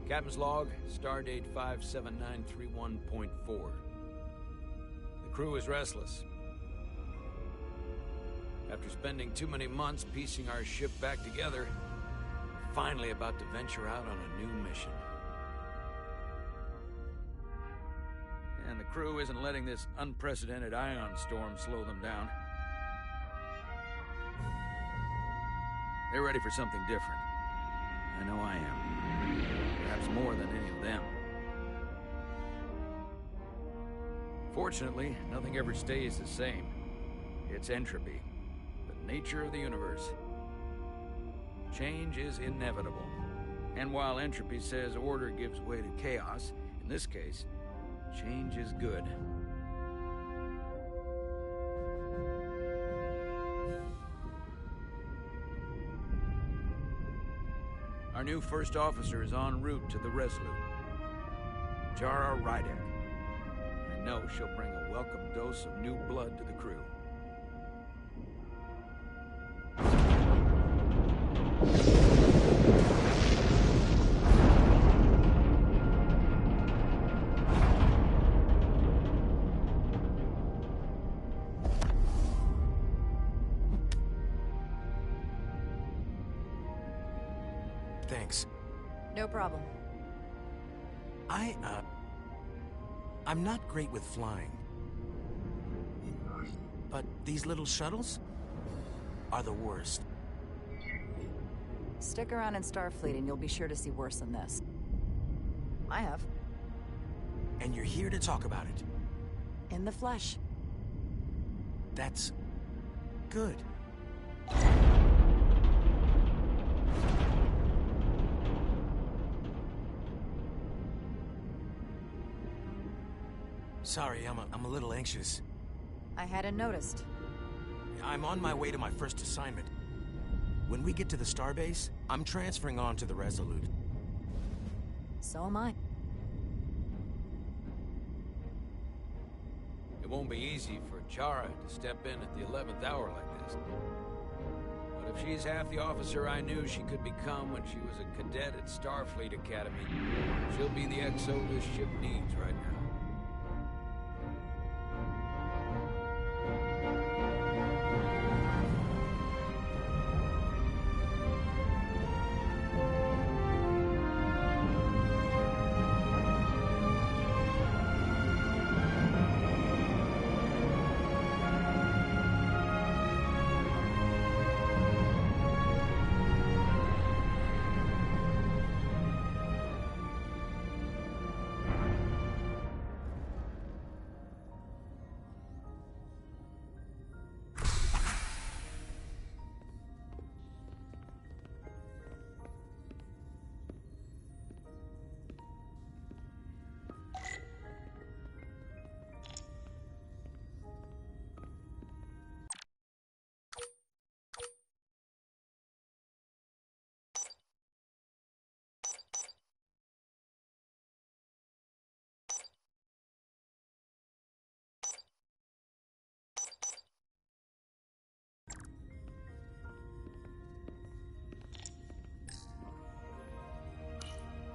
Captain's log, stardate 57931.4. The crew is restless. After spending too many months piecing our ship back together, we're finally about to venture out on a new mission. And the crew isn't letting this unprecedented ion storm slow them down. They're ready for something different. I know I am. Perhaps more than any of them. Fortunately, nothing ever stays the same. It's entropy, the nature of the universe. Change is inevitable. And while entropy says order gives way to chaos, in this case, change is good. Our new first officer is en route to the Resolute. Jara Rydek. I know she'll bring a welcome dose of new blood to the crew. Thanks. No problem. I'm not great with flying. But these little shuttles are the worst. Stick around in Starfleet and you'll be sure to see worse than this. I have. And you're here to talk about it. In the flesh. That's good. Sorry, I'm a little anxious. I hadn't noticed. I'm on my way to my first assignment. When we get to the starbase, I'm transferring on to the Resolute. So am I. It won't be easy for Jara to step in at the 11th hour like this. But if she's half the officer I knew she could become when she was a cadet at Starfleet Academy, she'll be the XO this ship needs right now.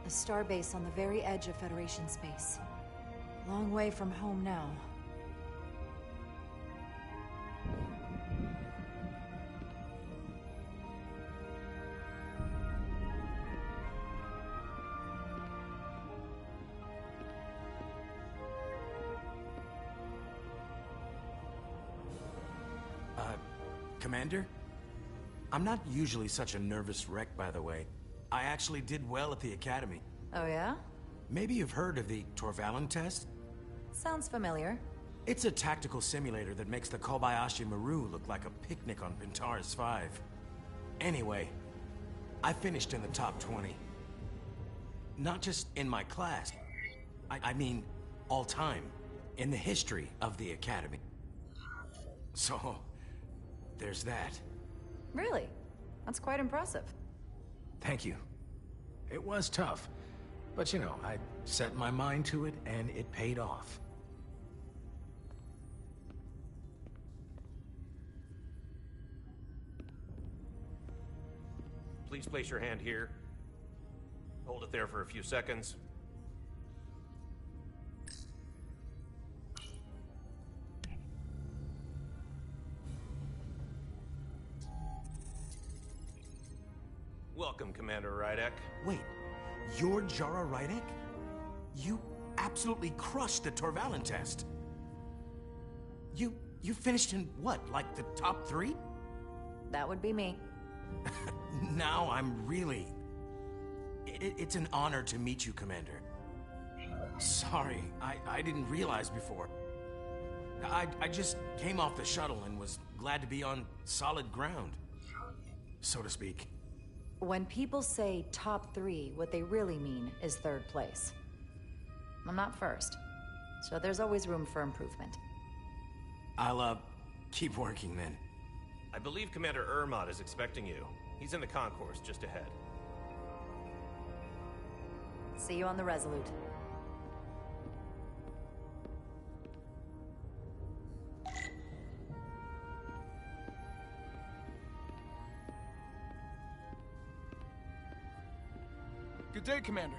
A starbase on the very edge of Federation space. Long way from home now. Commander? I'm not usually such a nervous wreck, by the way. I actually did well at the Academy. Oh yeah? Maybe you've heard of the Torvaldin test? Sounds familiar. It's a tactical simulator that makes the Kobayashi Maru look like a picnic on Pintaris 5. Anyway, I finished in the top 20. Not just in my class. I mean, all time. In the history of the Academy. So, there's that. Really? That's quite impressive. Thank you. It was tough. But you know, I set my mind to it and it paid off. Please place your hand here. Hold it there for a few seconds. Welcome, Commander Rydek. Wait, you're Jara Rydek? You absolutely crushed the Torvalin test. You finished in what, like the top 3? That would be me. Now I'm really... It's an honor to meet you, Commander. Sorry, I didn't realize before. I just came off the shuttle and was glad to be on solid ground, so to speak. When people say top 3, what they really mean is 3rd place. I'm not first, so there's always room for improvement. I'll, keep working then. I believe Commander Ermot is expecting you. He's in the concourse just ahead. See you on the Resolute. Good day, Commander.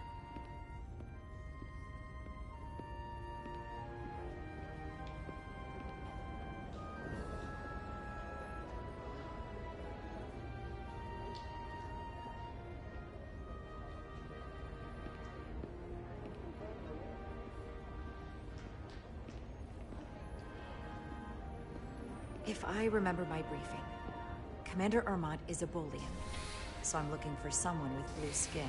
If I remember my briefing, Commander Ermot is a Bolian, so I'm looking for someone with blue skin.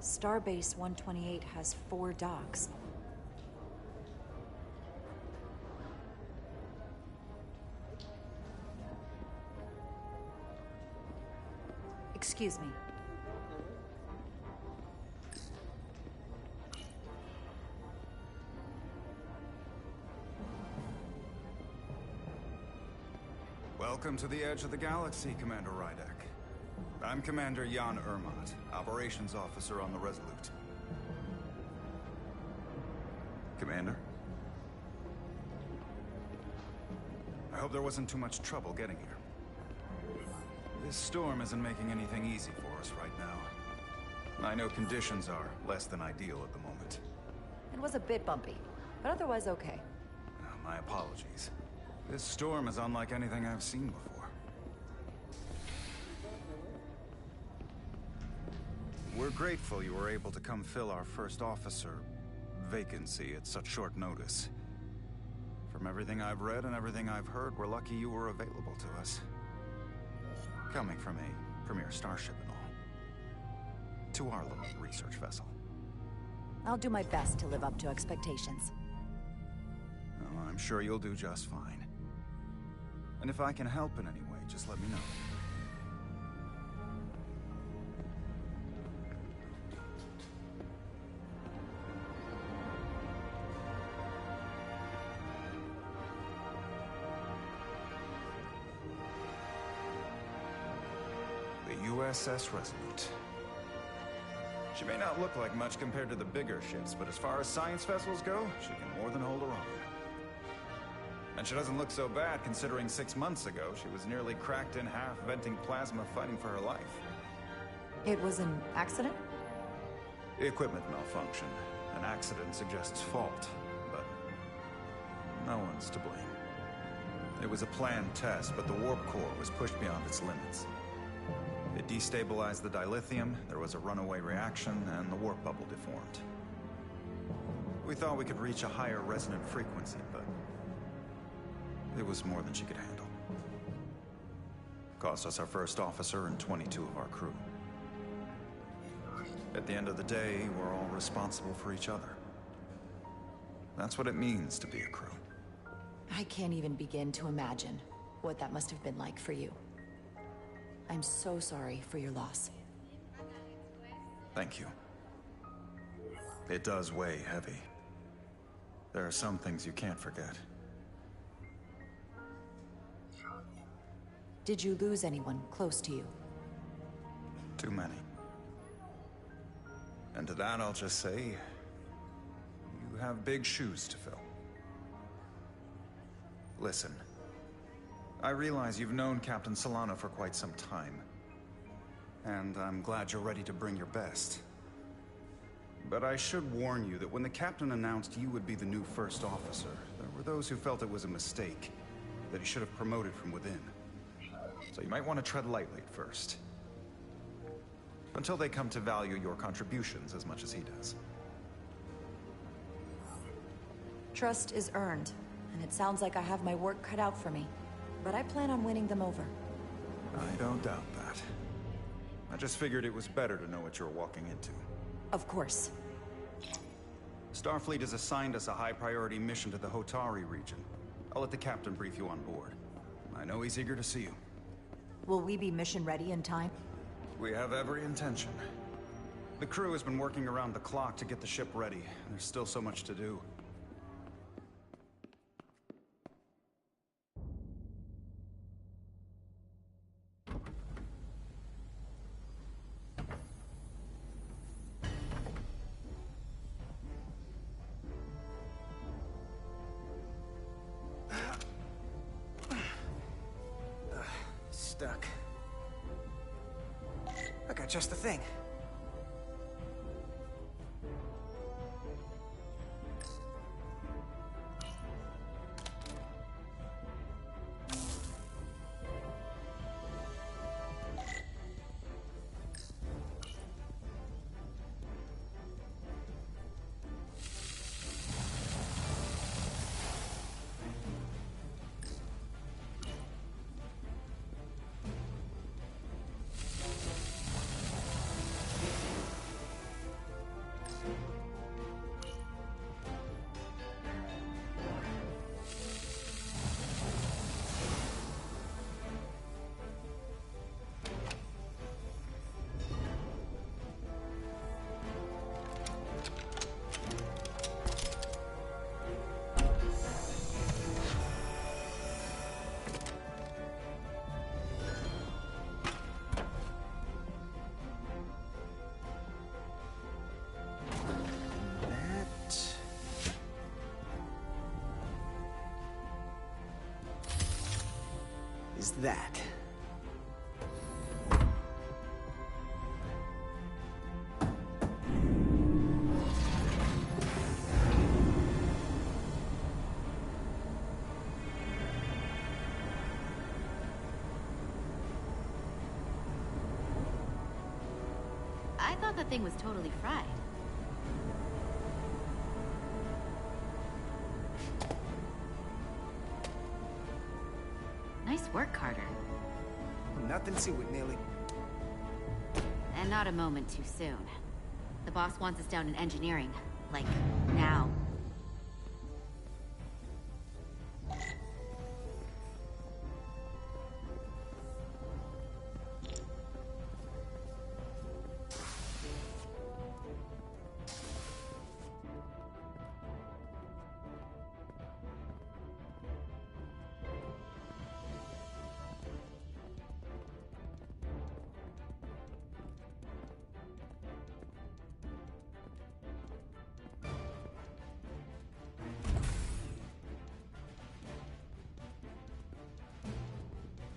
Starbase 128 has 4 docks. Excuse me. Welcome to the edge of the galaxy, Commander Rydek. I'm Commander Jan Ermot, Operations Officer on the Resolute. Commander? I hope there wasn't too much trouble getting here. This storm isn't making anything easy for us right now. I know conditions are less than ideal at the moment. It was a bit bumpy, but otherwise okay. My apologies. This storm is unlike anything I've seen before. We're grateful you were able to come fill our first officer vacancy at such short notice. From everything I've read and everything I've heard, we're lucky you were available to us. Coming from a premier starship and all. To our little research vessel. I'll do my best to live up to expectations. Oh, I'm sure you'll do just fine. And if I can help in any way, just let me know. The USS Resolute. She may not look like much compared to the bigger ships, but as far as science vessels go, she can more than hold her own. And she doesn't look so bad considering 6 months ago she was nearly cracked in half, venting plasma, fighting for her life. It was an accident? Equipment malfunction. An accident suggests fault, but no one's to blame. It was a planned test, but the warp core was pushed beyond its limits. It destabilized the dilithium, there was a runaway reaction, and the warp bubble deformed. We thought we could reach a higher resonant frequency, but it was more than she could handle. Cost us our first officer and 22 of our crew. At the end of the day, we're all responsible for each other. That's what it means to be a crew. I can't even begin to imagine what that must have been like for you. I'm so sorry for your loss. Thank you. It does weigh heavy. There are some things you can't forget. Did you lose anyone close to you? Too many. And to that I'll just say, you have big shoes to fill. Listen, I realize you've known Captain Solano for quite some time. And I'm glad you're ready to bring your best. But I should warn you that when the captain announced you would be the new first officer, there were those who felt it was a mistake, that he should have promoted from within. So you might want to tread lightly at first. Until they come to value your contributions as much as he does. Trust is earned, and it sounds like I have my work cut out for me. But I plan on winning them over. I don't doubt that. I just figured it was better to know what you're walking into. Of course. Starfleet has assigned us a high-priority mission to the Hotari region. I'll let the captain brief you on board. I know he's eager to see you. Will we be mission ready in time? We have every intention. The crew has been working around the clock to get the ship ready. There's still so much to do. Stuck. I got just the thing. Is that. I thought the thing was totally fried. Nice work, Carter. Nothing to it, Neely. And not a moment too soon. The boss wants us down in engineering. Like, now.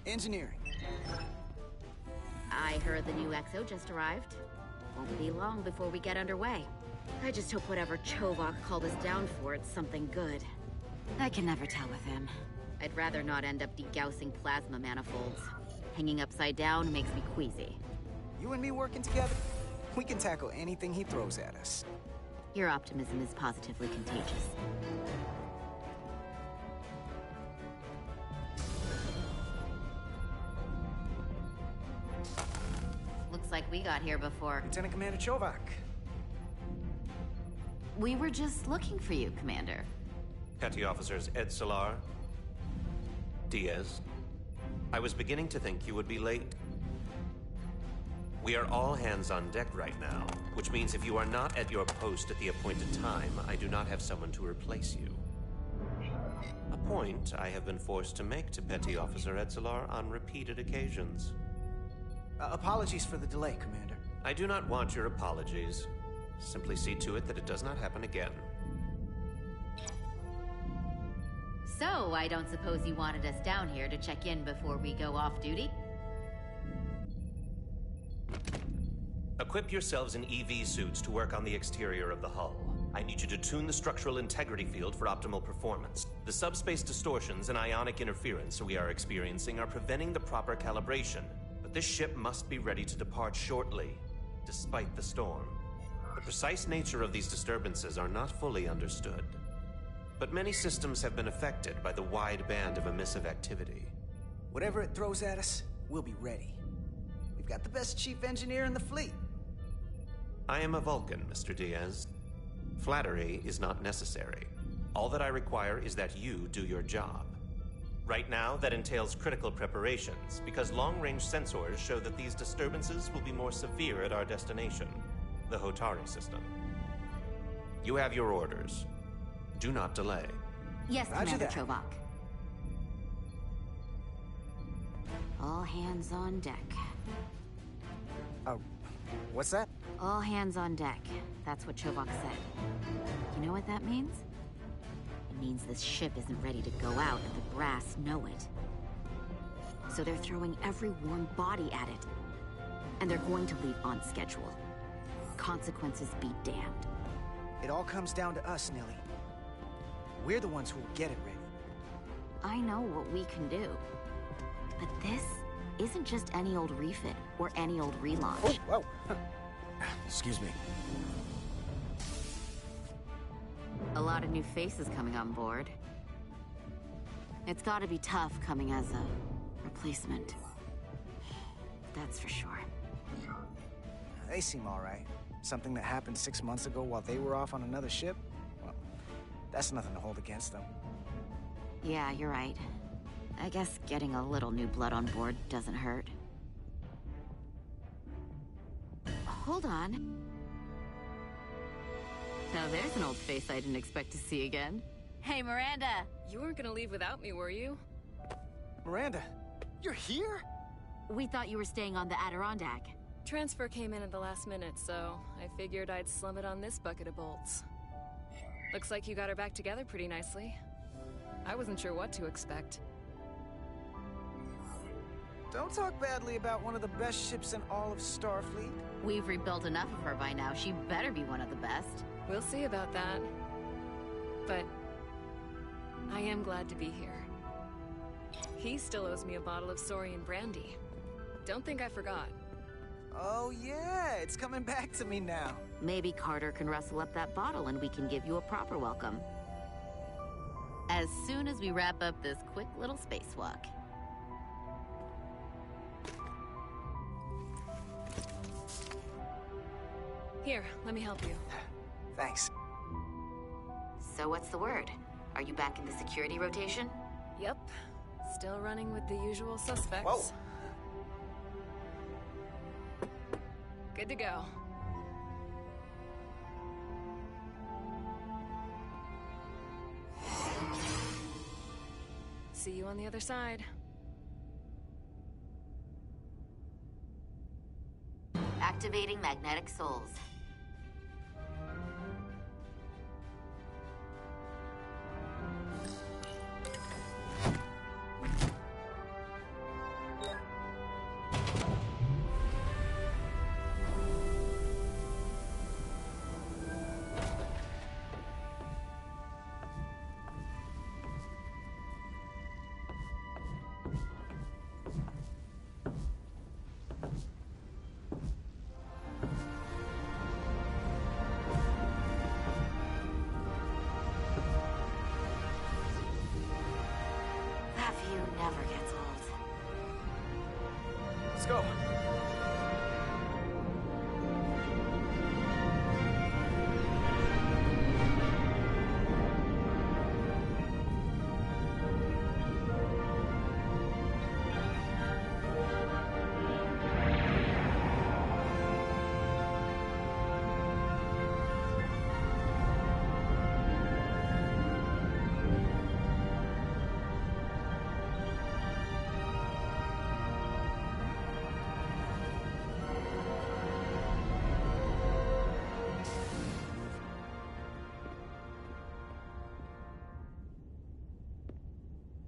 Engineering. I heard the new XO just arrived. Won't be long before we get underway. I just hope whatever Chovak called us down for, it's something good. I can never tell with him. I'd rather not end up degaussing plasma manifolds. Hanging upside down makes me queasy. You and me working together, we can tackle anything he throws at us. Your optimism is positively contagious. Looks like we got here before. Lieutenant Commander Chovak. We were just looking for you, Commander. Petty Officers Ed Solar, Diaz. I was beginning to think you would be late. We are all hands on deck right now, which means if you are not at your post at the appointed time, I do not have someone to replace you. A point I have been forced to make to Petty Officer Edsolar on repeated occasions. Apologies for the delay, Commander. I do not want your apologies. Simply see to it that it does not happen again. So, I don't suppose you wanted us down here to check in before we go off duty? Equip yourselves in EV suits to work on the exterior of the hull. I need you to tune the structural integrity field for optimal performance. The subspace distortions and ionic interference we are experiencing are preventing the proper calibration. But this ship must be ready to depart shortly, despite the storm. The precise nature of these disturbances are not fully understood. But many systems have been affected by the wide band of emissive activity. Whatever it throws at us, we'll be ready. We've got the best chief engineer in the fleet. I am a Vulcan, Mr. Diaz. Flattery is not necessary. All that I require is that you do your job. Right now, that entails critical preparations, because long-range sensors show that these disturbances will be more severe at our destination, the Hotari system. You have your orders. Do not delay. Yes, Roger Commander that. Chovak. All hands on deck. What's that? All hands on deck. That's what Chovak said. You know what that means? It means this ship isn't ready to go out, and the brass know it. So they're throwing every warm body at it. And they're going to leave on schedule. Consequences be damned. It all comes down to us, Nelly. We're the ones who will get it ready. I know what we can do. But this isn't just any old refit or any old relaunch. Whoa! Excuse me. A lot of new faces coming on board. It's gotta be tough coming as a replacement. That's for sure. They seem all right. Something that happened 6 months ago while they were off on another ship? Well, that's nothing to hold against them. Yeah, you're right. I guess getting a little new blood on board doesn't hurt. Hold on. Now there's an old face I didn't expect to see again. Hey, Miranda! You weren't gonna leave without me, were you? Miranda, you're here? We thought you were staying on the Adirondack. Transfer came in at the last minute, so I figured I'd slum it on this bucket of bolts. Looks like you got her back together pretty nicely. I wasn't sure what to expect. Don't talk badly about one of the best ships in all of Starfleet. We've rebuilt enough of her by now. She better be one of the best. We'll see about that. But I am glad to be here. He still owes me a bottle of Saurian brandy. Don't think I forgot. Oh yeah, it's coming back to me now. Maybe Carter can rustle up that bottle and we can give you a proper welcome. As soon as we wrap up this quick little spacewalk. Here, let me help you. Thanks. So what's the word? Are you back in the security rotation? Yep. Still running with the usual suspects. Whoa. Good to go. See you on the other side. Activating magnetic souls. That view never gets old. Let's go.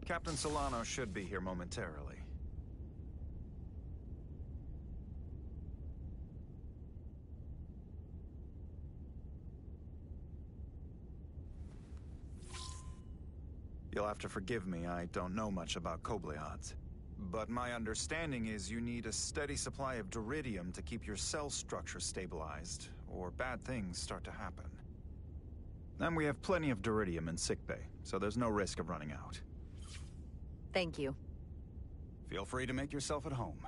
Captain Solano should be here momentarily. You'll have to forgive me, I don't know much about Kobleods. But my understanding is you need a steady supply of duridium to keep your cell structure stabilized, or bad things start to happen. And we have plenty of duridium in sickbay, so there's no risk of running out. Thank you. Feel free to make yourself at home.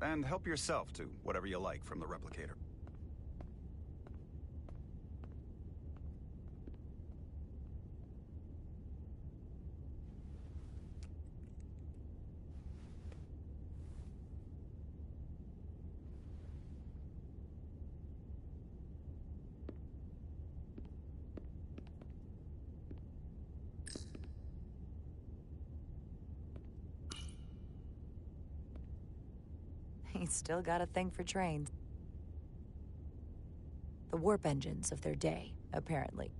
And help yourself to whatever you like from the replicator. He's still got a thing for trains. The warp engines of their day, apparently.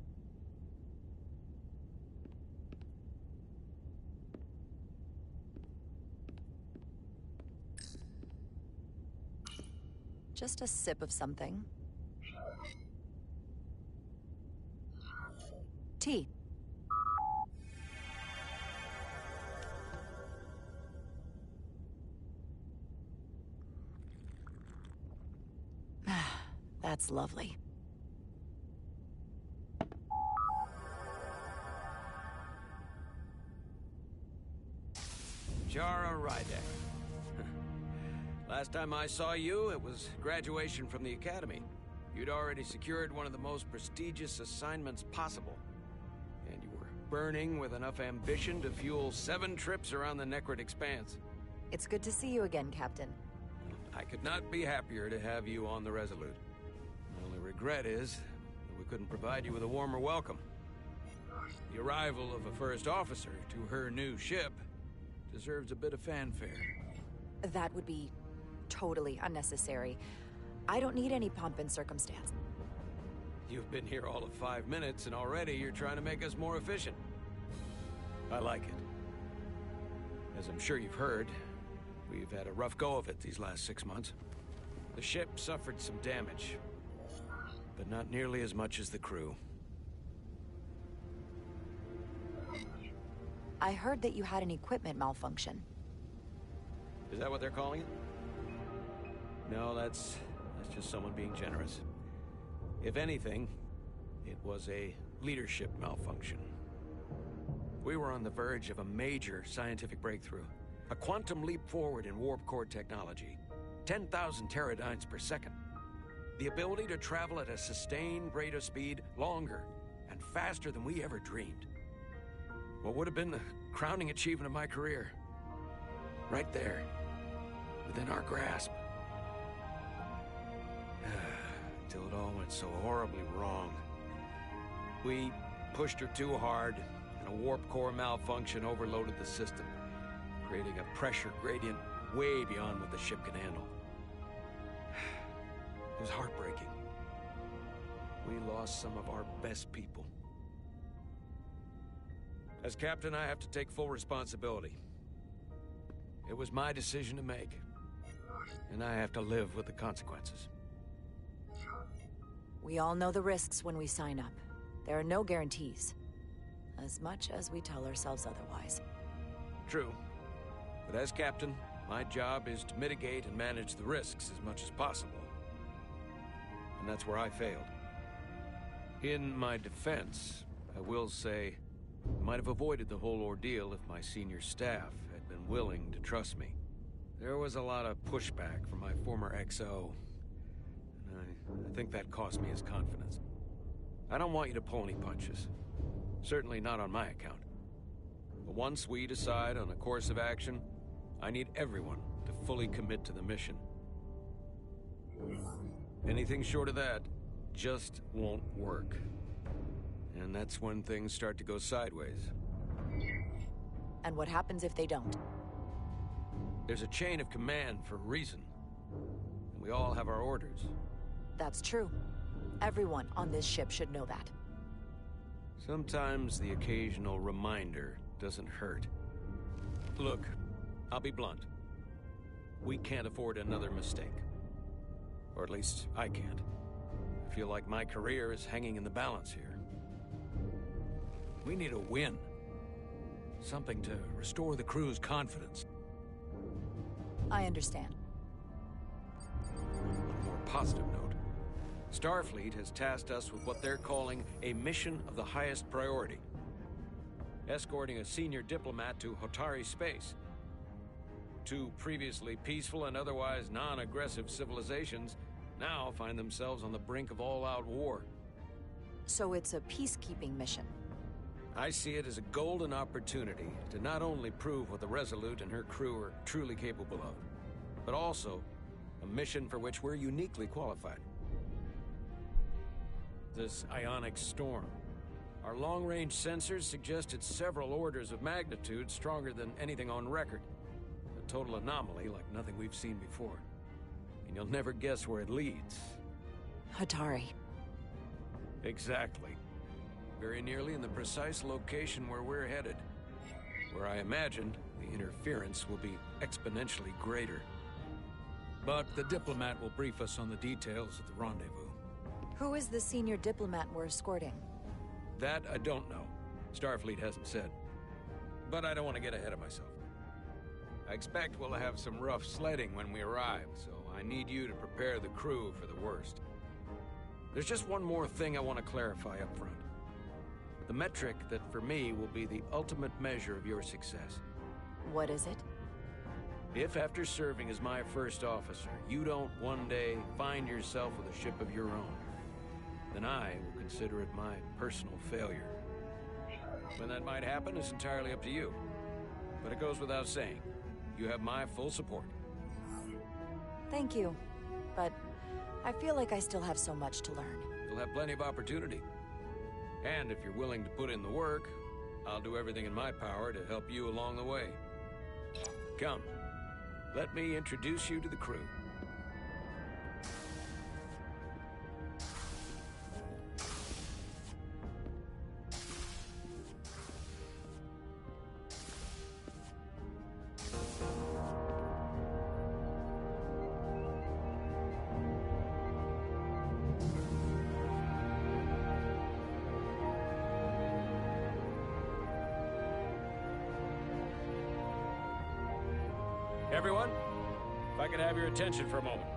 Just a sip of something. Tea. That's lovely. Jara Rydek. Last time I saw you, it was graduation from the Academy. You'd already secured one of the most prestigious assignments possible. And you were burning with enough ambition to fuel 7 trips around the Necrit Expanse. It's good to see you again, Captain. I could not be happier to have you on the Resolute. My only regret is that we couldn't provide you with a warmer welcome. The arrival of a first officer to her new ship deserves a bit of fanfare. That would be totally unnecessary. I don't need any pomp and circumstance. You've been here all of 5 minutes, and already you're trying to make us more efficient. I like it. As I'm sure you've heard, we've had a rough go of it these last 6 months. The ship suffered some damage, but not nearly as much as the crew. I heard that you had an equipment malfunction. Is that what they're calling it? No, that's just someone being generous. If anything, it was a leadership malfunction. We were on the verge of a major scientific breakthrough. A quantum leap forward in warp core technology. 10,000 teradynes per second. The ability to travel at a sustained rate of speed longer and faster than we ever dreamed. What would have been the crowning achievement of my career. Right there, within our grasp. Until it all went so horribly wrong. We pushed her too hard, and a warp core malfunction overloaded the system, creating a pressure gradient way beyond what the ship could handle. It was heartbreaking. We lost some of our best people. As captain, I have to take full responsibility. It was my decision to make, and I have to live with the consequences. We all know the risks when we sign up. There are no guarantees, as much as we tell ourselves otherwise. True. But as captain, my job is to mitigate and manage the risks as much as possible. And that's where I failed. In my defense, I will say, I might have avoided the whole ordeal if my senior staff had been willing to trust me. There was a lot of pushback from my former XO, and I think that cost me his confidence. I don't want you to pull any punches. Certainly not on my account. But once we decide on a course of action, I need everyone to fully commit to the mission. Anything short of that just won't work. And that's when things start to go sideways. And what happens if they don't? There's a chain of command for a reason. And we all have our orders. That's true. Everyone on this ship should know that. Sometimes the occasional reminder doesn't hurt. Look, I'll be blunt. We can't afford another mistake. Or at least, I can't. I feel like my career is hanging in the balance here. We need a win. Something to restore the crew's confidence. I understand. On a more positive note, Starfleet has tasked us with what they're calling a mission of the highest priority. Escorting a senior diplomat to Hotari space. Two previously peaceful and otherwise non-aggressive civilizations now find themselves on the brink of all-out war. So it's a peacekeeping mission. I see it as a golden opportunity to not only prove what the Resolute and her crew are truly capable of, but also a mission for which we're uniquely qualified. This ionic storm. Our long-range sensors suggest it's several orders of magnitude stronger than anything on record. A total anomaly like nothing we've seen before. And you'll never guess where it leads. Hotari. Exactly. Very nearly in the precise location where we're headed. Where I imagine the interference will be exponentially greater. But the diplomat will brief us on the details at the rendezvous. Who is the senior diplomat we're escorting? That I don't know. Starfleet hasn't said. But I don't want to get ahead of myself. I expect we'll have some rough sledding when we arrive, so I need you to prepare the crew for the worst. There's just one more thing I want to clarify up front. The metric that, for me, will be the ultimate measure of your success. What is it? If, after serving as my first officer, you don't one day find yourself with a ship of your own, then I will consider it my personal failure. When that might happen is entirely up to you. But it goes without saying, you have my full support. Thank you. But I feel like I still have so much to learn. You'll have plenty of opportunity. And if you're willing to put in the work, I'll do everything in my power to help you along the way. Come, let me introduce you to the crew. Everyone, if I could have your attention for a moment.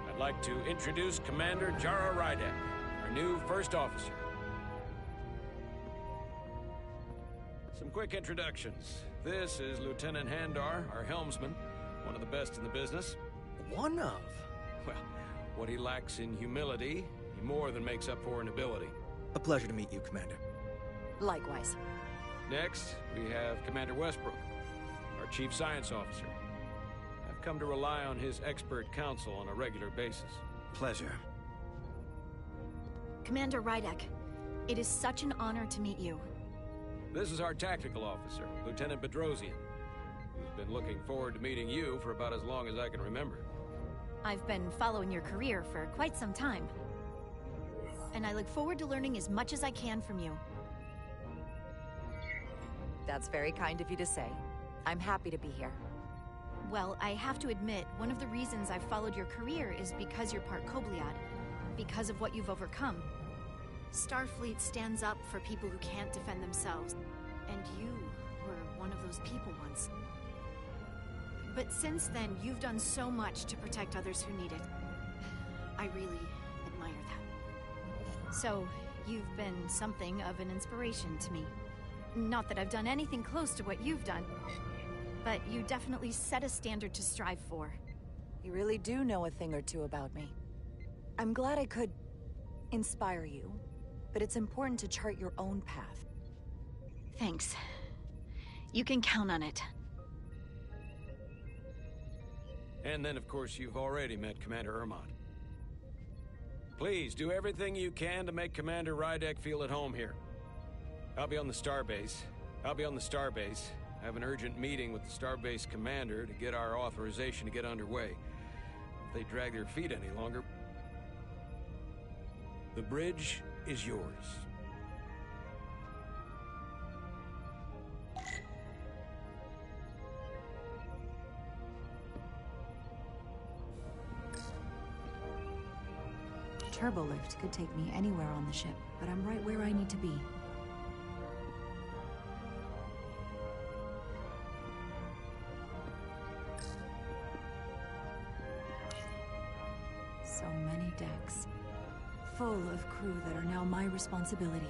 I'd like to introduce Commander Jara Rydek, our new first officer. Some quick introductions. This is Lieutenant Handar, our helmsman, one of the best in the business. One of? Well, what he lacks in humility, he more than makes up for in ability. A pleasure to meet you, Commander. Likewise. Next, we have Commander Westbrook, our Chief Science Officer. I've come to rely on his expert counsel on a regular basis. Pleasure. Commander Rydek, it is such an honor to meet you. This is our tactical officer, Lieutenant Bedrosian, who's been looking forward to meeting you for about as long as I can remember. I've been following your career for quite some time. And I look forward to learning as much as I can from you. That's very kind of you to say. I'm happy to be here. Well, I have to admit, one of the reasons I've followed your career is because you're part Kobliad. Because of what you've overcome. Starfleet stands up for people who can't defend themselves. And you were one of those people once. But since then, you've done so much to protect others who need it. I really admire that. So, you've been something of an inspiration to me. Not that I've done anything close to what you've done, but you definitely set a standard to strive for. You really do know a thing or two about me. I'm glad I could inspire you, but it's important to chart your own path. Thanks. You can count on it. And then, of course, you've already met Commander Ermont. Please, do everything you can to make Commander Rydek feel at home here. I'll be on the starbase. I have an urgent meeting with the starbase commander to get our authorization to get underway. If they drag their feet any longer, the bridge is yours. turbolift could take me anywhere on the ship, but I'm right where I need to be. So many decks, full of crew that are now my responsibility.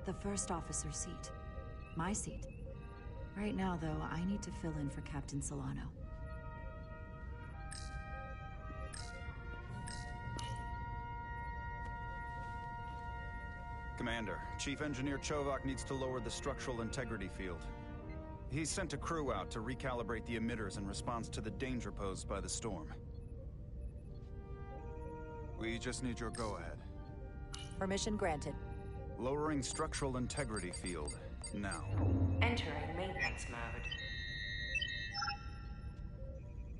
The first officer's seat. My seat. Right now, though, I need to fill in for Captain Solano. Commander, Chief Engineer Chovak needs to lower the structural integrity field. He's sent a crew out to recalibrate the emitters in response to the danger posed by the storm. We just need your go-ahead. Permission granted. Lowering structural integrity field, now. Entering maintenance mode.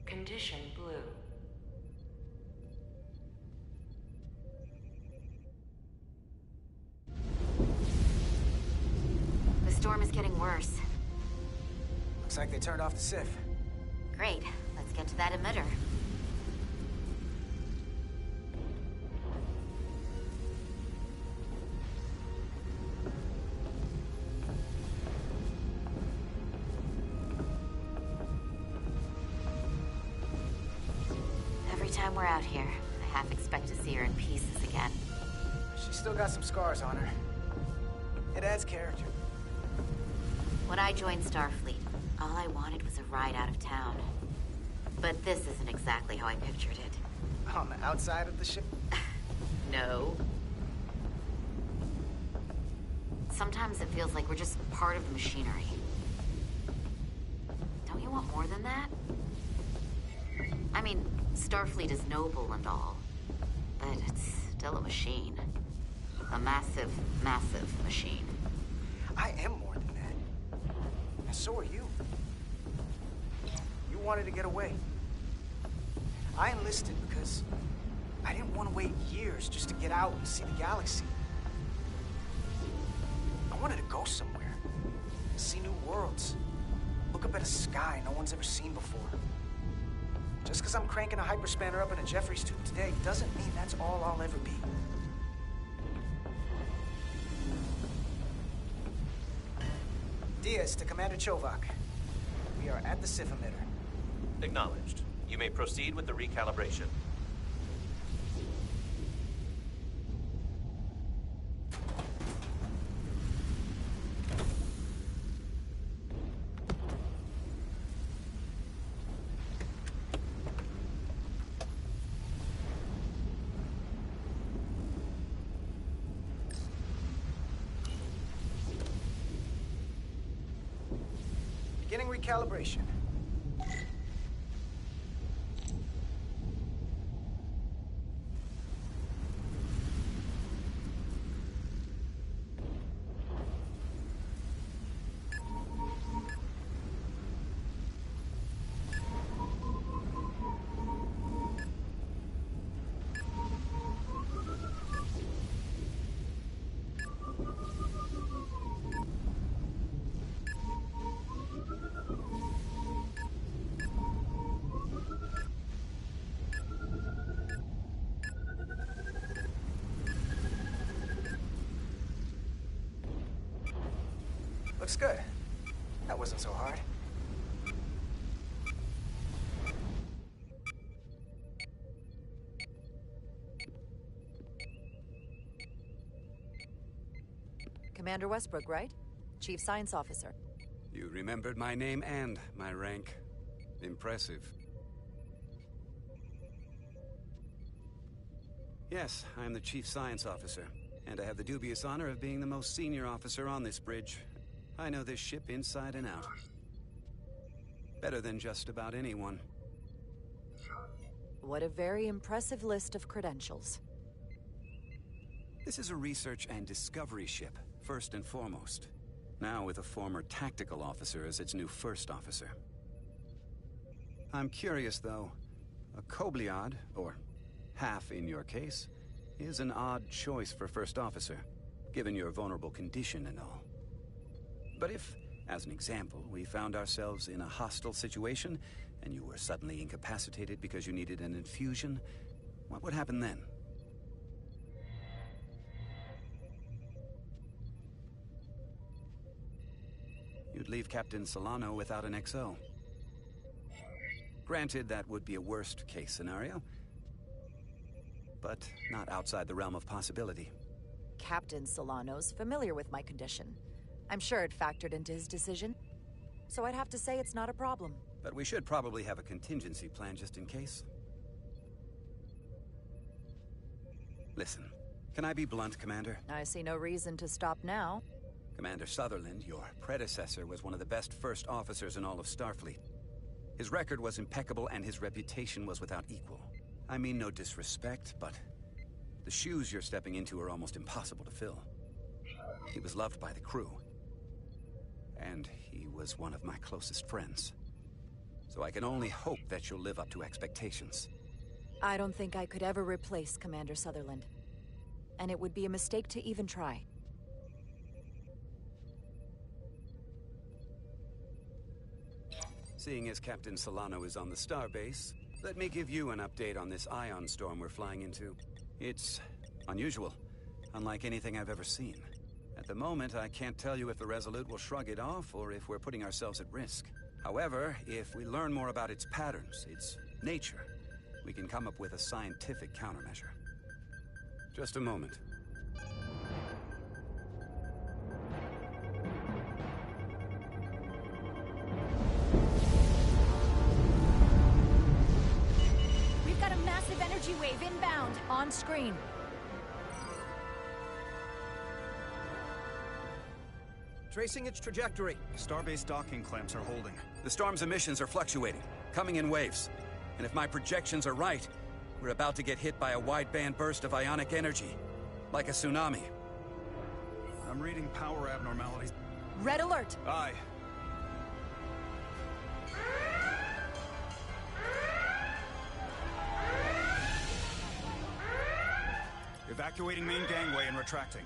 Condition blue. The storm is getting worse. Looks like they turned off the SIF. Great. Let's get to that emitter. Every time we're out here, I half expect to see her in pieces again. She's still got some scars on her. It adds character. When I joined Starfleet, all I wanted was a ride out of town. But this isn't exactly how I pictured it. On the outside of the ship? No. Sometimes it feels like we're just part of the machinery. Don't you want more than that? I mean, Starfleet is noble and all, but it's still a machine. A massive, massive machine. I am more than that. And so are you. You wanted to get away. I enlisted because I didn't want to wait years just to get out and see the galaxy. I wanted to go somewhere. See new worlds. Look up at a sky no one's ever seen before. Just because I'm cranking a hyperspanner up in a Jeffries tube today doesn't mean that's all I'll ever be. Diaz to Commander Chovak. We are at the SIF emitter. Acknowledged. You may proceed with the recalibration. Beginning recalibration. Looks good. That wasn't so hard. Commander Westbrook, right? Chief Science Officer. You remembered my name and my rank. Impressive. Yes, I'm the Chief Science Officer, and I have the dubious honor of being the most senior officer on this bridge. I know this ship inside and out. Better than just about anyone. What a very impressive list of credentials. This is a research and discovery ship, first and foremost. Now with a former tactical officer as its new first officer. I'm curious, though. A Kobliad, or half in your case, is an odd choice for first officer, given your vulnerable condition and all. But if, as an example, we found ourselves in a hostile situation, and you were suddenly incapacitated because you needed an infusion, what would happen then? You'd leave Captain Solano without an XO. Granted, that would be a worst-case scenario, but not outside the realm of possibility. Captain Solano's familiar with my condition. I'm sure it factored into his decision. So I'd have to say it's not a problem. But we should probably have a contingency plan just in case. Listen, can I be blunt, Commander? I see no reason to stop now. Commander Sutherland, your predecessor, was one of the best first officers in all of Starfleet. His record was impeccable and his reputation was without equal. I mean no disrespect, but the shoes you're stepping into are almost impossible to fill. He was loved by the crew. And he was one of my closest friends. So I can only hope that you'll live up to expectations. I don't think I could ever replace Commander Sutherland. And it would be a mistake to even try. Seeing as Captain Solano is on the starbase, let me give you an update on this ion storm we're flying into. It's unusual, unlike anything I've ever seen. At the moment, I can't tell you if the Resolute will shrug it off or if we're putting ourselves at risk. However, if we learn more about its patterns, its nature, we can come up with a scientific countermeasure. Just a moment. We've got a massive energy wave inbound. On screen. Tracing its trajectory. Starbase docking clamps are holding. The storm's emissions are fluctuating, coming in waves. And if my projections are right, we're about to get hit by a wideband burst of ionic energy. Like a tsunami. I'm reading power abnormalities. Red alert! Aye. Evacuating main gangway and retracting.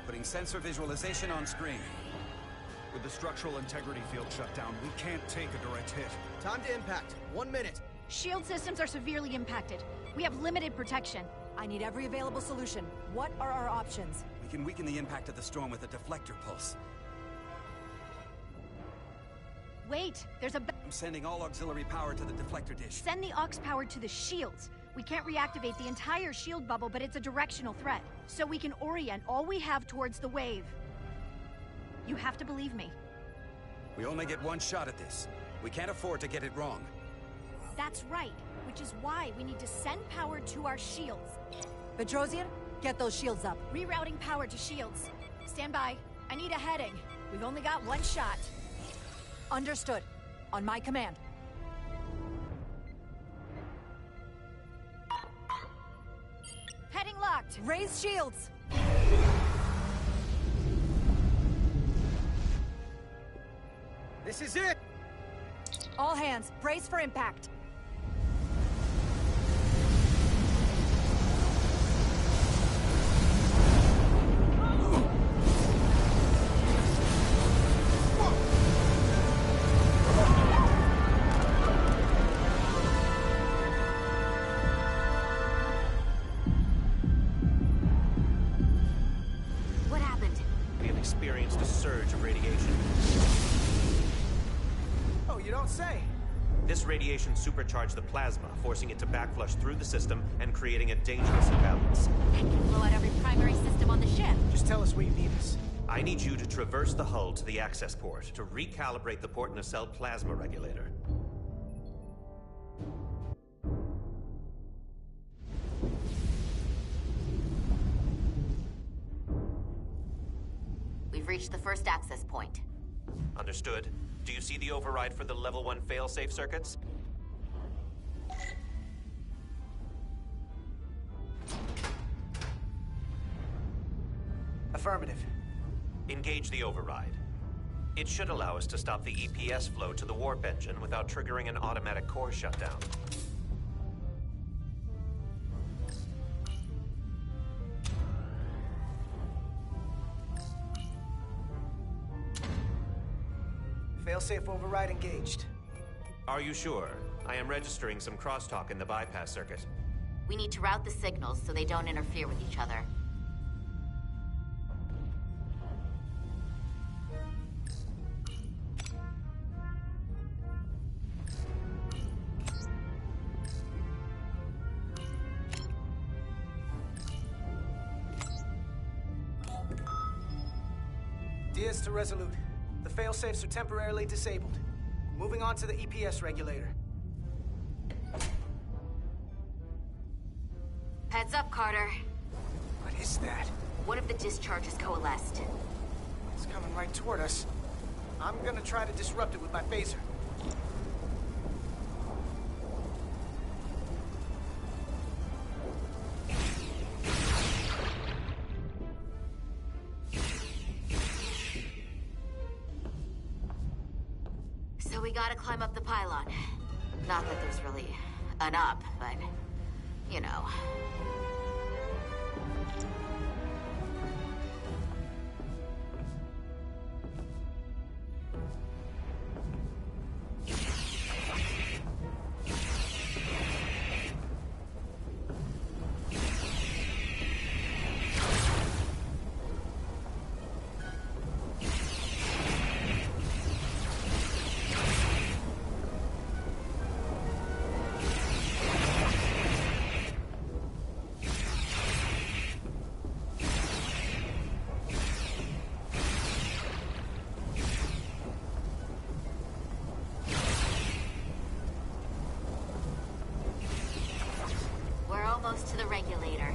Putting sensor visualization on screen. With the structural integrity field shut down, we can't take a direct hit. Time to impact. 1 minute. Shield systems are severely impacted. We have limited protection. I need every available solution. What are our options? We can weaken the impact of the storm with a deflector pulse. Wait, there's a... I'm sending all auxiliary power to the deflector dish. Send the aux power to the shields. We can't reactivate the entire shield bubble, but it's a directional threat. So we can orient all we have towards the wave. You have to believe me. We only get one shot at this. We can't afford to get it wrong. That's right, which is why we need to send power to our shields. Petrosian, get those shields up. Rerouting power to shields. Stand by. I need a heading. We've only got one shot. Understood. On my command. Heading locked. Raise shields. This is it! All hands, brace for impact. What happened? We have experienced a surge of radiation. Oh, you don't say. This radiation supercharged the plasma, forcing it to backflush through the system and creating a dangerous imbalance. That can blow out every primary system on the ship. Just tell us where you need us. I need you to traverse the hull to the access port to recalibrate the port nacelle plasma regulator. We've reached the first access point. Understood. Do you see the override for the level 1 failsafe circuits? Affirmative. Engage the override. It should allow us to stop the EPS flow to the warp engine without triggering an automatic core shutdown. Failsafe override engaged. Are you sure? I am registering some crosstalk in the bypass circuit. We need to route the signals so they don't interfere with each other. Diaz to Resolute. The failsafes are temporarily disabled. Moving on to the EPS regulator. Heads up, Carter. What is that? One of the discharges coalesced. It's coming right toward us. I'm gonna try to disrupt it with my phaser. So we gotta climb up the pylon. Not that there's really an up, but, you know. To the regulator.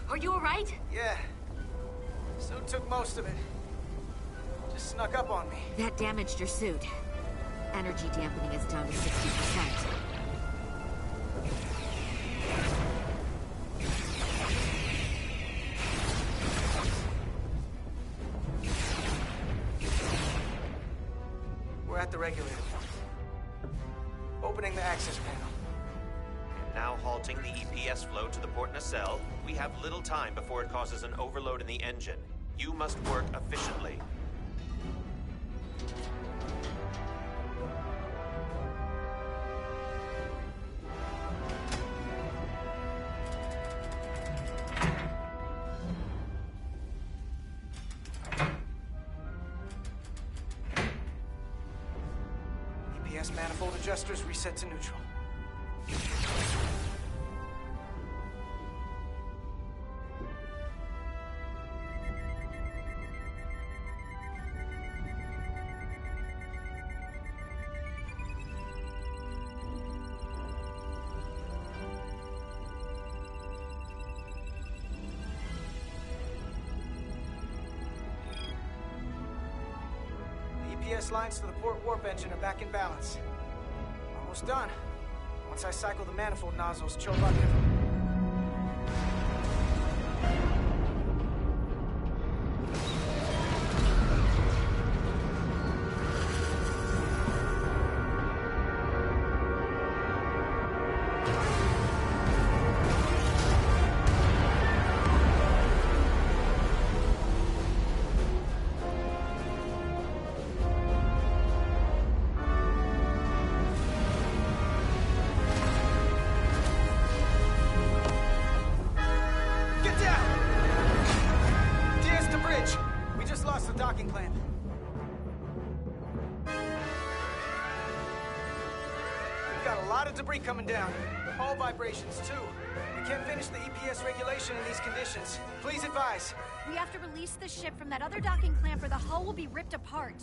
Are you alright? Yeah. So took most of it. Just snuck up on me. That damaged your suit. Energy dampening is down to 60%. We're at the regulator. Opening the access panel. Now halting the EPS flow to the port nacelle. We have little time before it causes an overload in the engine. You must work efficiently. EPS manifold adjusters reset to neutral. EPS lines to the port warp engine are back in balance. Almost done. Once I cycle the manifold nozzles, Chovak can... clamp. We've got a lot of debris coming down. Hull vibrations, too. We can't finish the EPS regulation in these conditions. Please advise. We have to release the ship from that other docking clamp or the hull will be ripped apart.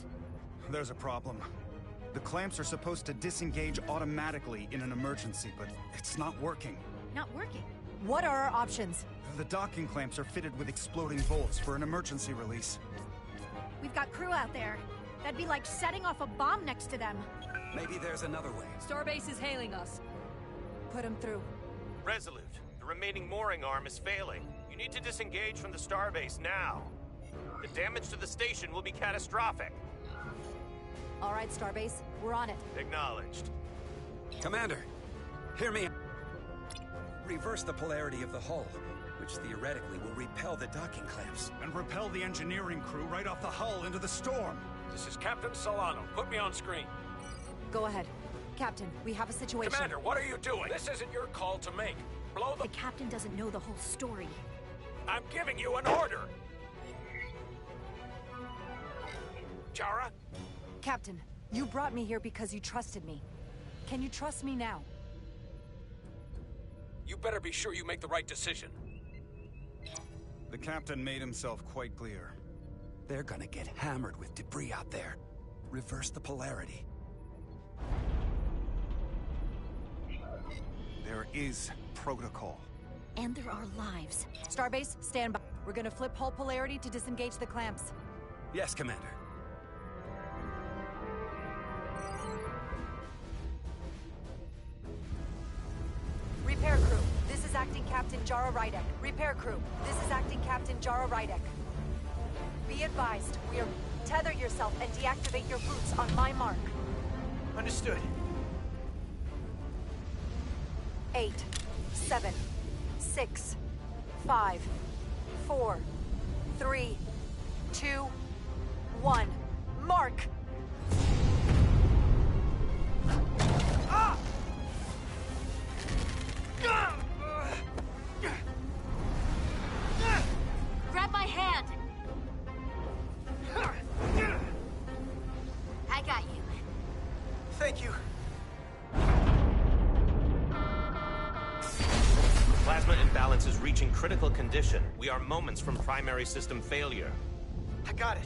There's a problem. The clamps are supposed to disengage automatically in an emergency, but it's not working. Not working? What are our options? The docking clamps are fitted with exploding bolts for an emergency release. We've got crew out there. That'd be like setting off a bomb next to them. Maybe there's another way. Starbase is hailing us. Put him through. Resolute, the remaining mooring arm is failing. You need to disengage from the starbase now. The damage to the station will be catastrophic. All right, Starbase, we're on it. Acknowledged. Commander, hear me. Reverse the polarity of the hull, which theoretically will repel the docking clamps. And repel the engineering crew right off the hull into the storm. This is Captain Solano. Put me on screen. Go ahead. Captain, we have a situation. Commander, what are you doing? This isn't your call to make. Blow the... The captain doesn't know the whole story. I'm giving you an order! Chara? Captain, you brought me here because you trusted me. Can you trust me now? You better be sure you make the right decision. The captain made himself quite clear. They're gonna get hammered with debris out there. Reverse the polarity. There is protocol. And there are lives. Starbase, stand by. We're gonna flip hull polarity to disengage the clamps. Yes, Commander. Repair crew, this is Acting Captain Jara Rydek. Repair crew, this is Acting Captain Jara Rydek. Be advised, we are... Tether yourself and deactivate your boots on my mark. Understood. 8, 7, 6, 5, 4, 3, 2, 1. Mark! Ah! Grab my hand! I got you. Thank you. Plasma imbalance is reaching critical condition. We are moments from primary system failure. I got it.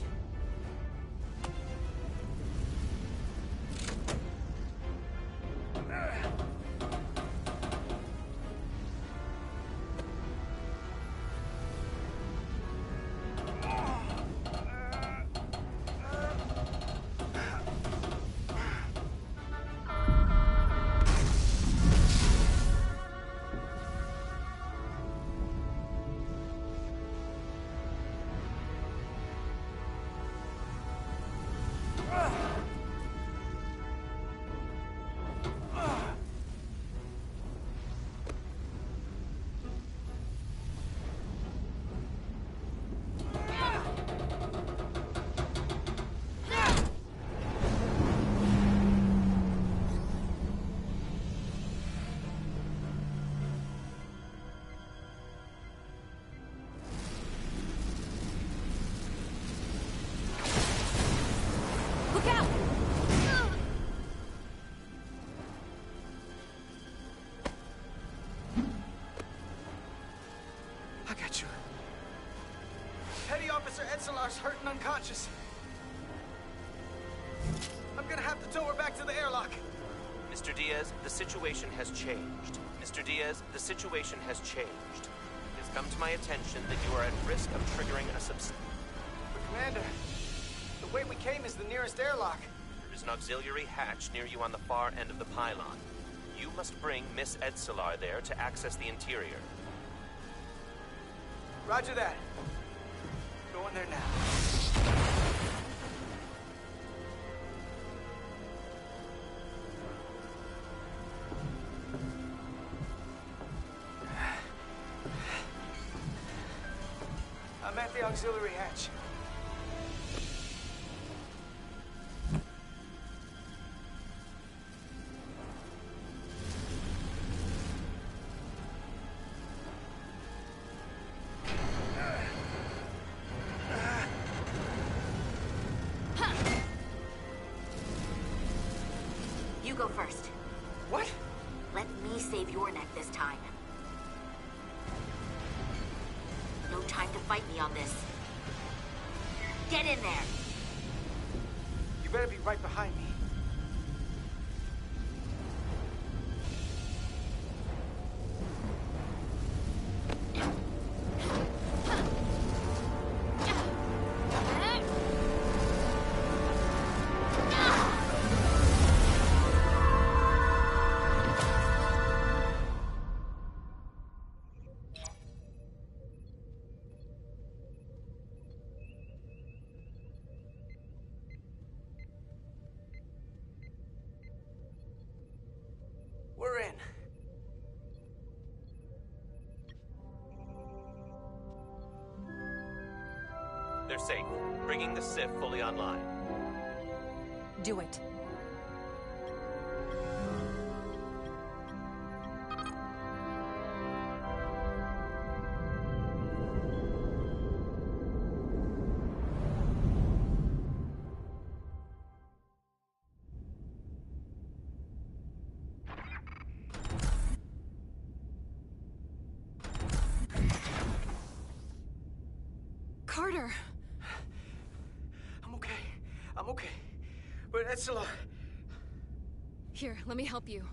Look out! I got you. Petty Officer Edsolar's hurt and unconscious. I'm gonna have to tow her back to the airlock. Mr. Diaz, the situation has changed. Mr. Diaz, the situation has changed. It has come to my attention that you are at risk of triggering a But Commander, the way we came is the nearest airlock. There is an auxiliary hatch near you on the far end of the pylon. You must bring Miss Edsolar there to access the interior. Roger that. Going there now. I'm at the auxiliary hatch. You go first. What? Let me save your neck this time. No time to fight me on this. Get in there! You better be right behind me. They're safe. Bringing the SIF fully online. Do it. Carter! I'm okay. I'm okay. But Etzela... Here, let me help you.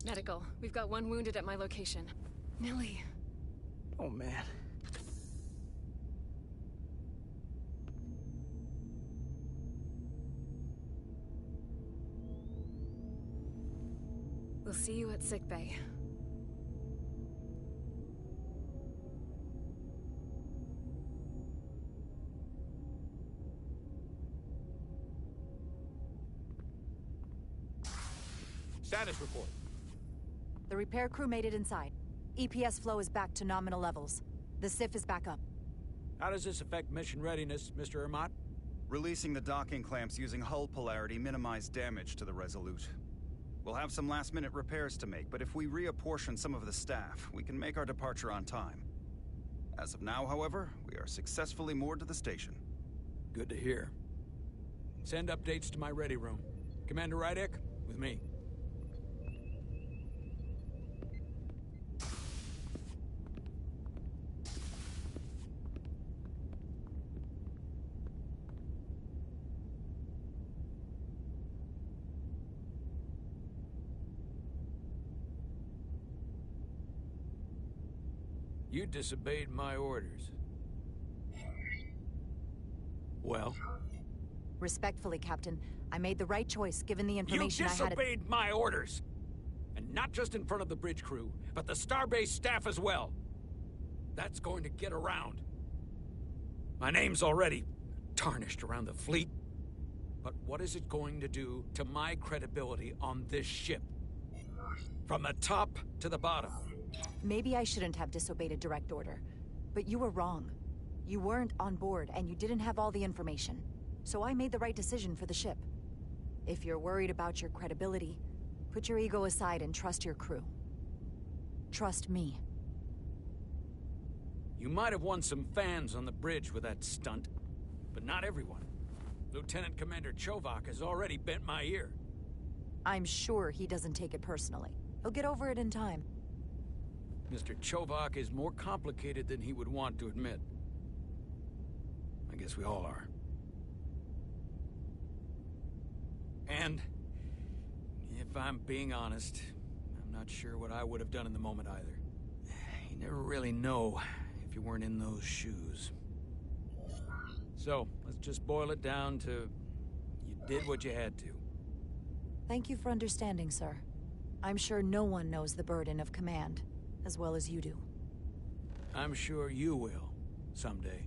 Medical. We've got one wounded at my location. Millie. Oh, man. We'll see you at sickbay. Status report. The repair crew made it inside. EPS flow is back to nominal levels. The SIF is back up. How does this affect mission readiness, Mr. Ermot? Releasing the docking clamps using hull polarity minimized damage to the Resolute. We'll have some last-minute repairs to make, but if we reapportion some of the staff, we can make our departure on time. As of now, however, we are successfully moored to the station. Good to hear. Send updates to my ready room. Commander Rydek, with me. You disobeyed my orders. Well? Respectfully, Captain, I made the right choice given the information I had. You disobeyed my orders! And not just in front of the bridge crew, but the Starbase staff as well. That's going to get around. My name's already tarnished around the fleet. But what is it going to do to my credibility on this ship? From the top to the bottom. Maybe I shouldn't have disobeyed a direct order, but you were wrong. You weren't on board, and you didn't have all the information. So I made the right decision for the ship. If you're worried about your credibility, put your ego aside and trust your crew. Trust me. You might have won some fans on the bridge with that stunt, but not everyone. Lieutenant Commander Chovak has already bent my ear. I'm sure he doesn't take it personally. He'll get over it in time. Mr. Chovak is more complicated than he would want to admit. I guess we all are. And, if I'm being honest, I'm not sure what I would have done in the moment either. You never really know if you weren't in those shoes. So, let's just boil it down to, you did what you had to. Thank you for understanding, sir. I'm sure no one knows the burden of command as well as you do. I'm sure you will, someday.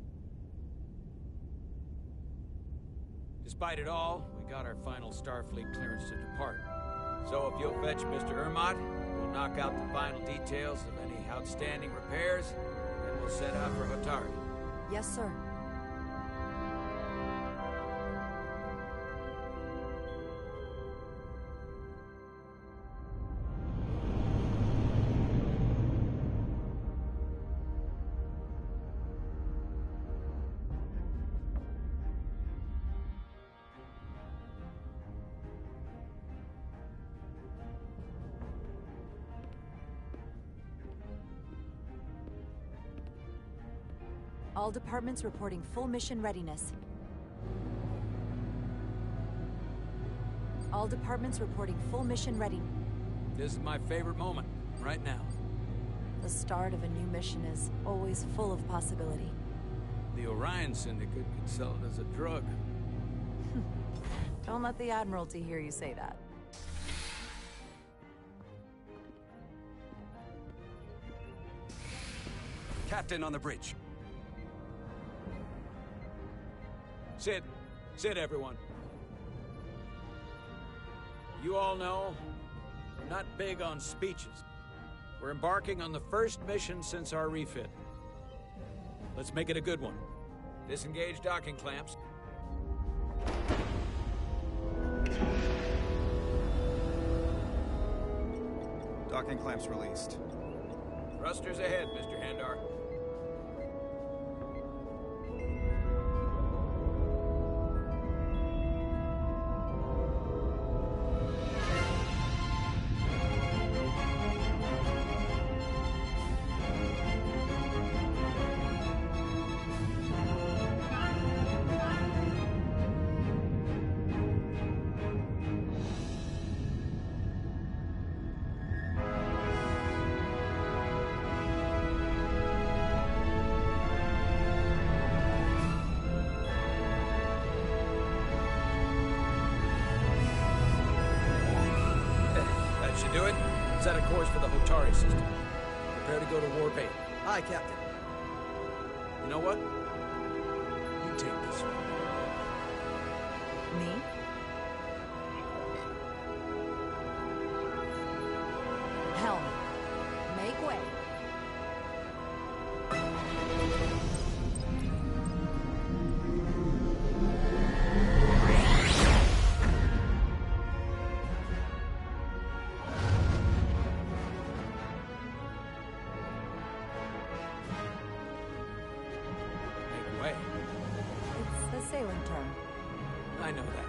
Despite it all, we got our final Starfleet clearance to depart. So if you'll fetch Mr. Ermot, we'll knock out the final details of any outstanding repairs, and we'll set out for Hotari. Yes, sir. All departments reporting full mission readiness. All departments reporting full mission readiness. This is my favorite moment, right now. The start of a new mission is always full of possibility. The Orion Syndicate could sell it as a drug. Don't let the Admiralty hear you say that. Captain on the bridge. Sid, Sit, everyone. You all know, we're not big on speeches. We're embarking on the first mission since our refit. Let's make it a good one. Disengage docking clamps. Docking clamps released. Thrusters ahead, Mr. Handar. Should do it. Set a course for the Hotari system. Prepare to go to Warp 8. Aye, Captain. You know what? You take this one. Me? Helm. Make way. It's a sailing term. I know that.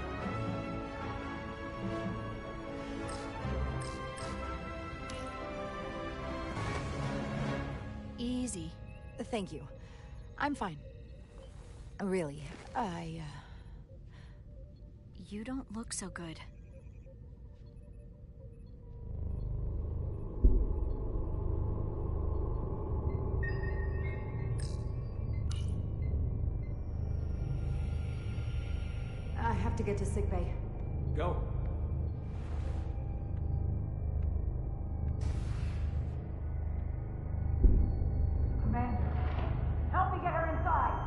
Easy. Thank you. I'm fine. Really, You don't look so good. I have to get to sickbay. Go. Commander, help me get her inside!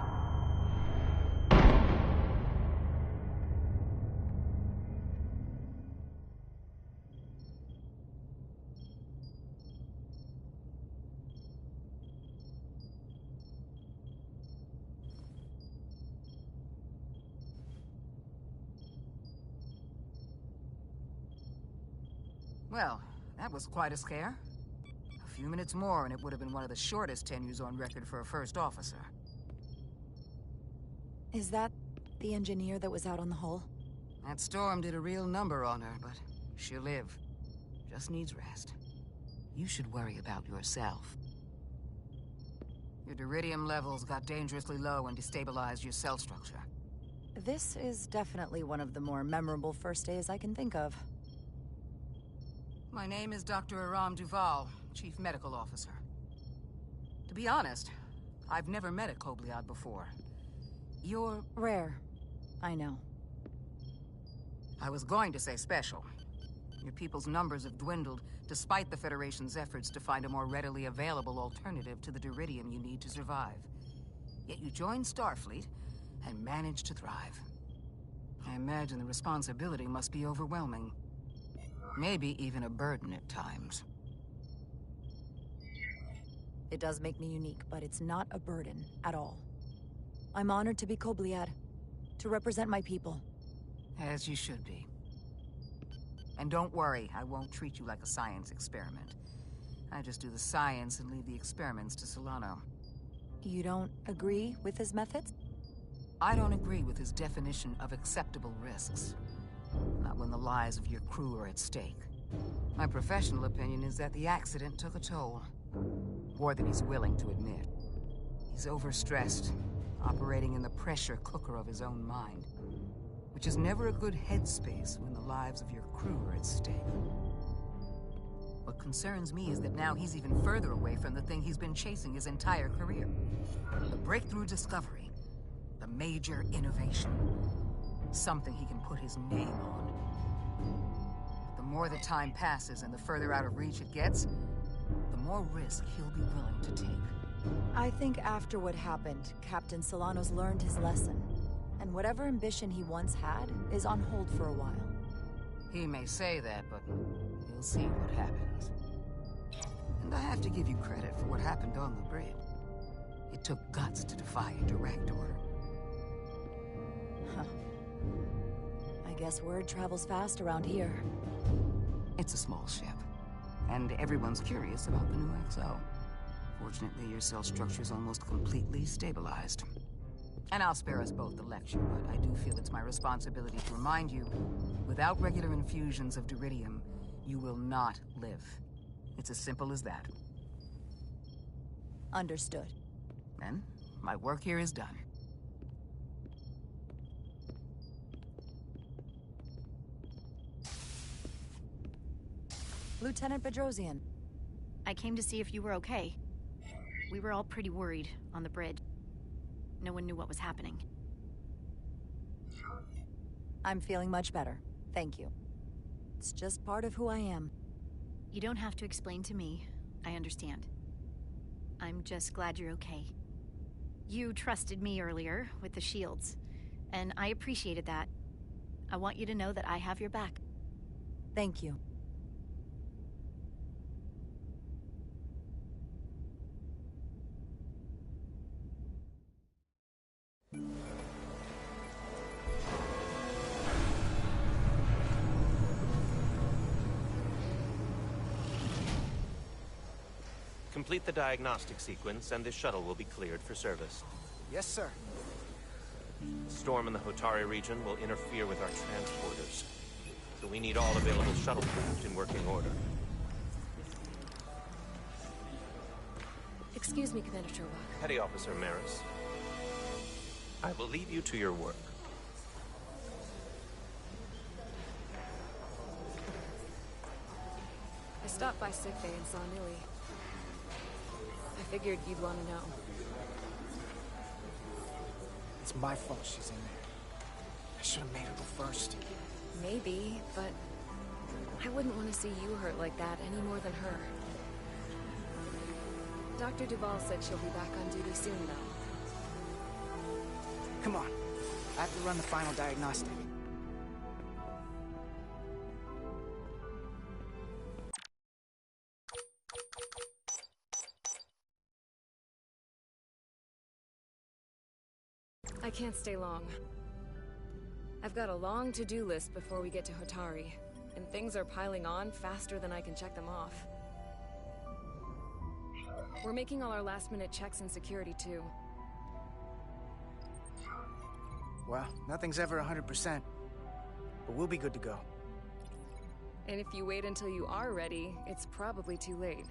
Well, that was quite a scare. A few minutes more and it would have been one of the shortest tenures on record for a first officer. Is that the engineer that was out on the hull? That storm did a real number on her, but she'll live. Just needs rest. You should worry about yourself. Your duridium levels got dangerously low and destabilized your cell structure. This is definitely one of the more memorable first days I can think of. My name is Dr. Aram Duval, Chief Medical Officer. To be honest, I've never met a Kobliad before. You're... rare. I know. I was going to say special. Your people's numbers have dwindled, despite the Federation's efforts to find a more readily available alternative to the duridium you need to survive. Yet you joined Starfleet, and managed to thrive. I imagine the responsibility must be overwhelming. Maybe even a burden at times. It does make me unique, but it's not a burden at all. I'm honored to be Kobliad, to represent my people. As you should be. And don't worry, I won't treat you like a science experiment. I just do the science and leave the experiments to Solano. You don't agree with his methods? I don't agree with his definition of acceptable risks. Not when the lives of your crew are at stake. My professional opinion is that the accident took a toll. More than he's willing to admit. He's overstressed, operating in the pressure cooker of his own mind. Which is never a good headspace when the lives of your crew are at stake. What concerns me is that now he's even further away from the thing he's been chasing his entire career. The breakthrough discovery. The major innovation. Something he can put his name on. But the more the time passes and the further out of reach it gets, the more risk he'll be willing to take. I think after what happened, Captain Solano's learned his lesson. And whatever ambition he once had is on hold for a while. He may say that, but we'll see what happens. And I have to give you credit for what happened on the bridge. It took guts to defy a direct order. Huh. I guess word travels fast around here. It's a small ship, and everyone's curious about the new XO. Fortunately, your cell structure's almost completely stabilized. And I'll spare us both the lecture, but I do feel it's my responsibility to remind you, without regular infusions of Duridium, you will not live. It's as simple as that. Understood. Then, my work here is done. Lieutenant Bedrosian. I came to see if you were okay. We were all pretty worried on the bridge. No one knew what was happening. I'm feeling much better. Thank you. It's just part of who I am. You don't have to explain to me. I understand. I'm just glad you're okay. You trusted me earlier with the shields, and I appreciated that. I want you to know that I have your back. Thank you. Complete the diagnostic sequence, and this shuttle will be cleared for service. Yes, sir. The storm in the Hotari region will interfere with our transporters, so we need all available shuttlecraft in working order. Excuse me, Commander Trovak. Petty Officer Maris, I will leave you to your work. I stopped by sickbay and saw Nili. I figured you'd want to know. It's my fault she's in there. I should have made her go first. Maybe, but I wouldn't want to see you hurt like that any more than her. Dr. Duval said she'll be back on duty soon, though. Come on. I have to run the final diagnostic. I can't stay long. I've got a long to-do list before we get to Hotari, and things are piling on faster than I can check them off. We're making all our last-minute checks and security, too. Well, nothing's ever 100%, but we'll be good to go. And if you wait until you are ready, it's probably too late.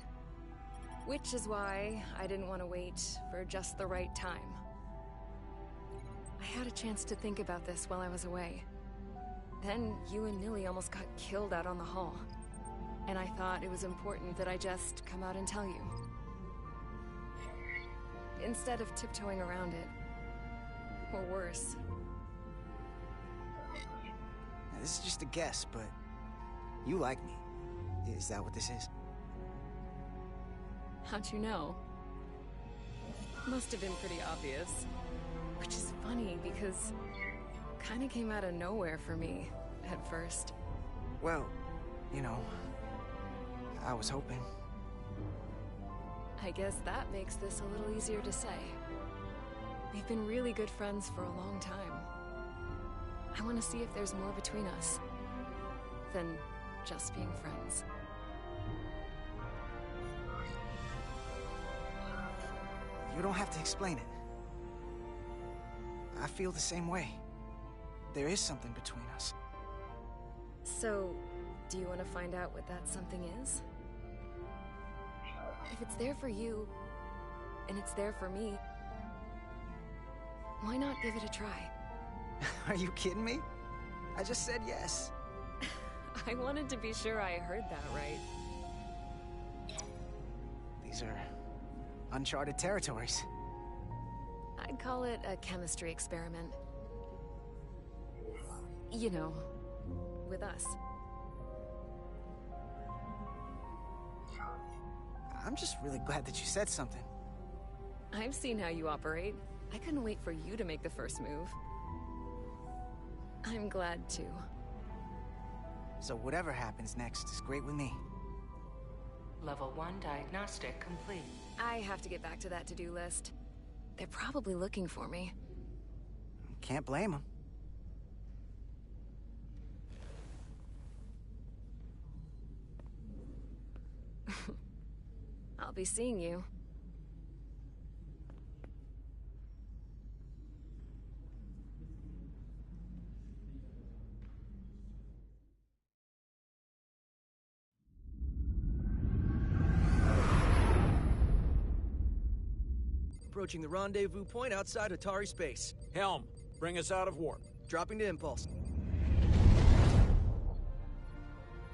Which is why I didn't want to wait for just the right time. I had a chance to think about this while I was away. Then you and Nili almost got killed out on the hull. And I thought it was important that I just come out and tell you. Instead of tiptoeing around it. Or worse. Now, this is just a guess, but you like me. Is that what this is? How'd you know? Must have been pretty obvious. Which is funny, because kinda came out of nowhere for me, at first. Well, you know, I was hoping. I guess that makes this a little easier to say. We've been really good friends for a long time. I want to see if there's more between us than just being friends. You don't have to explain it. I feel the same way. There is something between us. So, do you want to find out what that something is? If it's there for you, and it's there for me, why not give it a try? Are you kidding me? I just said yes. I wanted to be sure I heard that right. These are uncharted territories. I'd call it a chemistry experiment. You know, with us. I'm just really glad that you said something. I've seen how you operate. I couldn't wait for you to make the first move. I'm glad to. So whatever happens next is great with me. Level 1 diagnostic complete. I have to get back to that to-do list. They're probably looking for me. Can't blame them. I'll be seeing you. Approaching the rendezvous point outside Atari space. Helm, bring us out of warp. Dropping to impulse.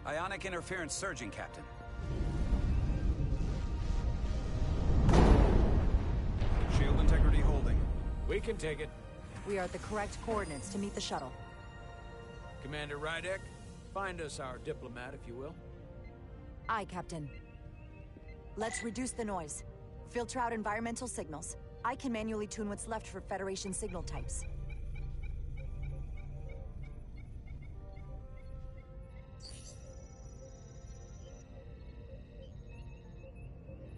Ionic interference surging, Captain. Shield integrity holding. We can take it. We are at the correct coordinates to meet the shuttle. Commander Rydek, find us our diplomat, if you will. Aye, Captain. Let's reduce the noise. Filter out environmental signals. I can manually tune what's left for Federation signal types.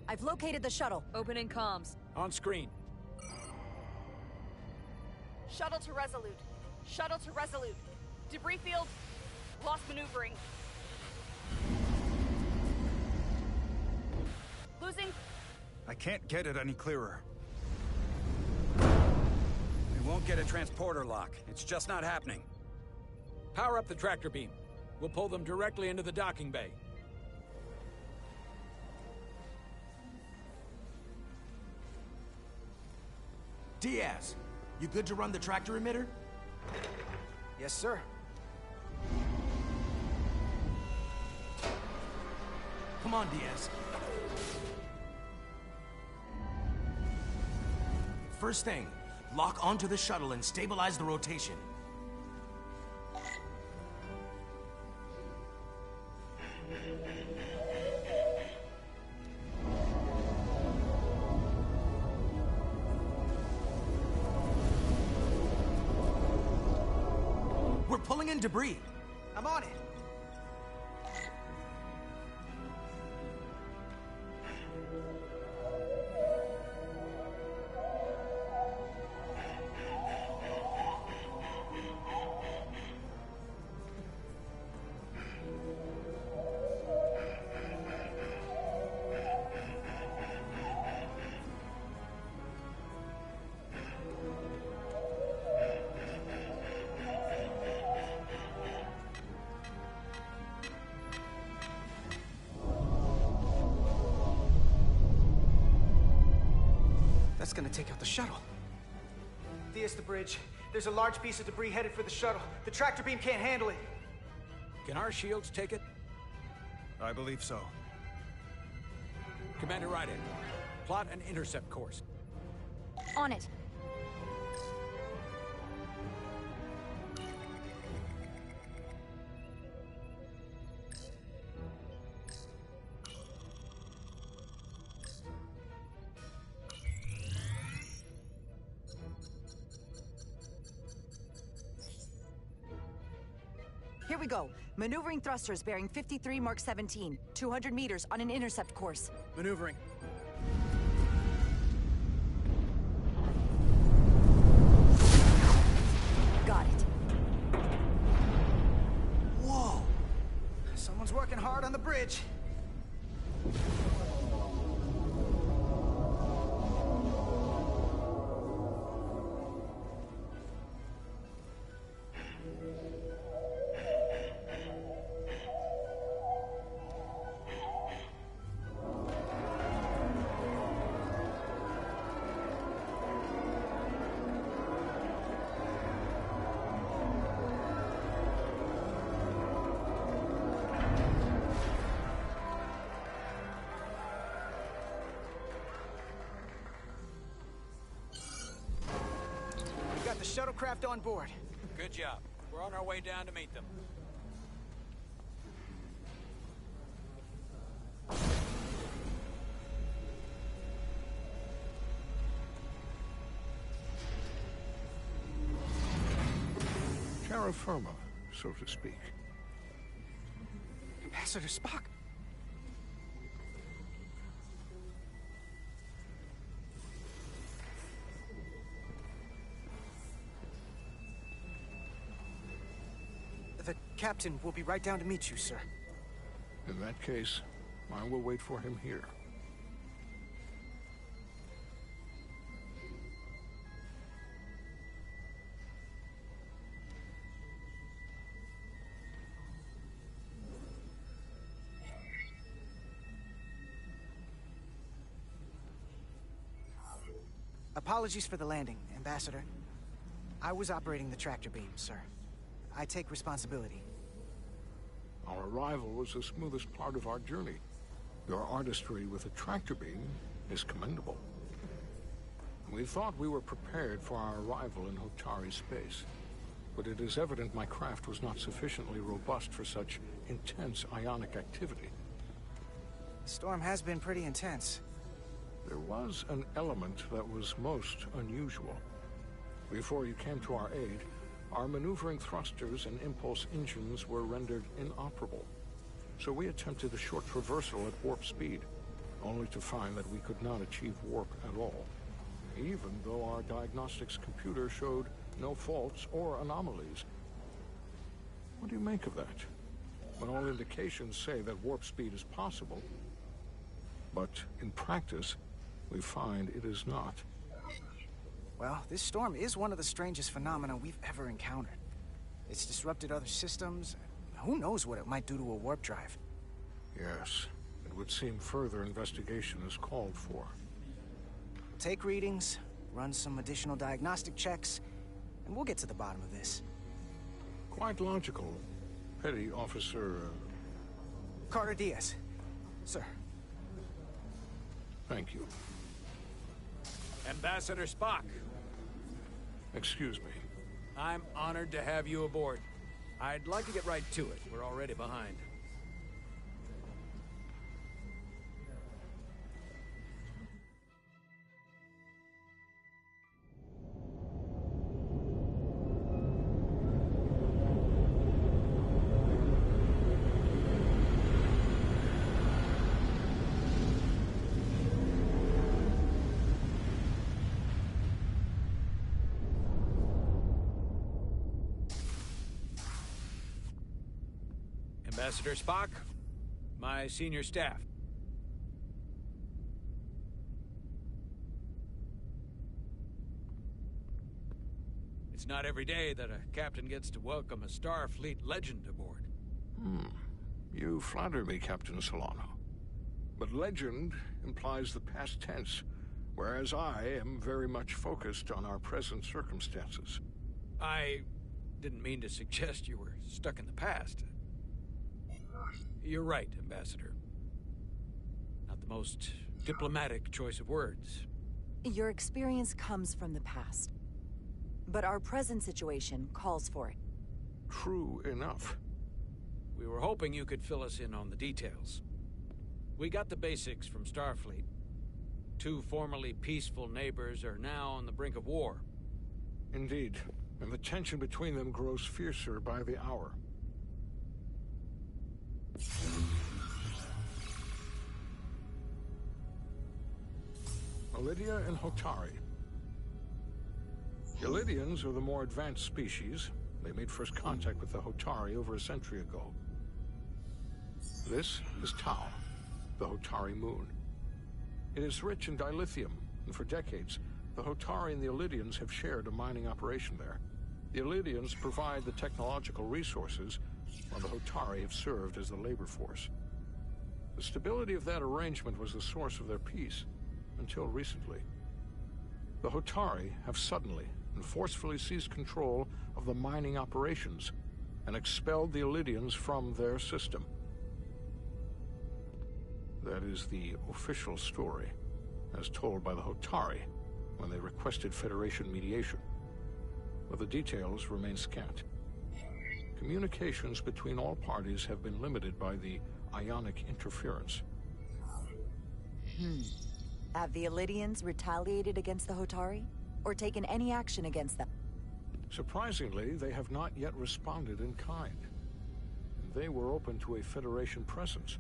I've located the shuttle. Opening comms. On screen. Shuttle to Resolute. Shuttle to Resolute. Debris field. Lost maneuvering. Losing. I can't get it any clearer. We won't get a transporter lock. It's just not happening. Power up the tractor beam. We'll pull them directly into the docking bay. Diaz, you good to run the tractor emitter? Yes, sir. Come on, Diaz. First thing, lock onto the shuttle and stabilize the rotation. We're pulling in debris. I'm on it. That's gonna take out the shuttle. Thea's the bridge. There's a large piece of debris headed for the shuttle. The tractor beam can't handle it. Can our shields take it? I believe so. Commander Rydek, plot an intercept course. On it. Here we go. Maneuvering thrusters bearing 53 Mark 17. 200 meters on an intercept course. Maneuvering. Got it. Whoa! Someone's working hard on the bridge. The shuttlecraft on board. Good job. We're on our way down to meet them. terra firma, so to speak. Ambassador Spock! The captain will be right down to meet you, sir. In that case, I will wait for him here. Apologies for the landing, Ambassador. I was operating the tractor beam, sir. I take responsibility. Our arrival was the smoothest part of our journey. Your artistry with a tractor beam is commendable. We thought we were prepared for our arrival in Hotari space, but it is evident my craft was not sufficiently robust for such intense ionic activity. The storm has been pretty intense. There was an element that was most unusual. Before you came to our aid, our maneuvering thrusters and impulse engines were rendered inoperable. So we attempted a short traversal at warp speed, only to find that we could not achieve warp at all, even though our diagnostics computer showed no faults or anomalies. What do you make of that? When all indications say that warp speed is possible, but in practice, we find it is not. Well, this storm is one of the strangest phenomena we've ever encountered. It's disrupted other systems. Who knows what it might do to a warp drive? Yes, it would seem further investigation is called for. Take readings, run some additional diagnostic checks, and we'll get to the bottom of this. Quite logical. Petty Officer... Carter Diaz. Sir. Thank you. Ambassador Spock. Excuse me. I'm honored to have you aboard. I'd like to get right to it. We're already behind. Ambassador Spock, my senior staff. It's not every day that a captain gets to welcome a Starfleet legend aboard. You flatter me, Captain Solano. But legend implies the past tense, whereas I am very much focused on our present circumstances. I didn't mean to suggest you were stuck in the past. You're right, Ambassador. Not the most diplomatic choice of words. Your experience comes from the past. But our present situation calls for it. True enough. We were hoping you could fill us in on the details. We got the basics from Starfleet. Two formerly peaceful neighbors are now on the brink of war. Indeed, and the tension between them grows fiercer by the hour. Lydia and Hotari. The Lydians are the more advanced species. They made first contact with the Hotari over a century ago. This is Tau, the Hotari moon. It is rich in dilithium, and for decades, the Hotari and the Illydians have shared a mining operation there. The Illydians provide the technological resources, while the Hotari have served as the labor force. The stability of that arrangement was the source of their peace, until recently. The Hotari have suddenly and forcefully seized control of the mining operations and expelled the Illydians from their system. That is the official story, as told by the Hotari when they requested Federation mediation. But the details remain scant. Communications between all parties have been limited by the ionic interference. Have the Illydians retaliated against the Hotari? Or taken any action against them? Surprisingly, they have not yet responded in kind. They were open to a Federation presence,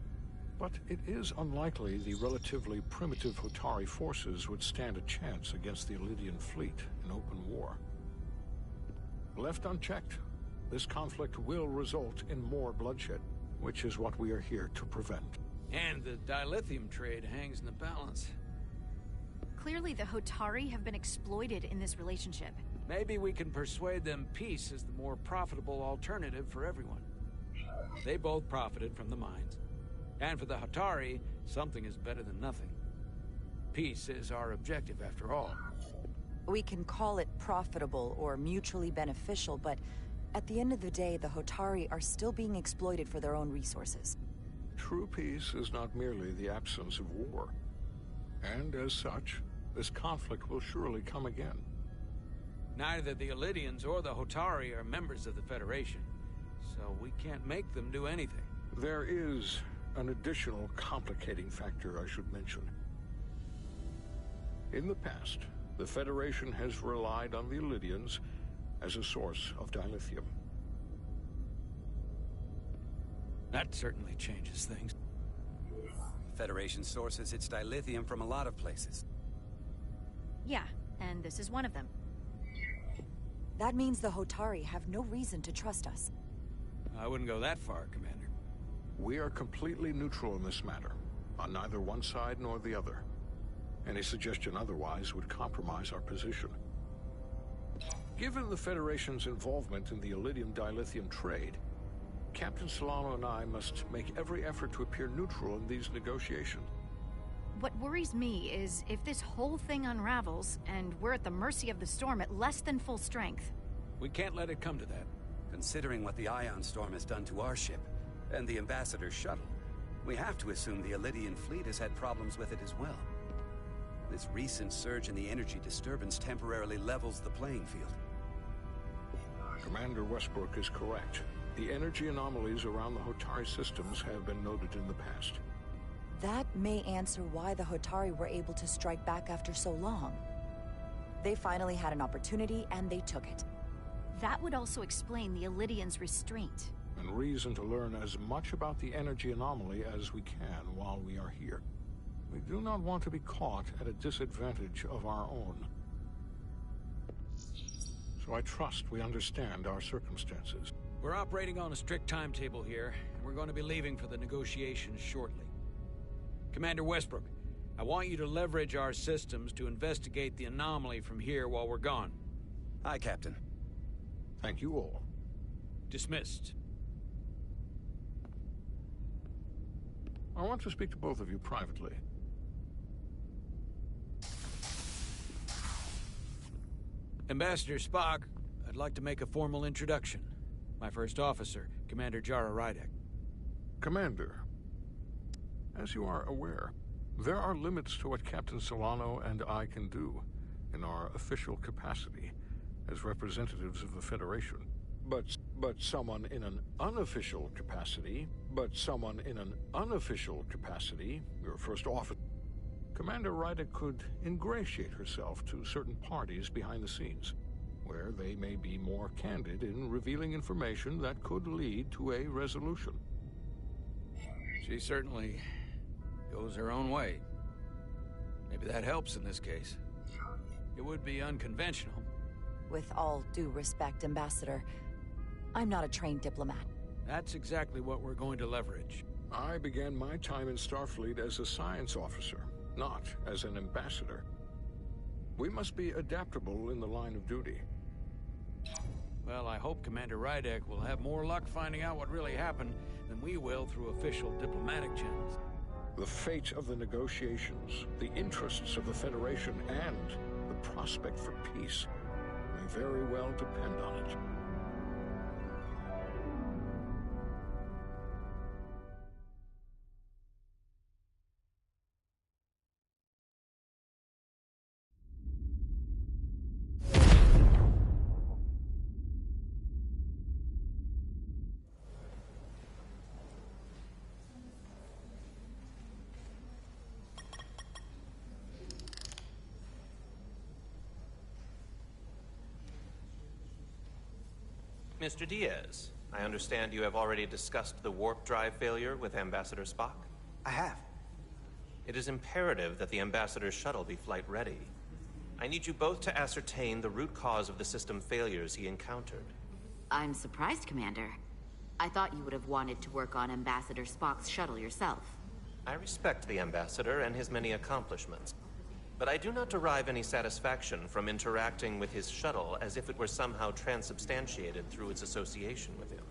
but it is unlikely the relatively primitive Hotari forces would stand a chance against the Elydian fleet in open war. Left unchecked, this conflict will result in more bloodshed, which is what we are here to prevent. And the dilithium trade hangs in the balance. Clearly, the Hotari have been exploited in this relationship. Maybe we can persuade them peace is the more profitable alternative for everyone. They both profited from the mines. And for the Hotari, something is better than nothing. Peace is our objective, after all. We can call it profitable or mutually beneficial, but at the end of the day, the Hotari are still being exploited for their own resources. True peace is not merely the absence of war. And as such, this conflict will surely come again. Neither the Elydians or the Hotari are members of the Federation, so we can't make them do anything. There is an additional complicating factor I should mention. In the past, the Federation has relied on the Elydians as a source of dilithium. That certainly changes things. Federation sources its dilithium from a lot of places. Yeah, and this is one of them. That means the Hotari have no reason to trust us. I wouldn't go that far, Commander. We are completely neutral in this matter, on neither one side nor the other. Any suggestion otherwise would compromise our position. Given the Federation's involvement in the Elydium dilithium trade, Captain Solano and I must make every effort to appear neutral in these negotiations. What worries me is if this whole thing unravels, and we're at the mercy of the storm at less than full strength. We can't let it come to that. Considering what the Ion Storm has done to our ship, and the Ambassador's shuttle, we have to assume the Elydian fleet has had problems with it as well. This recent surge in the energy disturbance temporarily levels the playing field. Commander Westbrook is correct. The energy anomalies around the Hotari systems have been noted in the past. That may answer why the Hotari were able to strike back after so long. They finally had an opportunity, and they took it. That would also explain the Elydians' restraint. And reason to learn as much about the energy anomaly as we can while we are here. We do not want to be caught at a disadvantage of our own. So I trust we understand our circumstances. We're operating on a strict timetable here, and we're going to be leaving for the negotiations shortly. Commander Westbrook, I want you to leverage our systems to investigate the anomaly from here while we're gone. Aye, Captain. Thank you all. Dismissed. I want to speak to both of you privately. Ambassador Spock, I'd like to make a formal introduction. My first officer, Commander Jara Rydek. Commander, as you are aware, there are limits to what Captain Solano and I can do in our official capacity as representatives of the Federation. But someone in an unofficial capacity, your first officer, Commander Rydek could ingratiate herself to certain parties behind the scenes, where they may be more candid in revealing information that could lead to a resolution. She certainly goes her own way. Maybe that helps in this case. It would be unconventional. With all due respect, Ambassador, I'm not a trained diplomat. That's exactly what we're going to leverage. I began my time in Starfleet as a science officer, not as an ambassador. We must be adaptable in the line of duty. Well, I hope Commander Rydek will have more luck finding out what really happened than we will through official diplomatic channels. The fate of the negotiations, the interests of the Federation, and the prospect for peace may very well depend on it. Mr. Diaz, I understand you have already discussed the warp drive failure with Ambassador Spock? I have. It is imperative that the Ambassador's shuttle be flight ready. I need you both to ascertain the root cause of the system failures he encountered. I'm surprised, Commander. I thought you would have wanted to work on Ambassador Spock's shuttle yourself. I respect the Ambassador and his many accomplishments, but I do not derive any satisfaction from interacting with his shuttle as if it were somehow transubstantiated through its association with him.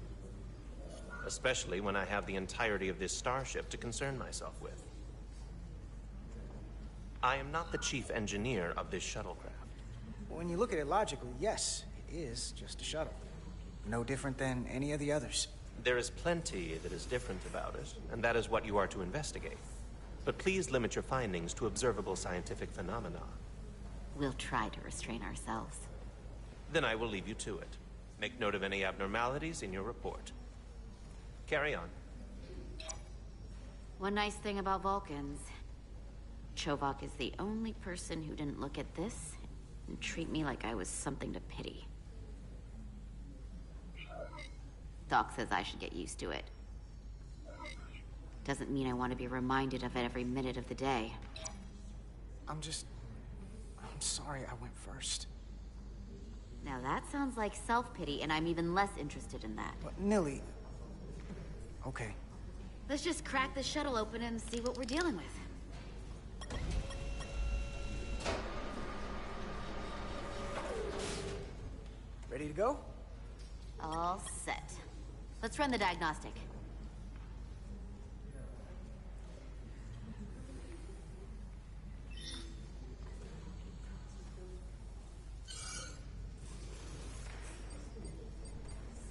Especially when I have the entirety of this starship to concern myself with. I am not the chief engineer of this shuttlecraft. When you look at it logically, yes, it is just a shuttle. No different than any of the others. There is plenty that is different about it, and that is what you are to investigate. But please limit your findings to observable scientific phenomena. We'll try to restrain ourselves. Then I will leave you to it. Make note of any abnormalities in your report. Carry on. One nice thing about Vulcans, Chovak is the only person who didn't look at this and treat me like I was something to pity. Doc says I should get used to it. Doesn't mean I want to be reminded of it every minute of the day. I'm sorry I went first. Now that sounds like self-pity, and I'm even less interested in that. But Nilly... Okay. Let's just crack the shuttle open and see what we're dealing with. Ready to go? All set. Let's run the diagnostic.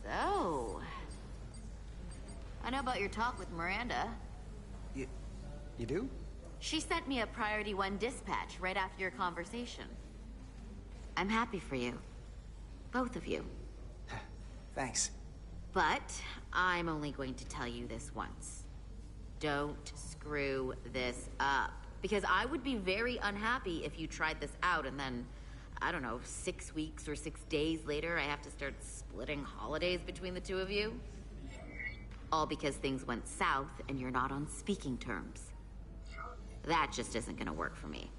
So... I know about your talk with Miranda. You do? She sent me a Priority 1 dispatch right after your conversation. I'm happy for you. Both of you. Thanks. But I'm only going to tell you this once. Don't screw this up. Because I would be very unhappy if you tried this out and then, I don't know, 6 weeks or 6 days later, I have to start splitting holidays between the two of you. All because things went south and you're not on speaking terms. That just isn't gonna work for me.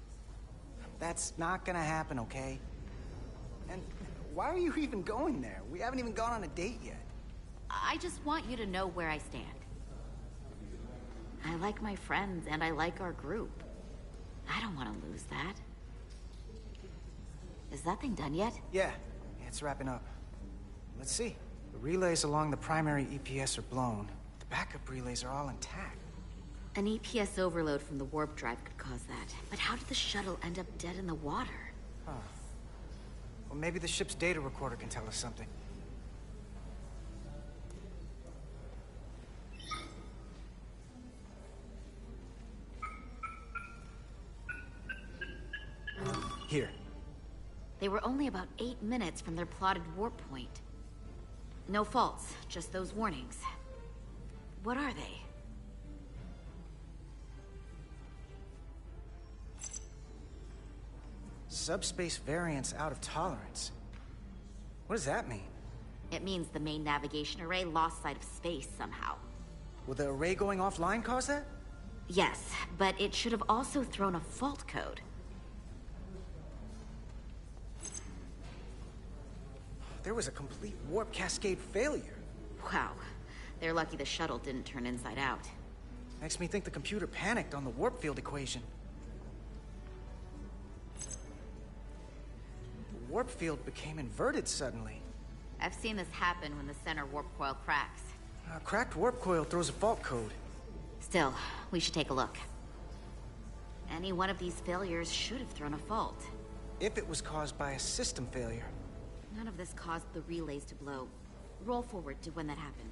That's not gonna happen, okay? And why are you even going there? We haven't even gone on a date yet. I just want you to know where I stand. I like my friends and I like our group. I don't want to lose that. Is that thing done yet? Yeah, it's wrapping up. Let's see. The relays along the primary EPS are blown. The backup relays are all intact. An EPS overload from the warp drive could cause that. But how did the shuttle end up dead in the water? Huh. Well, maybe the ship's data recorder can tell us something. Here. They were only about 8 minutes from their plotted warp point. No faults, just those warnings. What are they? Subspace variance out of tolerance. What does that mean? It means the main navigation array lost sight of space somehow. Will the array going offline cause that? Yes, but it should have also thrown a fault code. There was a complete warp cascade failure. Wow. They're lucky the shuttle didn't turn inside out. Makes me think the computer panicked on the warp field equation. The warp field became inverted suddenly. I've seen this happen when the center warp coil cracks. A cracked warp coil throws a fault code. Still, we should take a look. Any one of these failures should have thrown a fault. If it was caused by a system failure. None of this caused the relays to blow. Roll forward to when that happened.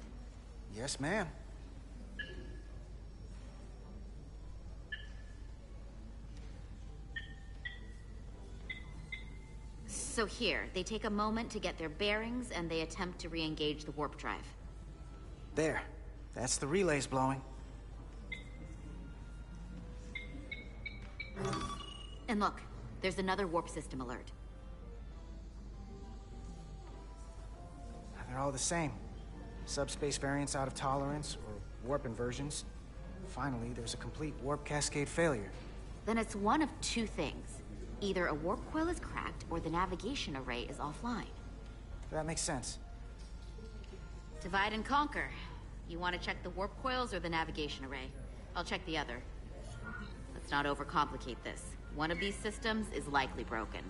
Yes, ma'am. So here, they take a moment to get their bearings and they attempt to re-engage the warp drive. There. That's the relays blowing. And look, there's another warp system alert. They're all the same. Subspace variants out of tolerance, or warp inversions. Finally, there's a complete warp cascade failure. Then it's one of two things. Either a warp coil is cracked, or the navigation array is offline. That makes sense. Divide and conquer. You want to check the warp coils or the navigation array? I'll check the other. Let's not overcomplicate this. One of these systems is likely broken.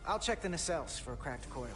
I'll check the nacelles for a cracked coil.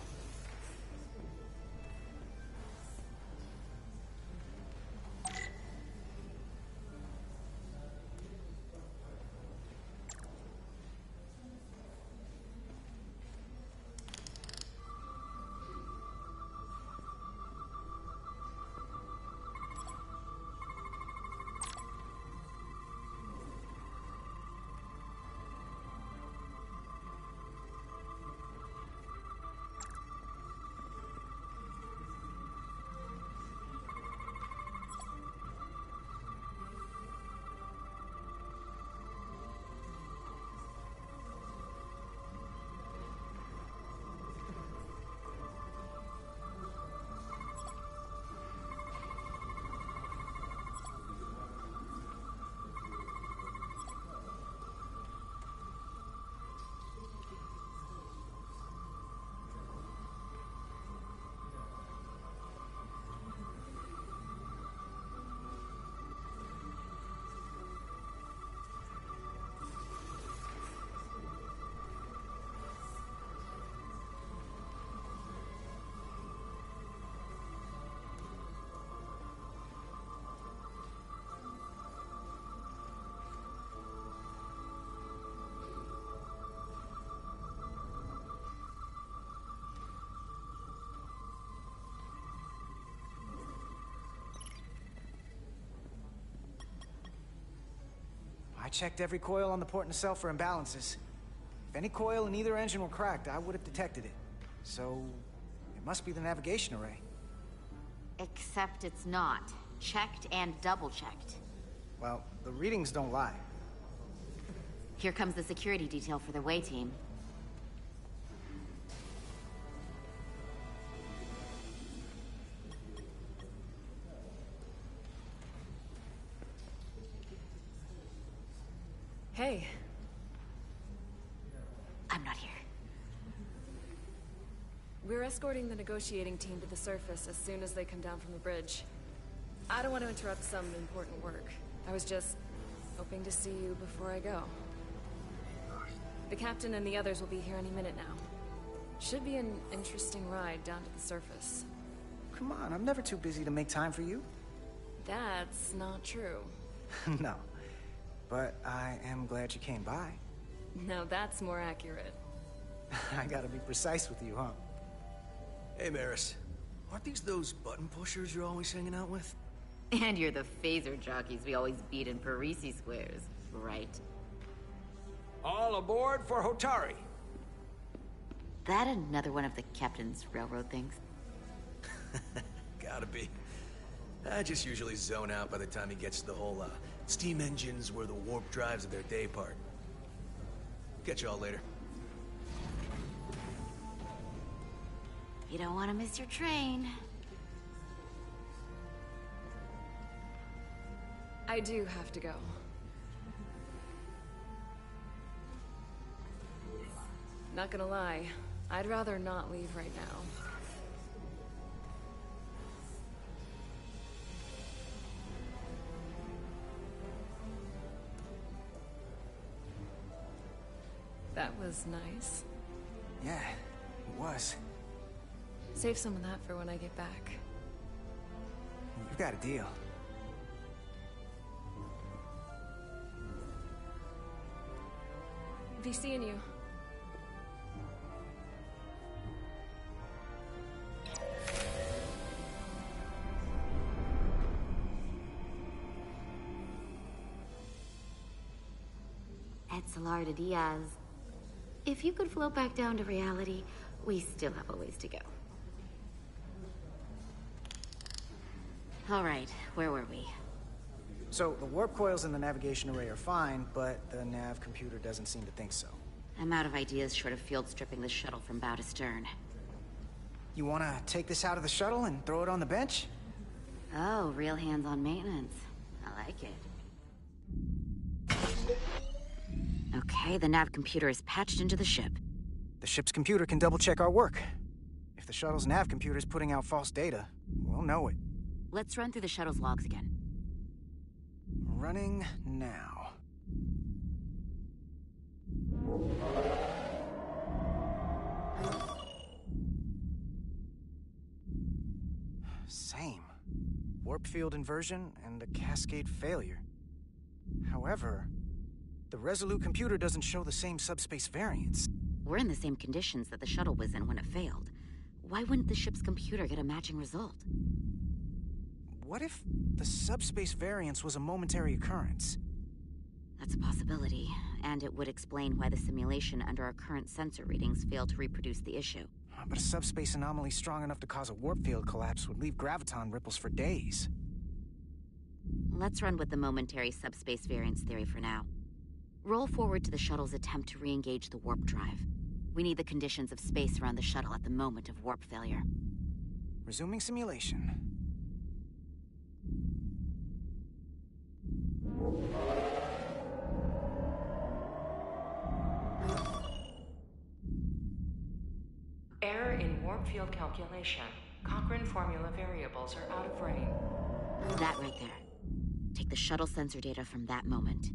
I checked every coil on the port nacelle for imbalances. If any coil in either engine were cracked, I would have detected it. So, it must be the navigation array. Except it's not. Checked and double-checked. Well, the readings don't lie. Here comes the security detail for the way team. Hey. I'm not here. We're escorting the negotiating team to the surface as soon as they come down from the bridge. I don't want to interrupt some important work. I was just hoping to see you before I go. The captain and the others will be here any minute now. Should be an interesting ride down to the surface. Come on, I'm never too busy to make time for you. That's not true. No. But I am glad you came by. Now that's more accurate. I gotta be precise with you, huh? Hey, Maris. Aren't these those button pushers you're always hanging out with? And you're the phaser jockeys we always beat in Parisi squares, right? All aboard for Hotari. That another one of the captain's railroad things? Gotta be. I just usually zone out by the time he gets to the whole, steam engines were the warp drives of their day part. Catch y'all later. You don't want to miss your train. I do have to go. Not gonna lie, I'd rather not leave right now. That was nice. Yeah, it was. Save some of that for when I get back. You've got a deal. Be seeing you. Salar de Diaz. If you could float back down to reality, we still have a ways to go. All right, where were we? So, the warp coils in the navigation array are fine, but the nav computer doesn't seem to think so. I'm out of ideas short of field stripping this shuttle from bow to stern. You wanna take this out of the shuttle and throw it on the bench? Oh, real hands-on maintenance. I like it. Okay, the nav computer is patched into the ship. The ship's computer can double-check our work. If the shuttle's nav computer is putting out false data, we'll know it. Let's run through the shuttle's logs again. Running now. Same. Warp field inversion and a cascade failure. However, the Resolute computer doesn't show the same subspace variance. We're in the same conditions that the shuttle was in when it failed. Why wouldn't the ship's computer get a matching result? What if the subspace variance was a momentary occurrence? That's a possibility, and it would explain why the simulation under our current sensor readings failed to reproduce the issue. But a subspace anomaly strong enough to cause a warp field collapse would leave graviton ripples for days. Let's run with the momentary subspace variance theory for now. Roll forward to the shuttle's attempt to re-engage the warp drive. We need the conditions of space around the shuttle at the moment of warp failure. Resuming simulation. Error in warp field calculation. Cochrane formula variables are out of range. That right there. Take the shuttle sensor data from that moment.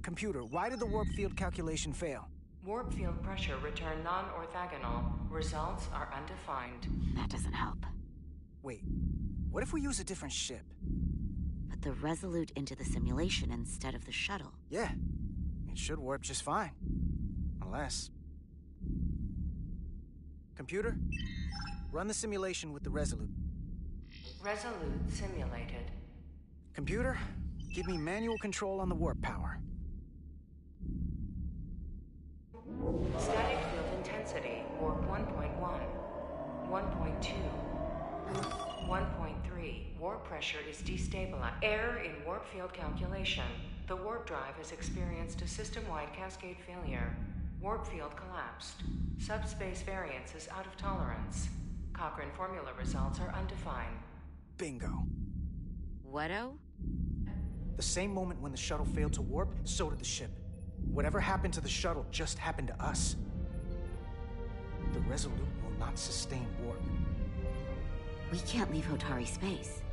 Computer, why did the warp field calculation fail? Warp field pressure returned non-orthogonal. Results are undefined. That doesn't help. Wait, what if we use a different ship? Put the Resolute into the simulation instead of the shuttle. Yeah, it should warp just fine. Unless... Computer, run the simulation with the Resolute. Resolute simulated. Computer, give me manual control on the warp power. Static field intensity, warp 1.1, 1.2, 1.3. Warp pressure is destabilized. Error in warp field calculation. The warp drive has experienced a system-wide cascade failure. Warp field collapsed. Subspace variance is out of tolerance. Cochrane formula results are undefined. Bingo. What-o? The same moment when the shuttle failed to warp, so did the ship. Whatever happened to the shuttle just happened to us. The Resolute will not sustain warp. We can't leave Hotari space.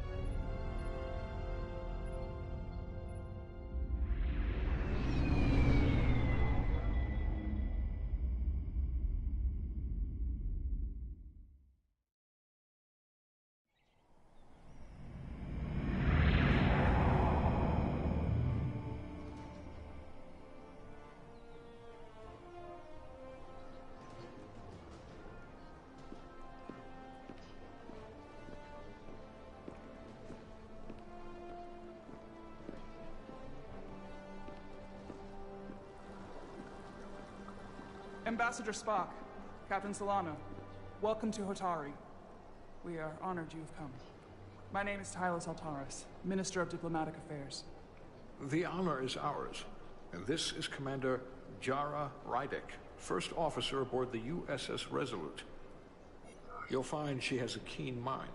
Ambassador Spock, Captain Solano, welcome to Hotari. We are honored you've come. My name is Tylos Altaris, Minister of Diplomatic Affairs. The honor is ours, and this is Commander Jara Rydek, first officer aboard the USS Resolute. You'll find she has a keen mind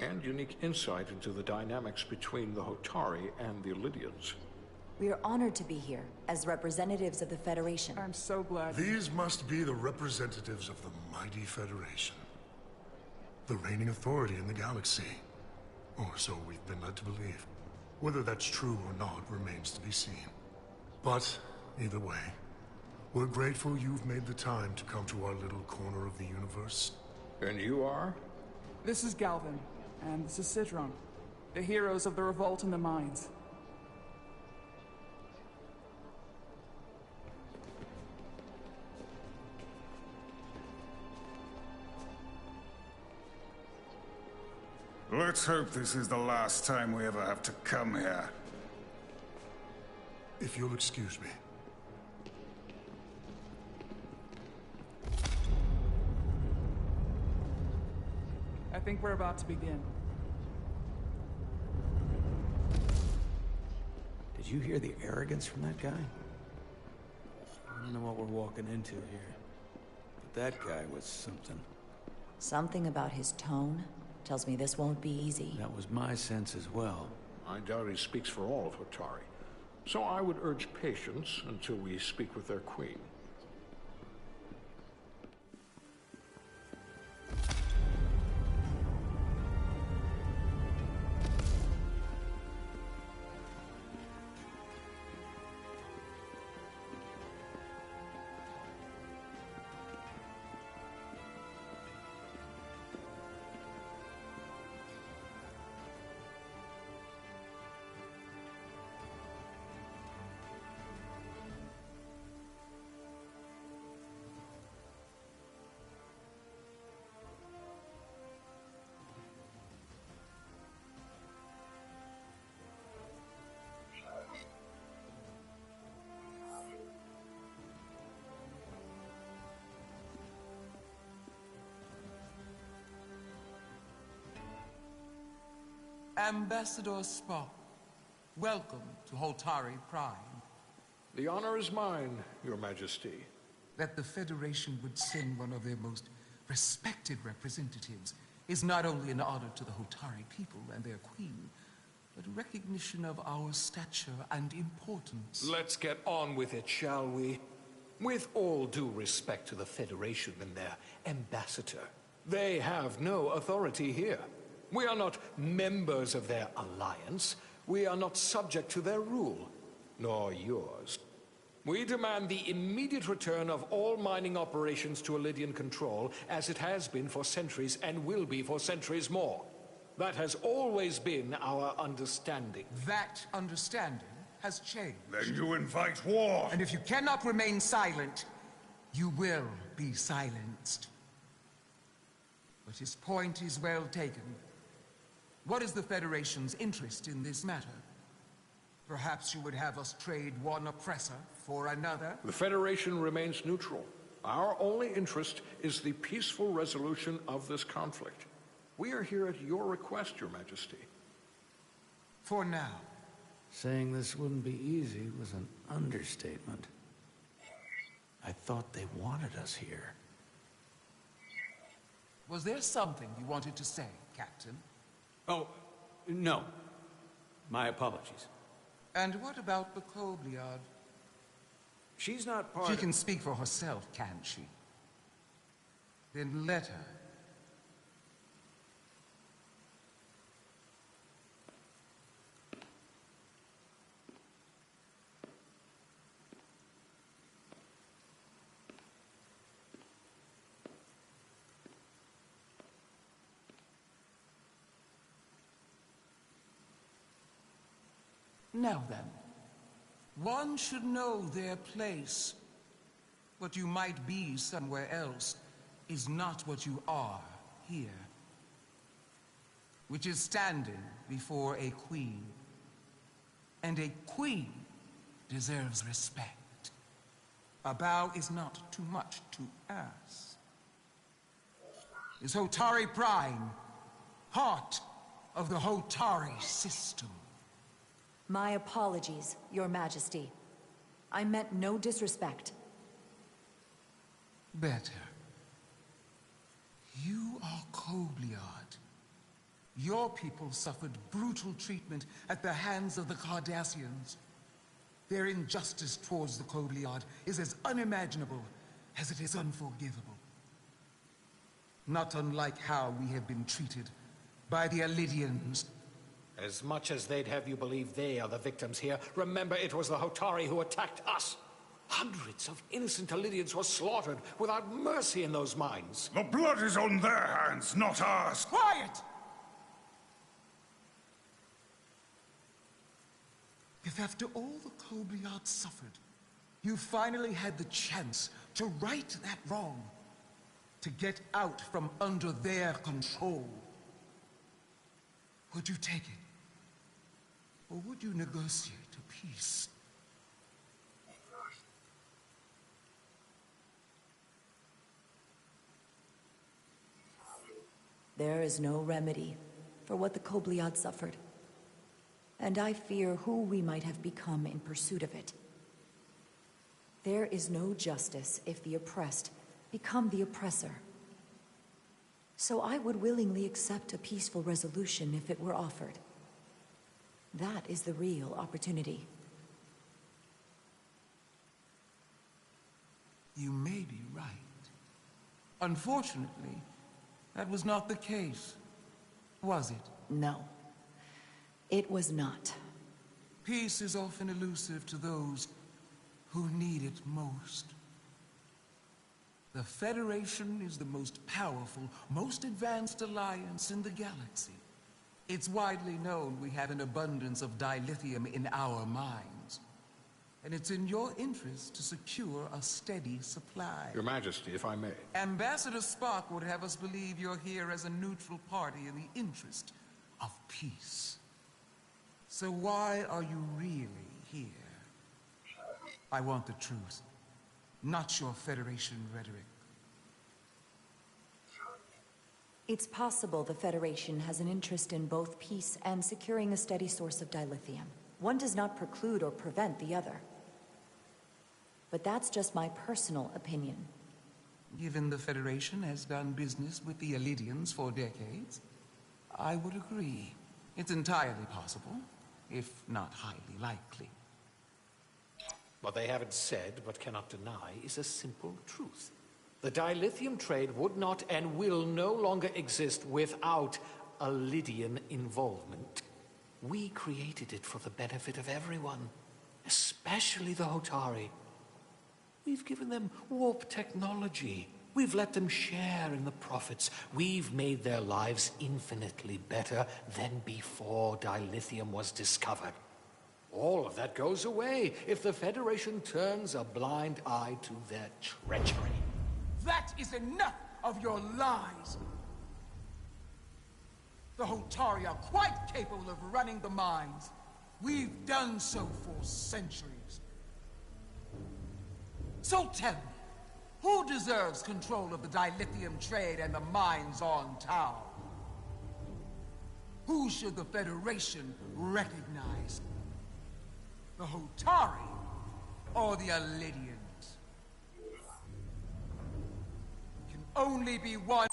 and unique insight into the dynamics between the Hotari and the Illydians. We are honored to be here as representatives of the Federation. I'm so glad. These must be the representatives of the mighty Federation. The reigning authority in the galaxy. Or so we've been led to believe. Whether that's true or not remains to be seen. But, either way, we're grateful you've made the time to come to our little corner of the universe. And you are? This is Galvin, and this is Sidron, the heroes of the revolt in the mines. Let's hope this is the last time we ever have to come here. If you'll excuse me. I think we're about to begin. Did you hear the arrogance from that guy? I don't know what we're walking into here, but that guy was something. Something about his tone tells me this won't be easy. That was my sense as well. I doubt he speaks for all of Hotari. So I would urge patience until we speak with their queen. Ambassador Spock, welcome to Hotari Prime. The honor is mine, Your Majesty. That the Federation would send one of their most respected representatives is not only an honor to the Hotari people and their queen, but a recognition of our stature and importance. Let's get on with it, shall we? With all due respect to the Federation and their ambassador, they have no authority here. We are not members of their alliance. We are not subject to their rule, nor yours. We demand the immediate return of all mining operations to Elydian control, as it has been for centuries and will be for centuries more. That has always been our understanding. That understanding has changed. Then you invite war! And if you cannot remain silent, you will be silenced. But his point is well taken. What is the Federation's interest in this matter? Perhaps you would have us trade one oppressor for another? The Federation remains neutral. Our only interest is the peaceful resolution of this conflict. We are here at your request, Your Majesty. For now. Saying this wouldn't be easy was an understatement. I thought they wanted us here. Was there something you wanted to say, Captain? Oh, no. My apologies. And what about the Kobliad? She's not part She of... can speak for herself, can't she? Then let her. Now then, one should know their place. What you might be somewhere else is not what you are here. Which is standing before a queen. And a queen deserves respect. A bow is not too much to ask. Is Hotari Prime part of the Hotari system? My apologies, Your Majesty. I meant no disrespect. Better. You are Kobliad. Your people suffered brutal treatment at the hands of the Cardassians. Their injustice towards the Kobliad is as unimaginable as it is unforgivable. Not unlike how we have been treated by the Elydians. As much as they'd have you believe they are the victims here, remember it was the Hotari who attacked us. Hundreds of innocent Elydians were slaughtered without mercy in those mines. The blood is on their hands, not ours! Quiet! If after all the Kobliad suffered, you finally had the chance to right that wrong, to get out from under their control, would you take it? Or would you negotiate a peace? There is no remedy for what the Kobliad suffered. And I fear who we might have become in pursuit of it. There is no justice if the oppressed become the oppressor. So I would willingly accept a peaceful resolution if it were offered. That is the real opportunity. You may be right. Unfortunately, that was not the case, was it? No, it was not. Peace is often elusive to those who need it most. The Federation is the most powerful, most advanced alliance in the galaxy. It's widely known we have an abundance of dilithium in our mines. And it's in your interest to secure a steady supply. Your Majesty, if I may. Ambassador Spock would have us believe you're here as a neutral party in the interest of peace. So why are you really here? I want the truth, not your Federation rhetoric. It's possible the Federation has an interest in both peace and securing a steady source of dilithium. One does not preclude or prevent the other. But that's just my personal opinion. Given the Federation has done business with the Elidians for decades, I would agree. It's entirely possible, if not highly likely. What they haven't said, but cannot deny, is a simple truth. The dilithium trade would not and will no longer exist without Elidian involvement. We created it for the benefit of everyone, especially the Hotari. We've given them warp technology. We've let them share in the profits. We've made their lives infinitely better than before dilithium was discovered. All of that goes away if the Federation turns a blind eye to their treachery. That is enough of your lies! The Hotari are quite capable of running the mines. We've done so for centuries. So tell me, who deserves control of the dilithium trade and the mines on Tau? Who should the Federation recognize? The Hotari or the Elidians? Can only be one.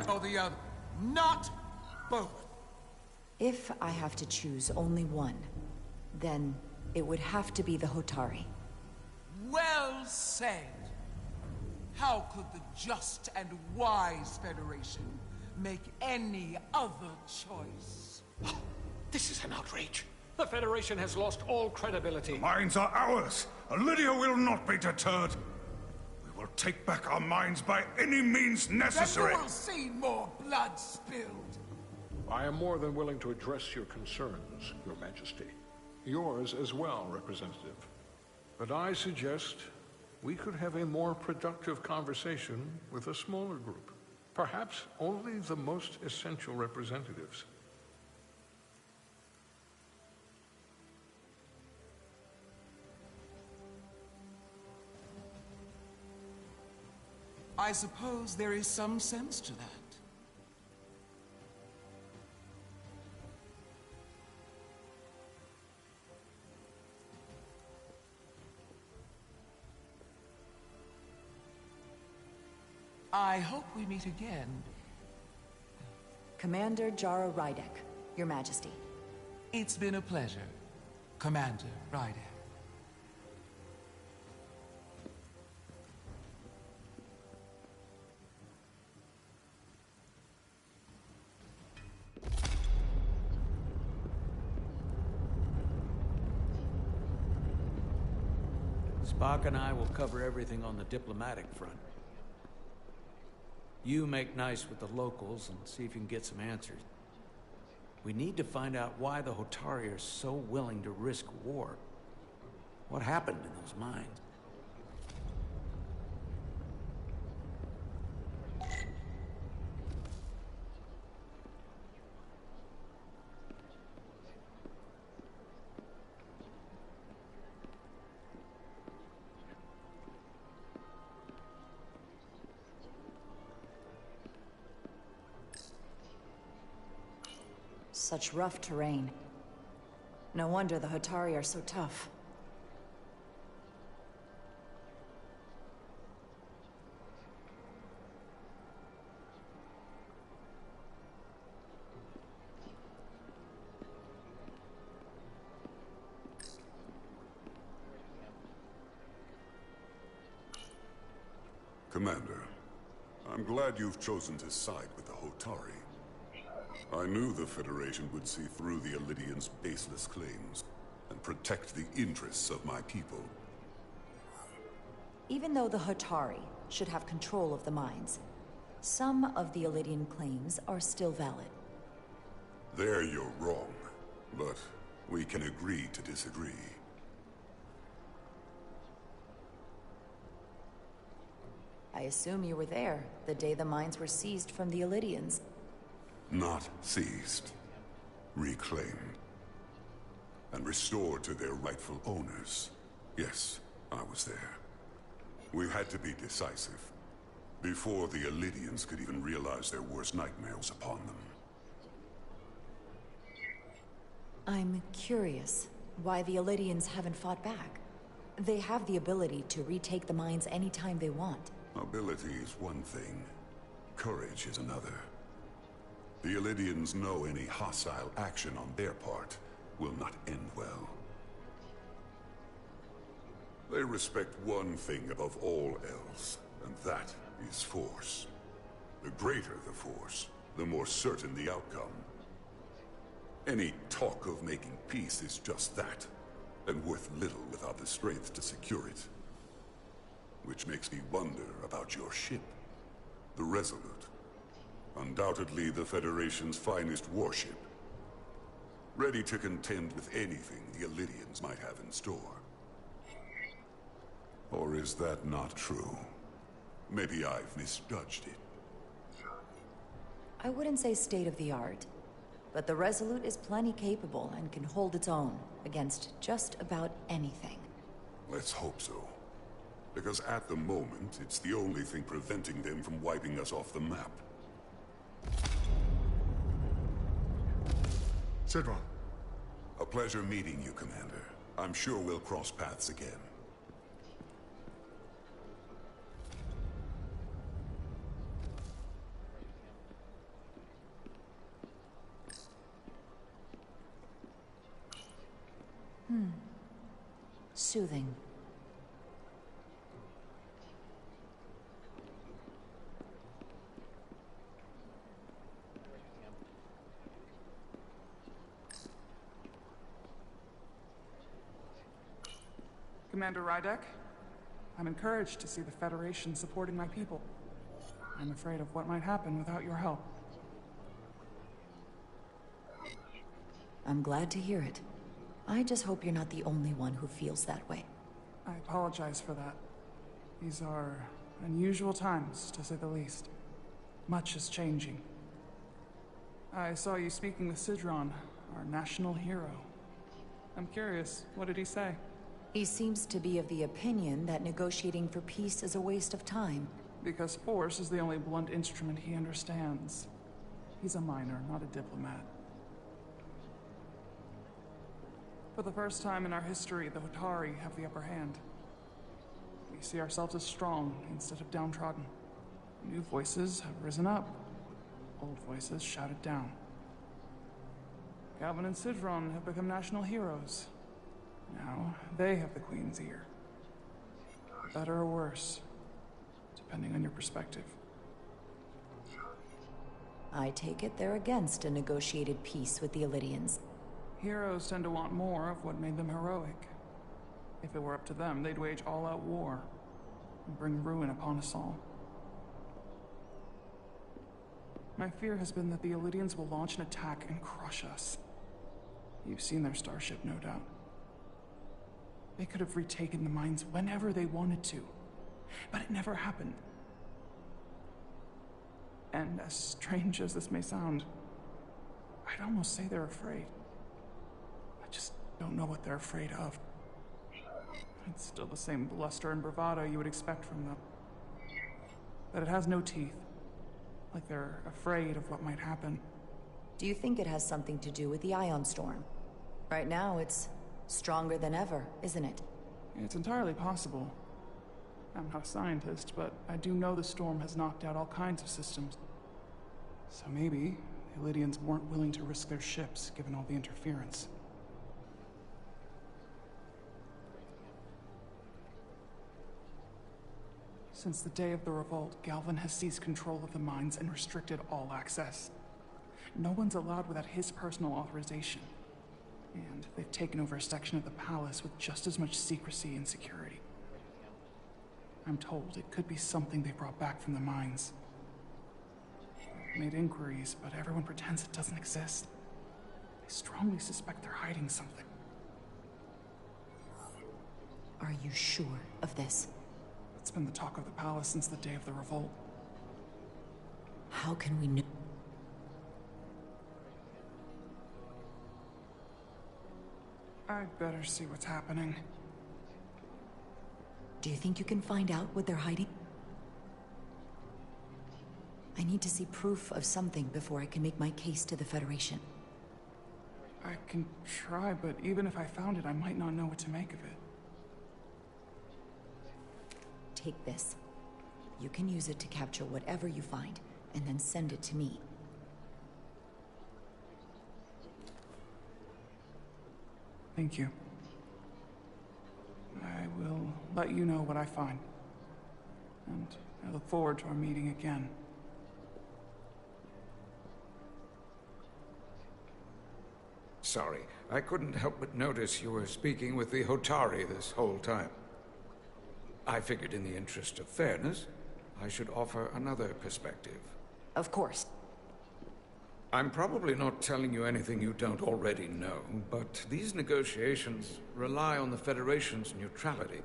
or the other. Not both. If I have to choose only one, then it would have to be the Hotari. Well said. How could the just and wise Federation make any other choice? This is an outrage. The Federation has lost all credibility. The mines are ours. Lydia will not be deterred. We will take back our mines by any means necessary. Then you will see more blood spilled. I am more than willing to address your concerns, Your Majesty. Yours as well, Representative. But I suggest we could have a more productive conversation with a smaller group. Perhaps only the most essential representatives. I suppose there is some sense to that. I hope we meet again. Commander Jara Rydek, Your Majesty. It's been a pleasure, Commander Rydek. Spock and I will cover everything on the diplomatic front. You make nice with the locals and see if you can get some answers. We need to find out why the Hotari are so willing to risk war. What happened in those mines? Such rough terrain. No wonder the Hotari are so tough. Commander, I'm glad you've chosen to side with the Hotari. I knew the Federation would see through the Elydians' baseless claims and protect the interests of my people. Even though the Hotari should have control of the mines, some of the Elydian claims are still valid. There you're wrong, but we can agree to disagree. I assume you were there the day the mines were seized from the Elydians. Not seized. Reclaimed. And restored to their rightful owners. Yes, I was there. We had to be decisive. Before the Elydians could even realize their worst nightmares upon them. I'm curious why the Elydians haven't fought back. They have the ability to retake the mines anytime they want. Ability is one thing. Courage is another. The Elydians know any hostile action on their part will not end well. They respect one thing above all else, and that is force. The greater the force, the more certain the outcome. Any talk of making peace is just that, and worth little without the strength to secure it. Which makes me wonder about your ship, the Resolute. Undoubtedly the Federation's finest warship. Ready to contend with anything the Elydians might have in store. Or is that not true? Maybe I've misjudged it. I wouldn't say state-of-the-art, but the Resolute is plenty capable and can hold its own against just about anything. Let's hope so. Because at the moment, it's the only thing preventing them from wiping us off the map. Sidron. A pleasure meeting you, Commander. I'm sure we'll cross paths again. Soothing. Commander Rydek, I'm encouraged to see the Federation supporting my people. I'm afraid of what might happen without your help. I'm glad to hear it. I just hope you're not the only one who feels that way. I apologize for that. These are unusual times, to say the least. Much is changing. I saw you speaking with Sidron, our national hero. I'm curious, what did he say? He seems to be of the opinion that negotiating for peace is a waste of time. Because force is the only blunt instrument he understands. He's a miner, not a diplomat. For the first time in our history, the Hotari have the upper hand. We see ourselves as strong instead of downtrodden. New voices have risen up. Old voices shouted down. Galvin and Sidron have become national heroes. Now, they have the Queen's ear. Better or worse, depending on your perspective. I take it they're against a negotiated peace with the Illidians. Heroes tend to want more of what made them heroic. If it were up to them, they'd wage all-out war and bring ruin upon us all. My fear has been that the Illidians will launch an attack and crush us. You've seen their starship, no doubt. They could have retaken the mines whenever they wanted to, but it never happened. And as strange as this may sound, I'd almost say they're afraid. I just don't know what they're afraid of. It's still the same bluster and bravado you would expect from them. But it has no teeth. Like they're afraid of what might happen. Do you think it has something to do with the ion storm? Right now, it's stronger than ever, isn't it? It's entirely possible. I'm not a scientist, but I do know the storm has knocked out all kinds of systems. So maybe the Illidians weren't willing to risk their ships, given all the interference. Since the day of the revolt, Galvin has seized control of the mines and restricted all access. No one's allowed without his personal authorization. And they've taken over a section of the palace with just as much secrecy and security. I'm told it could be something they brought back from the mines. I've made inquiries, but everyone pretends it doesn't exist. I strongly suspect they're hiding something. Are you sure of this? It's been the talk of the palace since the day of the revolt. How can we know? I'd better see what's happening. Do you think you can find out what they're hiding? I need to see proof of something before I can make my case to the Federation. I can try, but even if I found it, I might not know what to make of it. Take this. You can use it to capture whatever you find, and then send it to me. Thank you. I will let you know what I find. And I look forward to our meeting again. Sorry, I couldn't help but notice you were speaking with the Hotari this whole time. I figured in the interest of fairness, I should offer another perspective. Of course. I'm probably not telling you anything you don't already know, but these negotiations rely on the Federation's neutrality,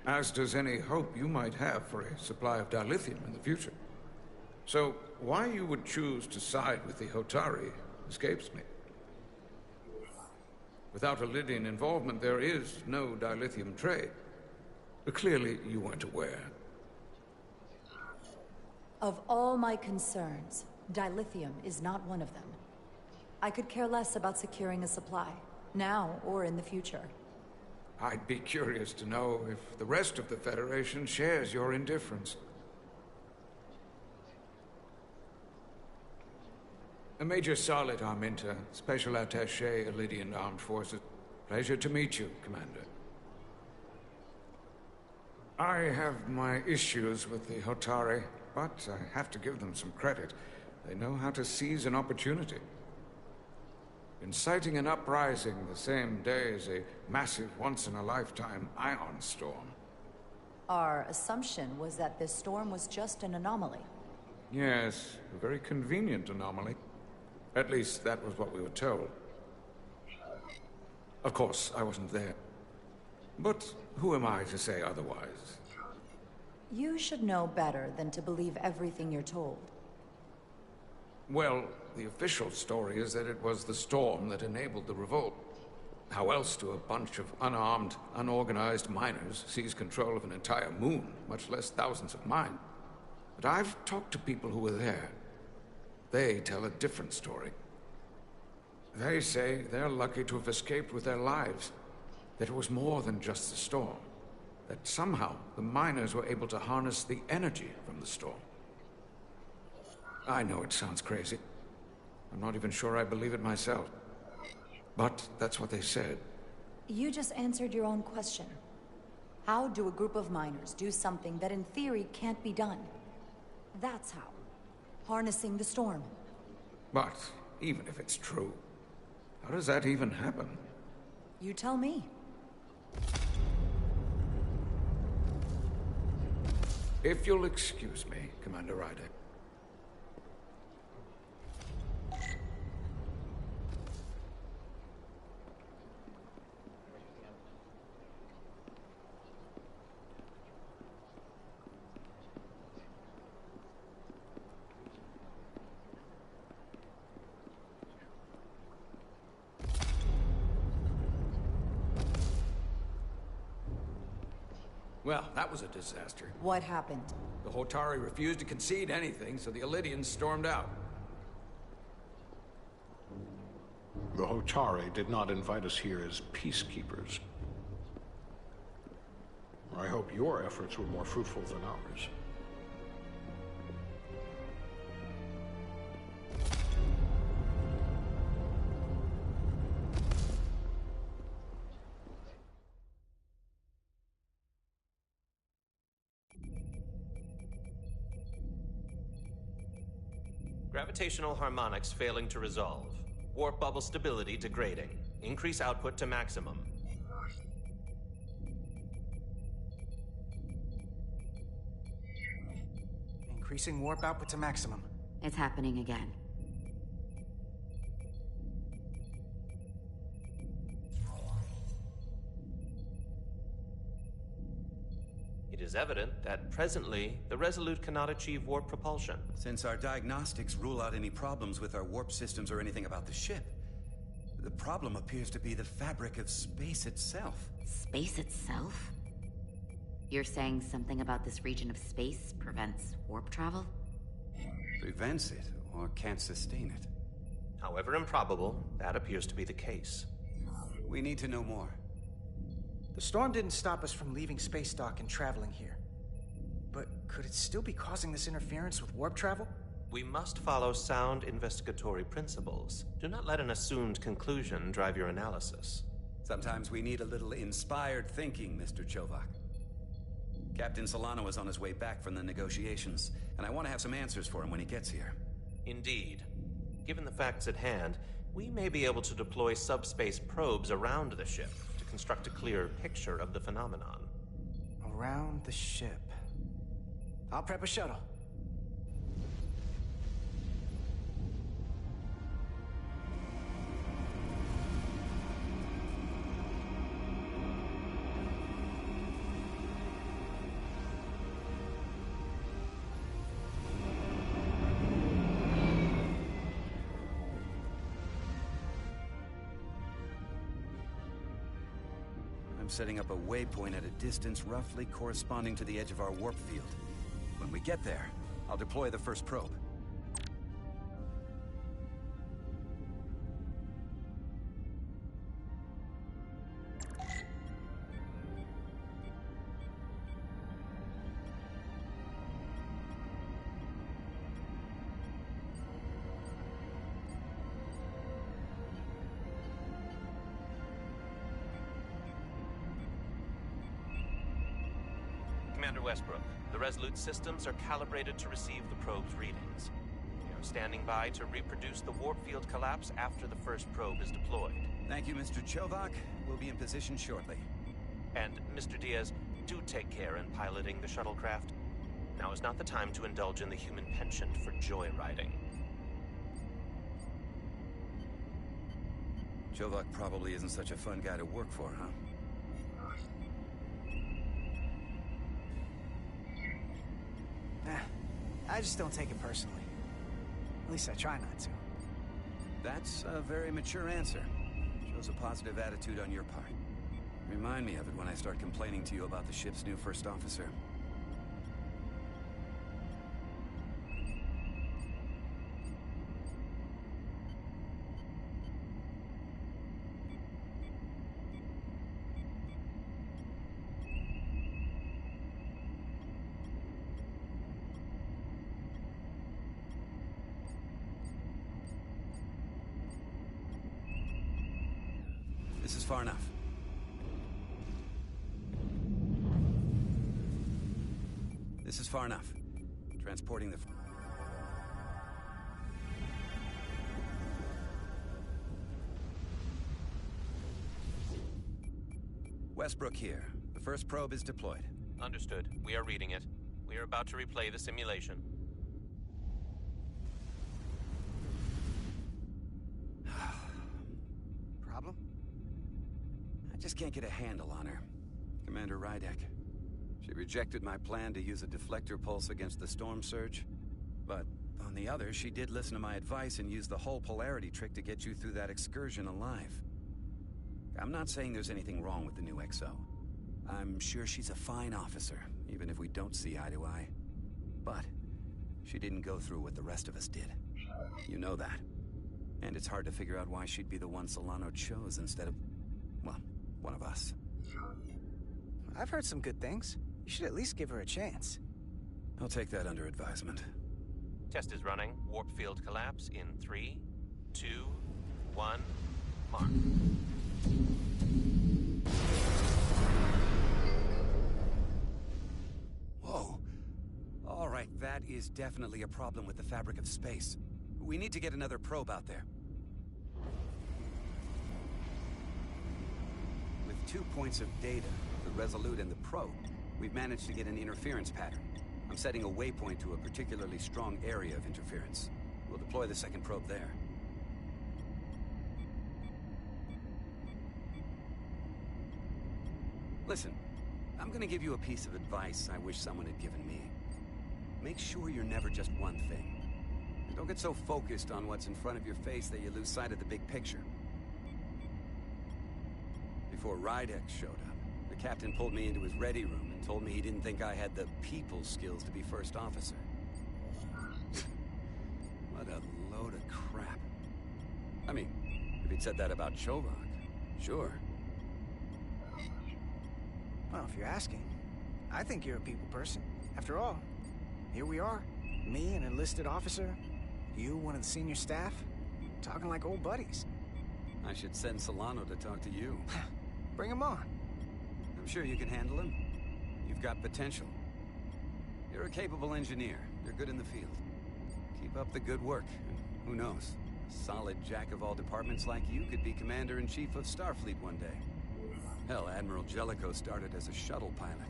as does any hope you might have for a supply of dilithium in the future. So, why you would choose to side with the Hotari escapes me. Without Illidian involvement, there is no dilithium trade. But clearly, you weren't aware. Of all my concerns, dilithium is not one of them. I could care less about securing a supply, now or in the future. I'd be curious to know if the rest of the Federation shares your indifference. Major Salit Arminta, Special Attaché, Illidian Armed Forces. Pleasure to meet you, Commander. I have my issues with the Hotari, but I have to give them some credit. They know how to seize an opportunity. Inciting an uprising the same day as a massive once-in-a-lifetime ion storm. Our assumption was that this storm was just an anomaly. Yes, a very convenient anomaly. At least that was what we were told. Of course, I wasn't there. But who am I to say otherwise? You should know better than to believe everything you're told. Well, the official story is that it was the storm that enabled the revolt. How else do a bunch of unarmed, unorganized miners seize control of an entire moon, much less thousands of mine? But I've talked to people who were there. They tell a different story. They say they're lucky to have escaped with their lives, that it was more than just the storm, that somehow the miners were able to harness the energy from the storm. I know it sounds crazy. I'm not even sure I believe it myself. But that's what they said. You just answered your own question. How do a group of miners do something that in theory can't be done? That's how. Harnessing the storm. But even if it's true, how does that even happen? You tell me. If you'll excuse me, Commander Ryder. Well, that was a disaster. What happened? The Hotari refused to concede anything, so the Elydians stormed out. The Hotari did not invite us here as peacekeepers. I hope your efforts were more fruitful than ours. Gravitational harmonics failing to resolve. Warp bubble stability degrading. Increase output to maximum. Increasing warp output to maximum. It's happening again. It is evident that presently, the Resolute cannot achieve warp propulsion. Since our diagnostics rule out any problems with our warp systems or anything about the ship, the problem appears to be the fabric of space itself. Space itself? You're saying something about this region of space prevents warp travel? Prevents it, or can't sustain it. However improbable, that appears to be the case. We need to know more. The storm didn't stop us from leaving space dock and traveling here. But could it still be causing this interference with warp travel? We must follow sound investigatory principles. Do not let an assumed conclusion drive your analysis. Sometimes we need a little inspired thinking, Mr. Chovak. Captain Solano is on his way back from the negotiations, and I want to have some answers for him when he gets here. Indeed. Given the facts at hand, we may be able to deploy subspace probes around the ship to construct a clearer picture of the phenomenon. Around the ship. I'll prep a shuttle. Setting up a waypoint at a distance roughly corresponding to the edge of our warp field. When we get there, I'll deploy the first probe. Commander Westbrook, the Resolute systems are calibrated to receive the probe's readings. We are standing by to reproduce the warp field collapse after the first probe is deployed. Thank you, Mr. Chovak. We'll be in position shortly. And, Mr. Diaz, do take care in piloting the shuttlecraft. Now is not the time to indulge in the human penchant for joyriding. Chovak probably isn't such a fun guy to work for, huh? I just don't take it personally. At least I try not to. That's a very mature answer. Shows a positive attitude on your part. Remind me of it when I start complaining to you about the ship's new first officer. This is far enough. This is far enough. Transporting the... Westbrook here. The first probe is deployed. Understood. We are reading it. We are about to replay the simulation. Problem? I just can't get a handle on her. Commander Rydek. She rejected my plan to use a deflector pulse against the storm surge. But on the other, she did listen to my advice and use the whole polarity trick to get you through that excursion alive. I'm not saying there's anything wrong with the new XO. I'm sure she's a fine officer, even if we don't see eye to eye. But she didn't go through what the rest of us did. You know that. And it's hard to figure out why she'd be the one Solano chose instead of, well, one of us. I've heard some good things. You should at least give her a chance. I'll take that under advisement. Test is running. Warp field collapse in 3, 2, 1, mark. Whoa. All right, that is definitely a problem with the fabric of space. We need to get another probe out there. With 2 points of data, the Resolute and the probe, we've managed to get an interference pattern. I'm setting a waypoint to a particularly strong area of interference. We'll deploy the second probe there. Listen, I'm gonna give you a piece of advice I wish someone had given me. Make sure you're never just one thing. And don't get so focused on what's in front of your face that you lose sight of the big picture. Before Rydek showed up, the captain pulled me into his ready room and told me he didn't think I had the people skills to be first officer. What a load of crap. I mean, if he'd said that about Chovak, sure. Well, if you're asking, I think you're a people person. After all, here we are. Me, an enlisted officer. You, one of the senior staff. Talking like old buddies. I should send Solano to talk to you. Bring him on. I'm sure you can handle him. You've got potential. You're a capable engineer. You're good in the field. Keep up the good work. And who knows? A solid jack of all departments like you could be Commander-in-Chief of Starfleet one day. Hell, Admiral Jellicoe started as a shuttle pilot.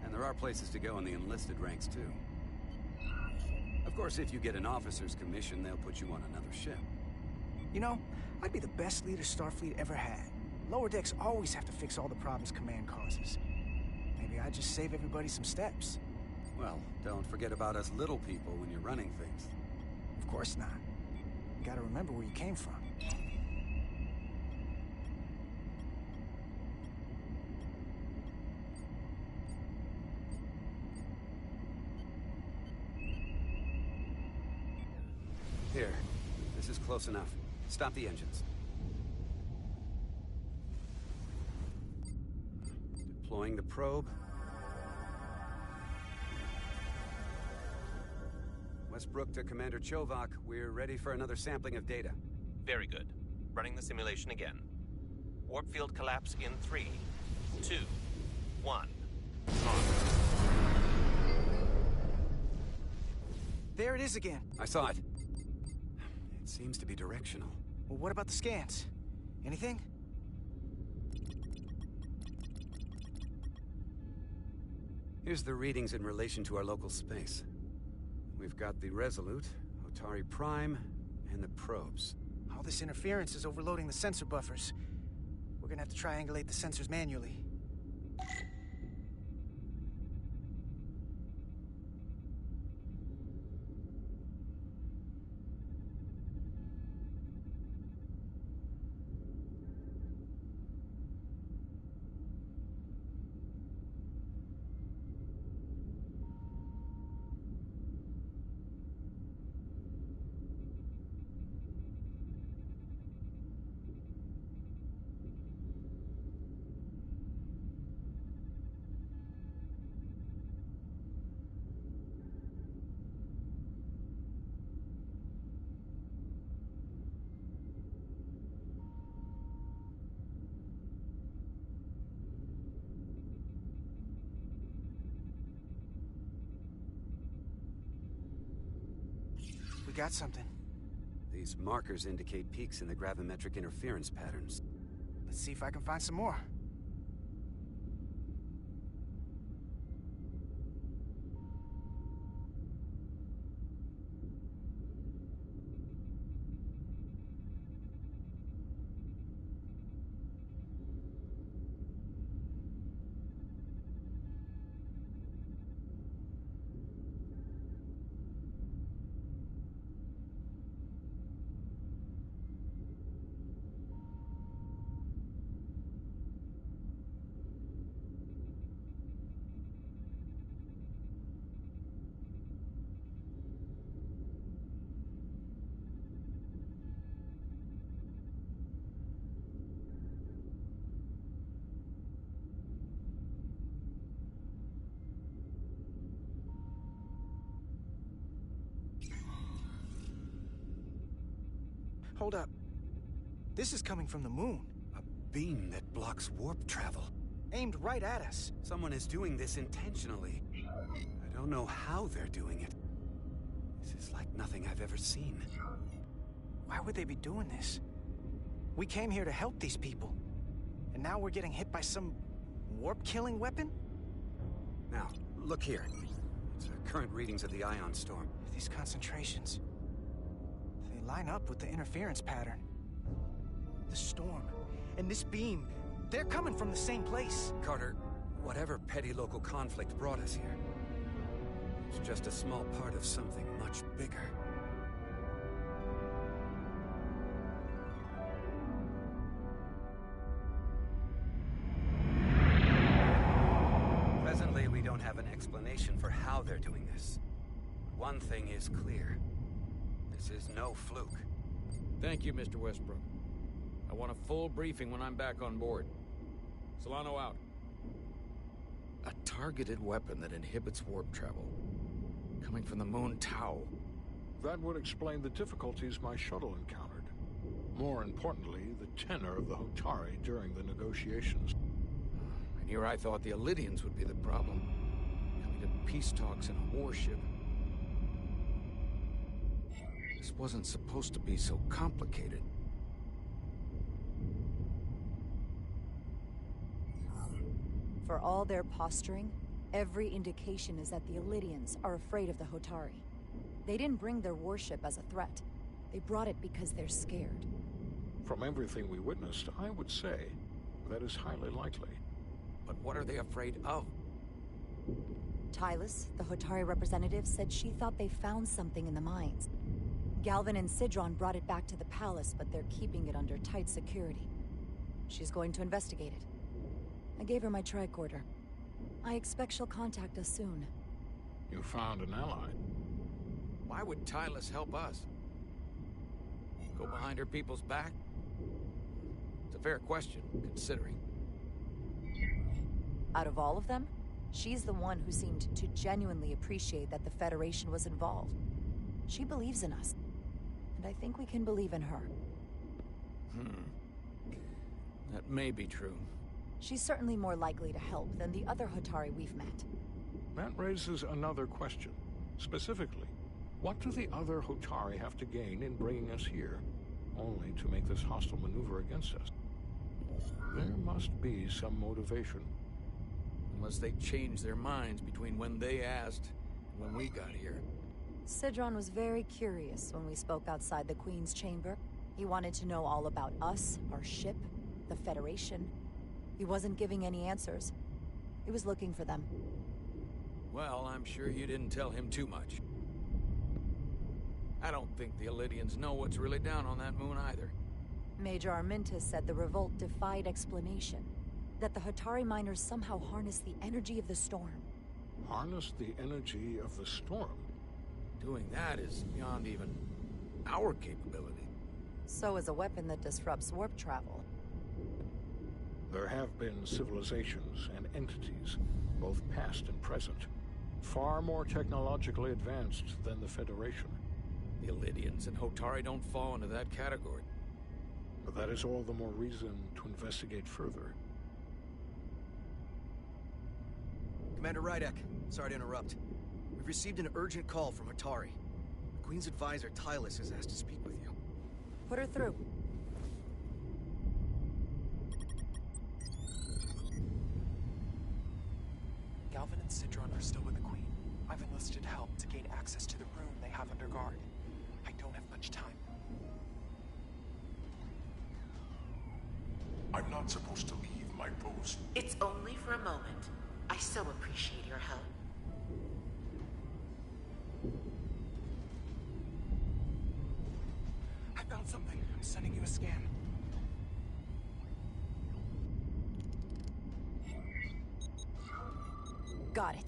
And there are places to go in the enlisted ranks, too. Of course, if you get an officer's commission, they'll put you on another ship. You know, I'd be the best leader Starfleet ever had. Lower decks always have to fix all the problems Command causes. Maybe I'd just save everybody some steps. Well, don't forget about us little people when you're running things. Of course not. You gotta remember where you came from. Here. This is close enough. Stop the engines. Deploying the probe. Westbrook to Commander Chovak. We're ready for another sampling of data. Very good. Running the simulation again. Warp field collapse in 3, 2, 1. On. There it is again. I saw it. It seems to be directional. Well, what about the scans? Anything? Here's the readings in relation to our local space. We've got the Resolute, Otari Prime, and the probes. All this interference is overloading the sensor buffers. We're gonna have to triangulate the sensors manually. We got something. These markers indicate peaks in the gravimetric interference patterns. Let's see if I can find some more. Hold up. This is coming from the moon. A beam that blocks warp travel. Aimed right at us. Someone is doing this intentionally. I don't know how they're doing it. This is like nothing I've ever seen. Why would they be doing this? We came here to help these people. And now we're getting hit by some warp-killing weapon? Now, look here. It's the current readings of the ion storm. These concentrations. They line up with the interference pattern. The storm and this beam, they're coming from the same place. Carter, whatever petty local conflict brought us here, it's just a small part of something much bigger. Presently, we don't have an explanation for how they're doing this. One thing is clear. This is no fluke. Thank you, Mr. Westbrook. I want a full briefing when I'm back on board. Solano out. A targeted weapon that inhibits warp travel. Coming from the moon Tau. That would explain the difficulties my shuttle encountered. More importantly, the tenor of the Hotari during the negotiations. And here I thought the Illidians would be the problem. Coming to peace talks in a warship. This wasn't supposed to be so complicated. For all their posturing, every indication is that the Illidians are afraid of the Hotari. They didn't bring their warship as a threat. They brought it because they're scared. From everything we witnessed, I would say that is highly likely. But what are they afraid of? Tylus, the Hotari representative, said she thought they found something in the mines. Galvin and Sidron brought it back to the palace, but they're keeping it under tight security. She's going to investigate it. I gave her my tricorder. I expect she'll contact us soon. You found an ally. Why would Tylus help us? Go behind her people's back? It's a fair question, considering. Out of all of them, she's the one who seemed to genuinely appreciate that the Federation was involved. She believes in us, and I think we can believe in her. That may be true. She's certainly more likely to help than the other Hotari we've met. That raises another question. Specifically, What do the other Hotari have to gain in bringing us here, only to make this hostile maneuver against us? There must be some motivation. Unless they changed their minds between when they asked and when we got here. Sidron was very curious when we spoke outside the Queen's chamber. He wanted to know all about us, our ship, the Federation. He wasn't giving any answers. He was looking for them. Well, I'm sure you didn't tell him too much. I don't think the Elydians know what's really down on that moon either. Major Armintas said the revolt defied explanation. That the Hotari miners somehow harness the energy of the storm. Harness the energy of the storm? Doing that is beyond even our capability. So is a weapon that disrupts warp travel. There have been civilizations and entities, both past and present, far more technologically advanced than the Federation. The Elydians and Hotari don't fall into that category. But that is all the more reason to investigate further. Commander Rydek, sorry to interrupt. We've received an urgent call from Hotari. The Queen's advisor, Tylus, has asked to speak with you. Put her through. Galvin and Sidron are still with the Queen. I've enlisted help to gain access to the room they have under guard. I don't have much time. I'm not supposed to leave my post. It's only for a moment. I so appreciate your help. I found something. I'm sending you a scan. Got it.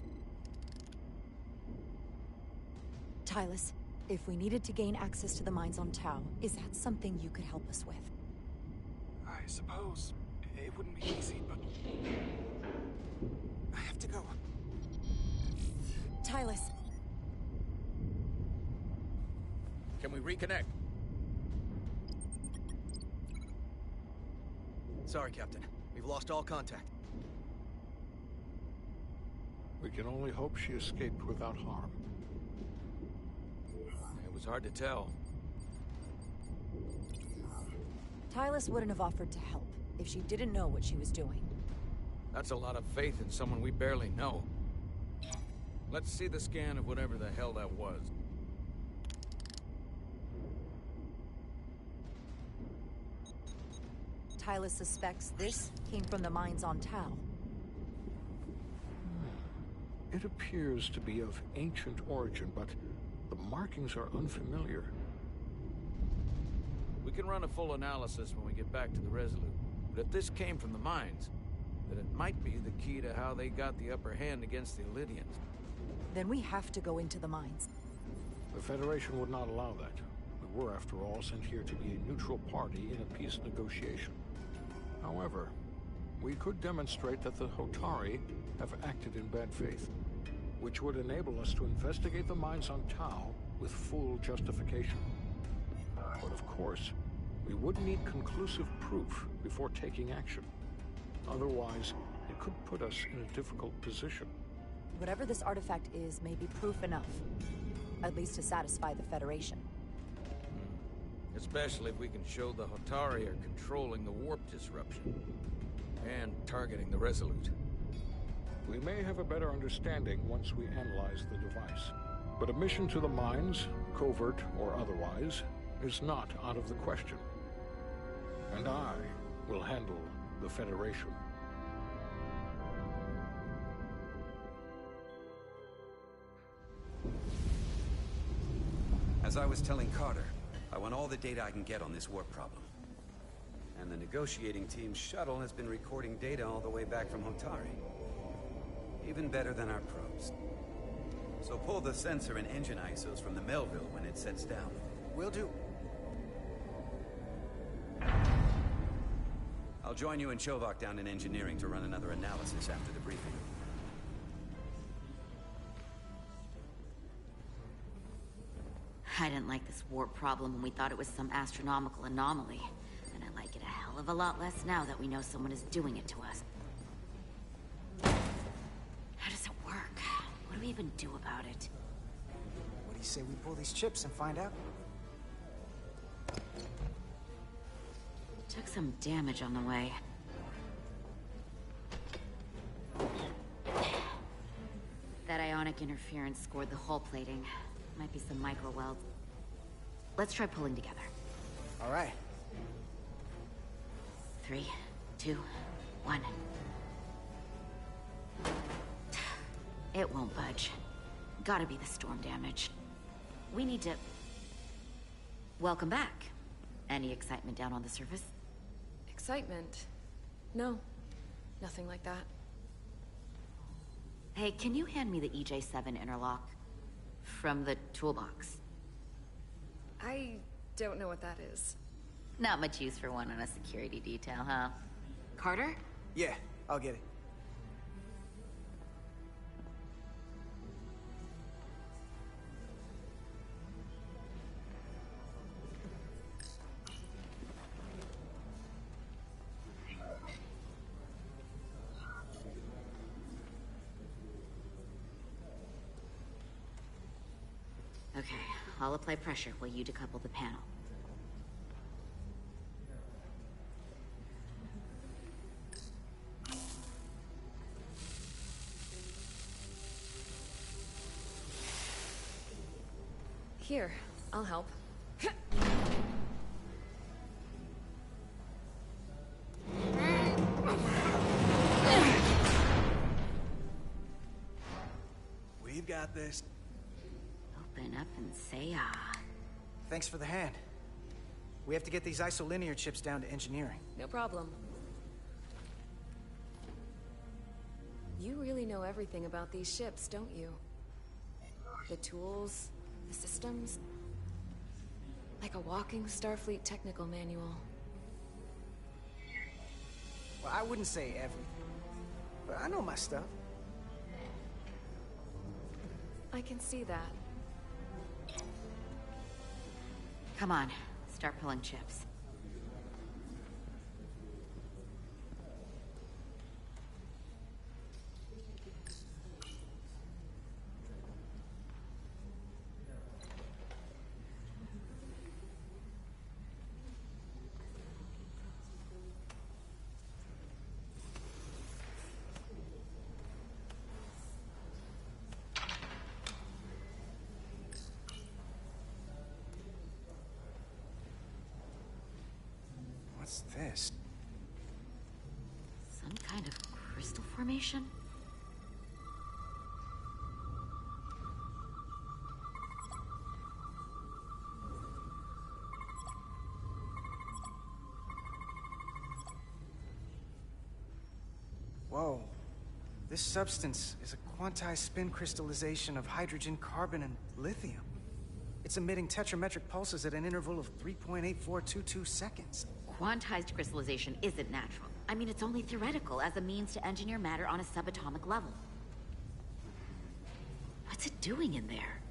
Tylus, if we needed to gain access to the mines on Tau, is that something you could help us with? I suppose it wouldn't be easy, but I have to go. Tylus. Can we reconnect? Sorry, Captain. We've lost all contact. We can only hope she escaped without harm. It was hard to tell. Tylus wouldn't have offered to help if she didn't know what she was doing. That's a lot of faith in someone we barely know. Let's see the scan of whatever the hell that was. Tylus suspects this came from the mines on Tau. It appears to be of ancient origin, but the markings are unfamiliar. We can run a full analysis when we get back to the Resolute. But if this came from the mines, then it might be the key to how they got the upper hand against the Elydians. Then we have to go into the mines. The Federation would not allow that. We were, after all, sent here to be a neutral party in a peace negotiation. However, we could demonstrate that the Hotari have acted in bad faith, which would enable us to investigate the mines on Tau with full justification. But of course, we would need conclusive proof before taking action. Otherwise, it could put us in a difficult position. Whatever this artifact is may be proof enough. At least to satisfy the Federation. Especially if we can show the Hotari are controlling the warp disruption. And targeting the Resolute. We may have a better understanding once we analyze the device. But a mission to the mines, covert or otherwise, is not out of the question. And I will handle the Federation. As I was telling Carter, I want all the data I can get on this warp problem. And the negotiating team's shuttle has been recording data all the way back from Hotari. Even better than our probes. So pull the sensor and engine ISOs from the Melville when it sets down. Will do. I'll join you and Chovak down in engineering to run another analysis after the briefing. I didn't like this warp problem when we thought it was some astronomical anomaly. And I like it a hell of a lot less now that we know someone is doing it to us. How does it work? What do we even do about it? What he say we pull these chips and find out? Took some damage on the way. That ionic interference scored the hull plating. Might be some micro welds. Let's try pulling together. All right. 3, 2, 1. It won't budge. Gotta be the storm damage. We need to... Welcome back. Any excitement down on the surface? Excitement? No. Nothing like that. Hey, can you hand me the EJ7 interlock? From the toolbox. I don't know what that is. Not much use for one on a security detail, huh? Carter? Yeah, I'll get it. Okay, I'll apply pressure while you decouple the panel. Here, I'll help. We've got this. Open up and say ah. Thanks for the hand. We have to get these isolinear chips down to engineering. No problem. You really know everything about these ships, don't you? The tools, the systems. Like a walking Starfleet technical manual. Well, I wouldn't say everything, but I know my stuff. I can see that. Come on, start pulling chips. What's this? Some kind of crystal formation? Whoa. This substance is a quantized spin crystallization of hydrogen, carbon, and lithium. It's emitting tetrametric pulses at an interval of 3.8422 seconds. Quantized crystallization isn't natural. I mean, it's only theoretical as a means to engineer matter on a subatomic level. What's it doing in there?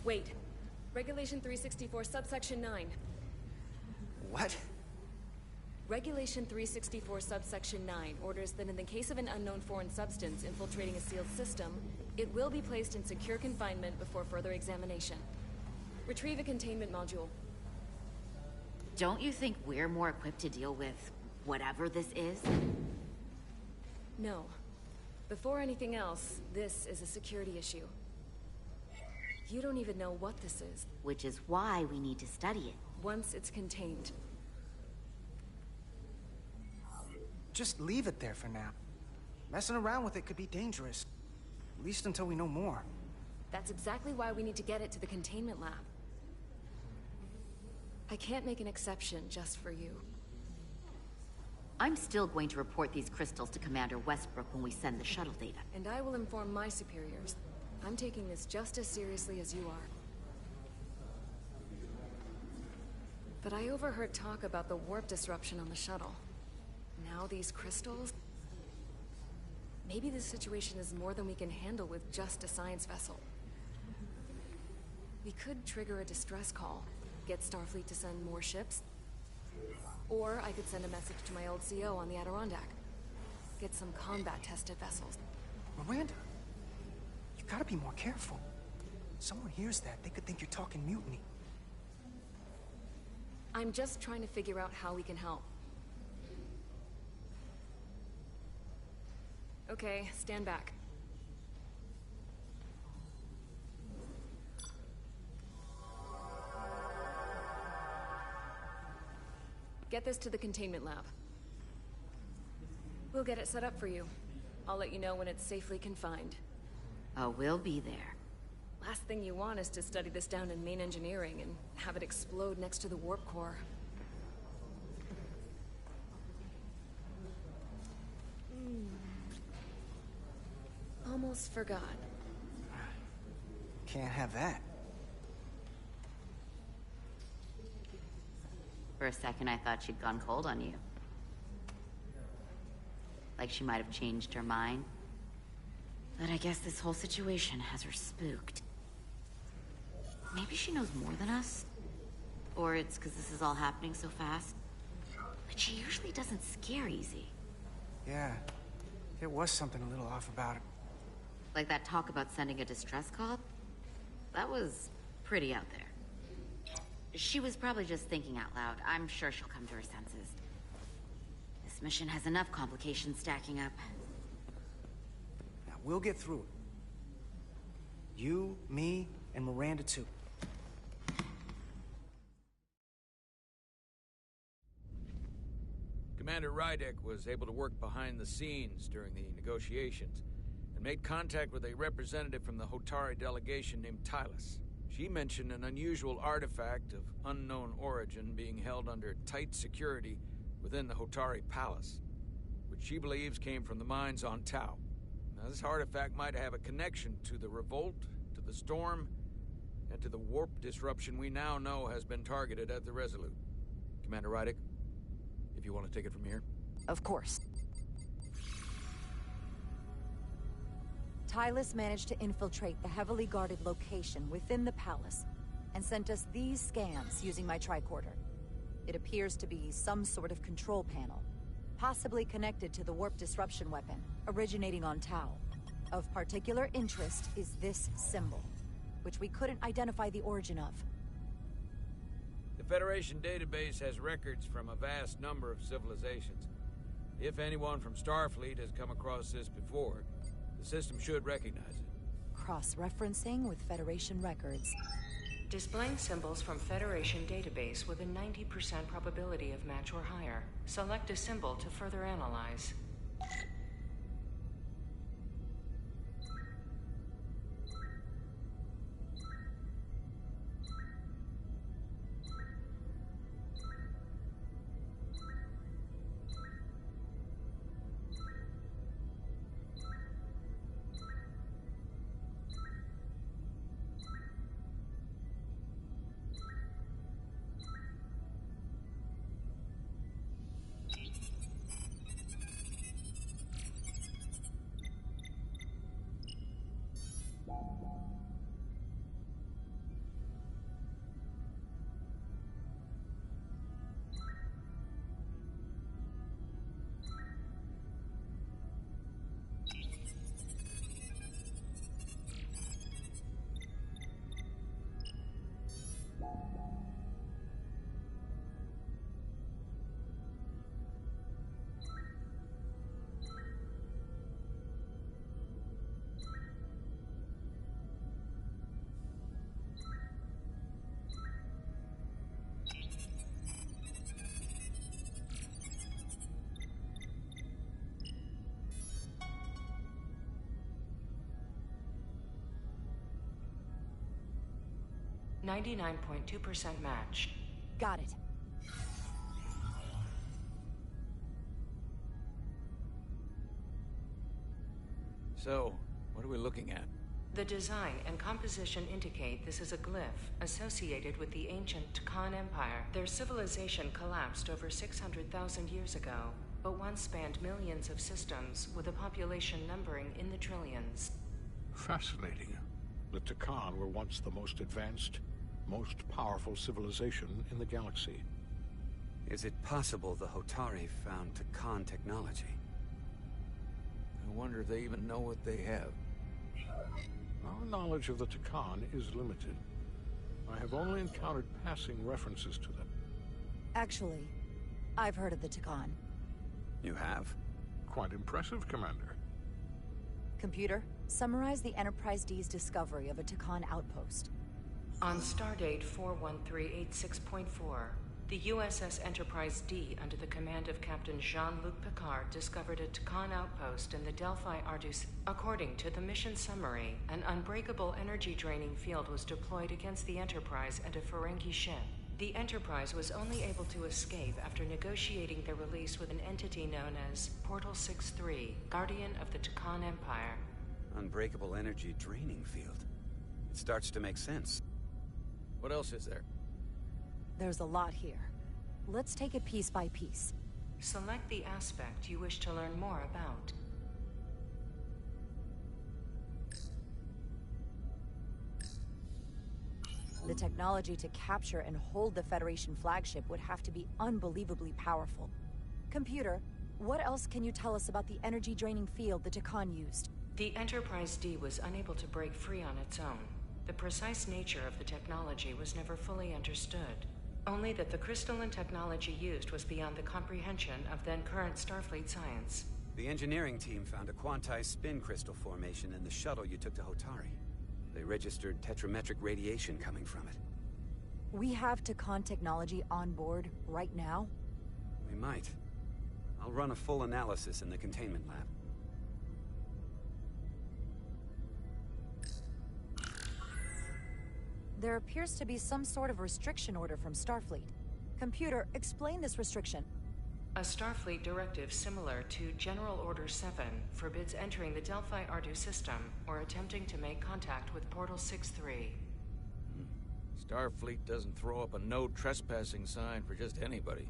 Wait. Regulation 364, subsection 9. What? Regulation 364, subsection 9 orders that in the case of an unknown foreign substance infiltrating a sealed system, it will be placed in secure confinement before further examination. Retrieve a containment module. Don't you think we're more equipped to deal with whatever this is? No. Before anything else, this is a security issue. You don't even know what this is. Which is why we need to study it. Once it's contained. Just leave it there for now. Messing around with it could be dangerous. At least until we know more. That's exactly why we need to get it to the containment lab. I can't make an exception just for you. I'm still going to report these crystals to Commander Westbrook when we send the shuttle data. And I will inform my superiors. I'm taking this just as seriously as you are. But I overheard talk about the warp disruption on the shuttle. Now these crystals? Maybe this situation is more than we can handle with just a science vessel. We could trigger a distress call, get Starfleet to send more ships. Or I could send a message to my old CO on the Adirondack. Get some combat-tested vessels. Miranda, you gotta be more careful. Someone hears that, they could think you're talking mutiny. I'm just trying to figure out how we can help. Okay, stand back. Get this to the containment lab. We'll get it set up for you. I'll let you know when it's safely confined. Oh, we'll be there. Last thing you want is to study this down in main engineering and have it explode next to the warp core. Almost forgot. Can't have that. For a second, I thought she'd gone cold on you. Like she might have changed her mind. But I guess this whole situation has her spooked. Maybe she knows more than us? Or it's because this is all happening so fast? But she usually doesn't scare easy. Yeah, there was something a little off about it. Like that talk about sending a distress call? That was pretty out there. She was probably just thinking out loud. I'm sure she'll come to her senses. This mission has enough complications stacking up. Now, we'll get through it. You, me, and Miranda too. Commander Rydek was able to work behind the scenes during the negotiations and made contact with a representative from the Hotari delegation named Tylus. She mentioned an unusual artifact of unknown origin being held under tight security within the Hotari Palace, which she believes came from the mines on Tau. Now, this artifact might have a connection to the revolt, to the storm, and to the warp disruption we now know has been targeted at the Resolute. Commander Rydek, if you want to take it from here. Of course. Tylus managed to infiltrate the heavily guarded location within the palace and sent us these scans using my tricorder. It appears to be some sort of control panel, possibly connected to the warp disruption weapon, originating on Tau. Of particular interest is this symbol, which we couldn't identify the origin of. The Federation database has records from a vast number of civilizations. If anyone from Starfleet has come across this before, the system should recognize it. Cross-referencing with Federation records. Displaying symbols from Federation database with a 90% probability of match or higher. Select a symbol to further analyze. .2% match. Got it. So, what are we looking at? The design and composition indicate this is a glyph associated with the ancient Khan Empire. Their civilization collapsed over 600,000 years ago, but once spanned millions of systems with a population numbering in the trillions. Fascinating. The Takan were once the most advanced, most powerful civilization in the galaxy. Is it possible the Hotari found Takan technology? I wonder if they even know what they have. Our knowledge of the Takan is limited. I have only encountered passing references to them. Actually, I've heard of the Takan. You have? Quite impressive, Commander. Computer, summarize the Enterprise D's discovery of a Takan outpost. On Stardate 41386.4, the USS Enterprise D, under the command of Captain Jean-Luc Picard, discovered a Takan outpost in the Delphi Ardus. According to the mission summary, an unbreakable energy-draining field was deployed against the Enterprise and a Ferengi ship. The Enterprise was only able to escape after negotiating their release with an entity known as Portal 6-3, Guardian of the Takan Empire. Unbreakable energy draining field. It starts to make sense. What else is there? There's a lot here. Let's take it piece by piece. Select the aspect you wish to learn more about. The technology to capture and hold the Federation flagship would have to be unbelievably powerful. Computer, what else can you tell us about the energy-draining field the Takan used? The Enterprise D was unable to break free on its own. The precise nature of the technology was never fully understood. Only that the crystalline technology used was beyond the comprehension of then-current Starfleet science. The engineering team found a quantized spin crystal formation in the shuttle you took to Hotari. They registered tetrametric radiation coming from it. We have Takan technology on board right now? We might. I'll run a full analysis in the containment lab. There appears to be some sort of restriction order from Starfleet. Computer, explain this restriction. A Starfleet directive similar to General Order 7 forbids entering the Delphi Ardus system or attempting to make contact with Portal 6-3. Starfleet doesn't throw up a no trespassing sign for just anybody.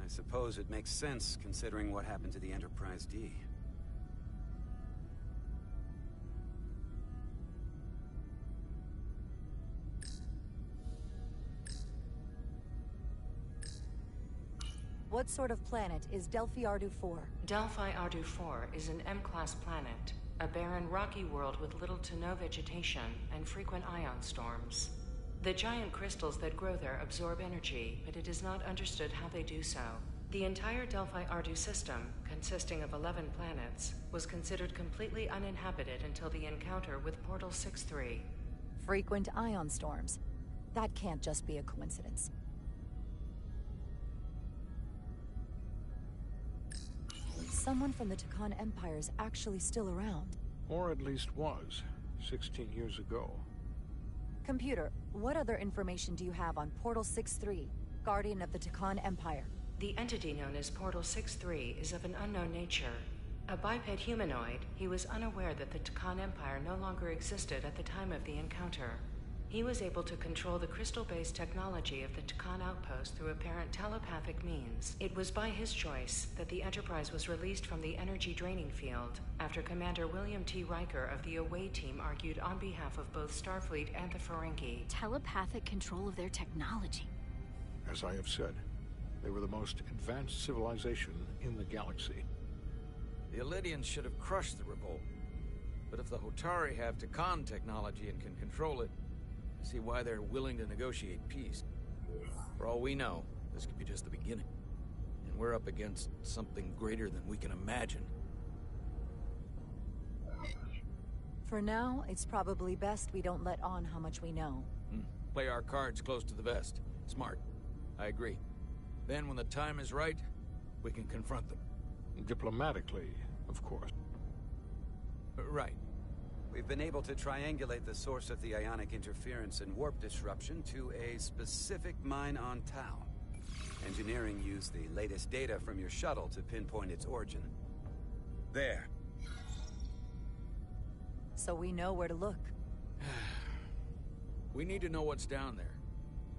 I suppose it makes sense considering what happened to the Enterprise D. What sort of planet is Delphi Ardu 4? Delphi Ardu 4 is an M-class planet, a barren rocky world with little to no vegetation and frequent ion storms. The giant crystals that grow there absorb energy, but it is not understood how they do so. The entire Delphi Ardu system, consisting of 11 planets, was considered completely uninhabited until the encounter with Portal 6-3. Frequent ion storms. That can't just be a coincidence. Someone from the Takan Empire is actually still around. Or at least was, 16 years ago. Computer, what other information do you have on Portal 6-3, Guardian of the Takan Empire? The entity known as Portal 6-3 is of an unknown nature. A biped humanoid, he was unaware that the Takan Empire no longer existed at the time of the encounter. He was able to control the crystal-based technology of the Takan outpost through apparent telepathic means. It was by his choice that the Enterprise was released from the energy-draining field, after Commander William T. Riker of the Away Team argued on behalf of both Starfleet and the Ferengi. Telepathic control of their technology. As I have said, they were the most advanced civilization in the galaxy. The Elydians should have crushed the revolt. But if the Hotari have Takan technology and can control it, see why they're willing to negotiate peace. For all we know, this could be just the beginning. And we're up against something greater than we can imagine. For now, it's probably best we don't let on how much we know. Play our cards close to the vest. Smart. I agree. Then when the time is right, we can confront them. Diplomatically, of course. Right. We've been able to triangulate the source of the ionic interference and warp disruption to a specific mine on Tau. Engineering used the latest data from your shuttle to pinpoint its origin. There. So we know where to look. We need to know what's down there.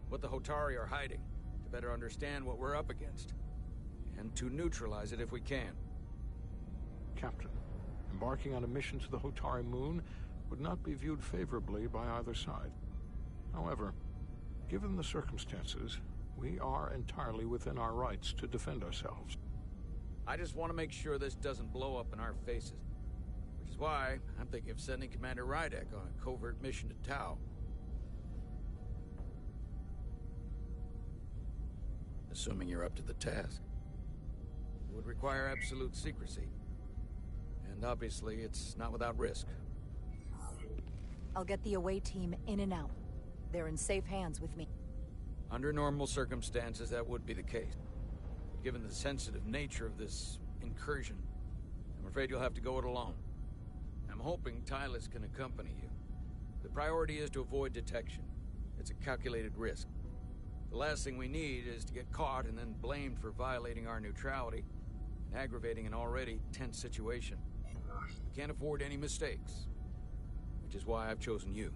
What the Hotari are hiding, to better understand what we're up against. And to neutralize it if we can. Captain, embarking on a mission to the Hotari moon would not be viewed favorably by either side. However, given the circumstances, We are entirely within our rights to defend ourselves. I just want to make sure this doesn't blow up in our faces. Which is why I'm thinking of sending Commander Rydek on a covert mission to Tau. Assuming you're up to the task. It would require absolute secrecy. And obviously, it's not without risk. I'll get the away team in and out. They're in safe hands with me. Under normal circumstances, that would be the case. But given the sensitive nature of this incursion, I'm afraid you'll have to go it alone. I'm hoping Tylus can accompany you. The priority is to avoid detection. It's a calculated risk. The last thing we need is to get caught and then blamed for violating our neutrality and aggravating an already tense situation. We can't afford any mistakes, which is why I've chosen you.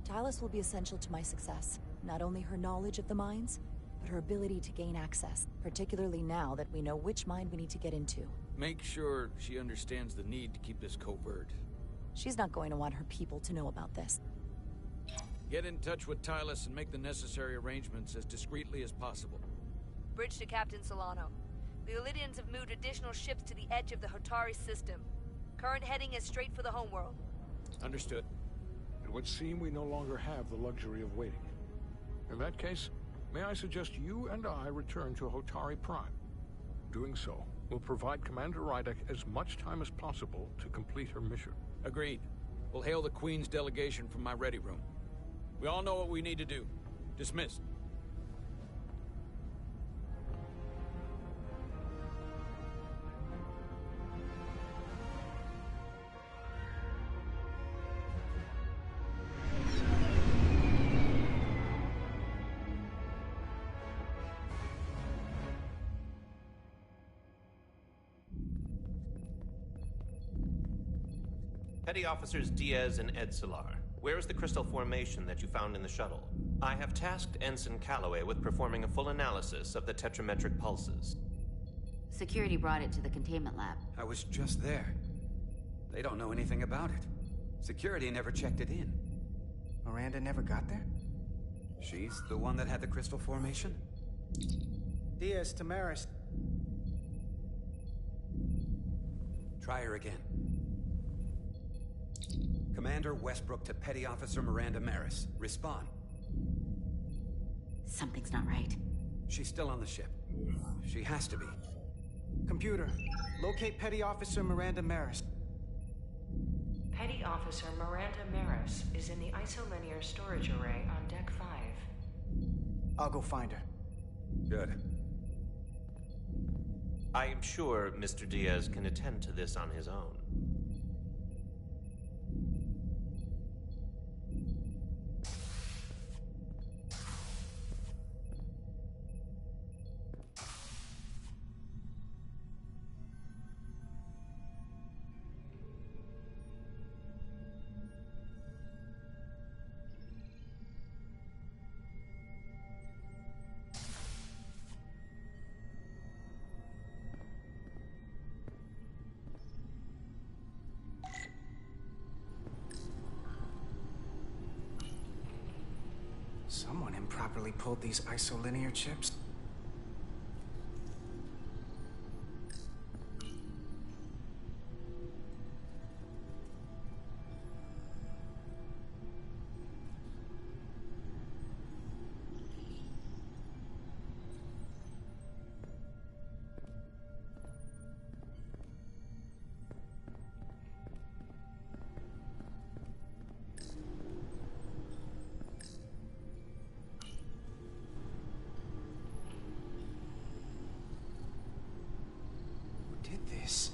Tylus will be essential to my success. Not only her knowledge of the mines, but her ability to gain access, particularly now that we know which mine we need to get into. Make sure she understands the need to keep this covert. She's not going to want her people to know about this. Get in touch with Tylus and make the necessary arrangements as discreetly as possible. Bridge to Captain Solano. The Illidians have moved additional ships to the edge of the Hotari system. Current heading is straight for the homeworld. Understood. It would seem we no longer have the luxury of waiting. In that case, may I suggest you and I return to Hotari Prime? Doing so will provide Commander Rydek as much time as possible to complete her mission. Agreed. We'll hail the Queen's delegation from my ready room. We all know what we need to do. Dismissed. Petty Officers Diaz and Edsolar, where is the crystal formation that you found in the shuttle? I have tasked Ensign Calloway with performing a full analysis of the tetrametric pulses. Security brought it to the containment lab. I was just there. They don't know anything about it. Security never checked it in. Miranda never got there? She's the one that had the crystal formation? Diaz, Tamaris. Try her again. Commander Westbrook to Petty Officer Miranda Maris. Respond. Something's not right. She's still on the ship. She has to be. Computer, locate Petty Officer Miranda Maris. Petty Officer Miranda Maris is in the isolinear storage array on Deck 5. I'll go find her. Good. I am sure Mr. Diaz can attend to this on his own. Someone improperly pulled these isolinear chips. This.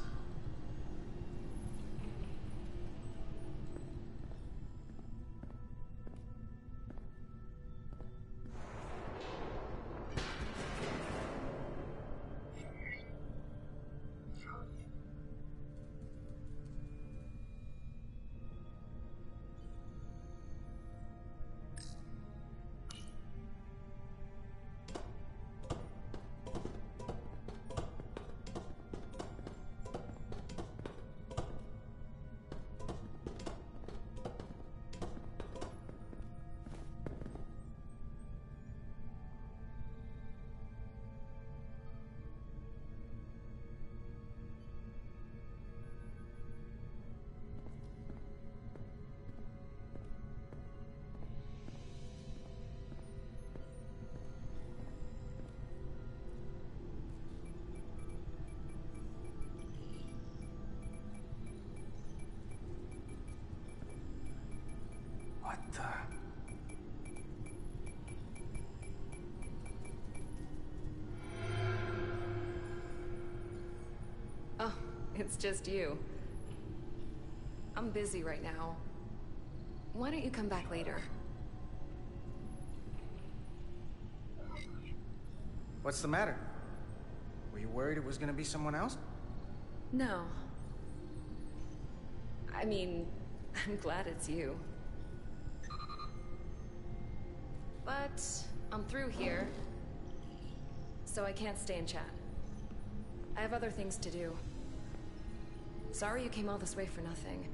the... Oh, it's just you. I'm busy right now. Why don't you come back later? What's the matter? Were you worried it was gonna be someone else? No. I mean, I'm glad it's you. But I'm through here, so I can't stay and chat. I have other things to do. Sorry you came all this way for nothing.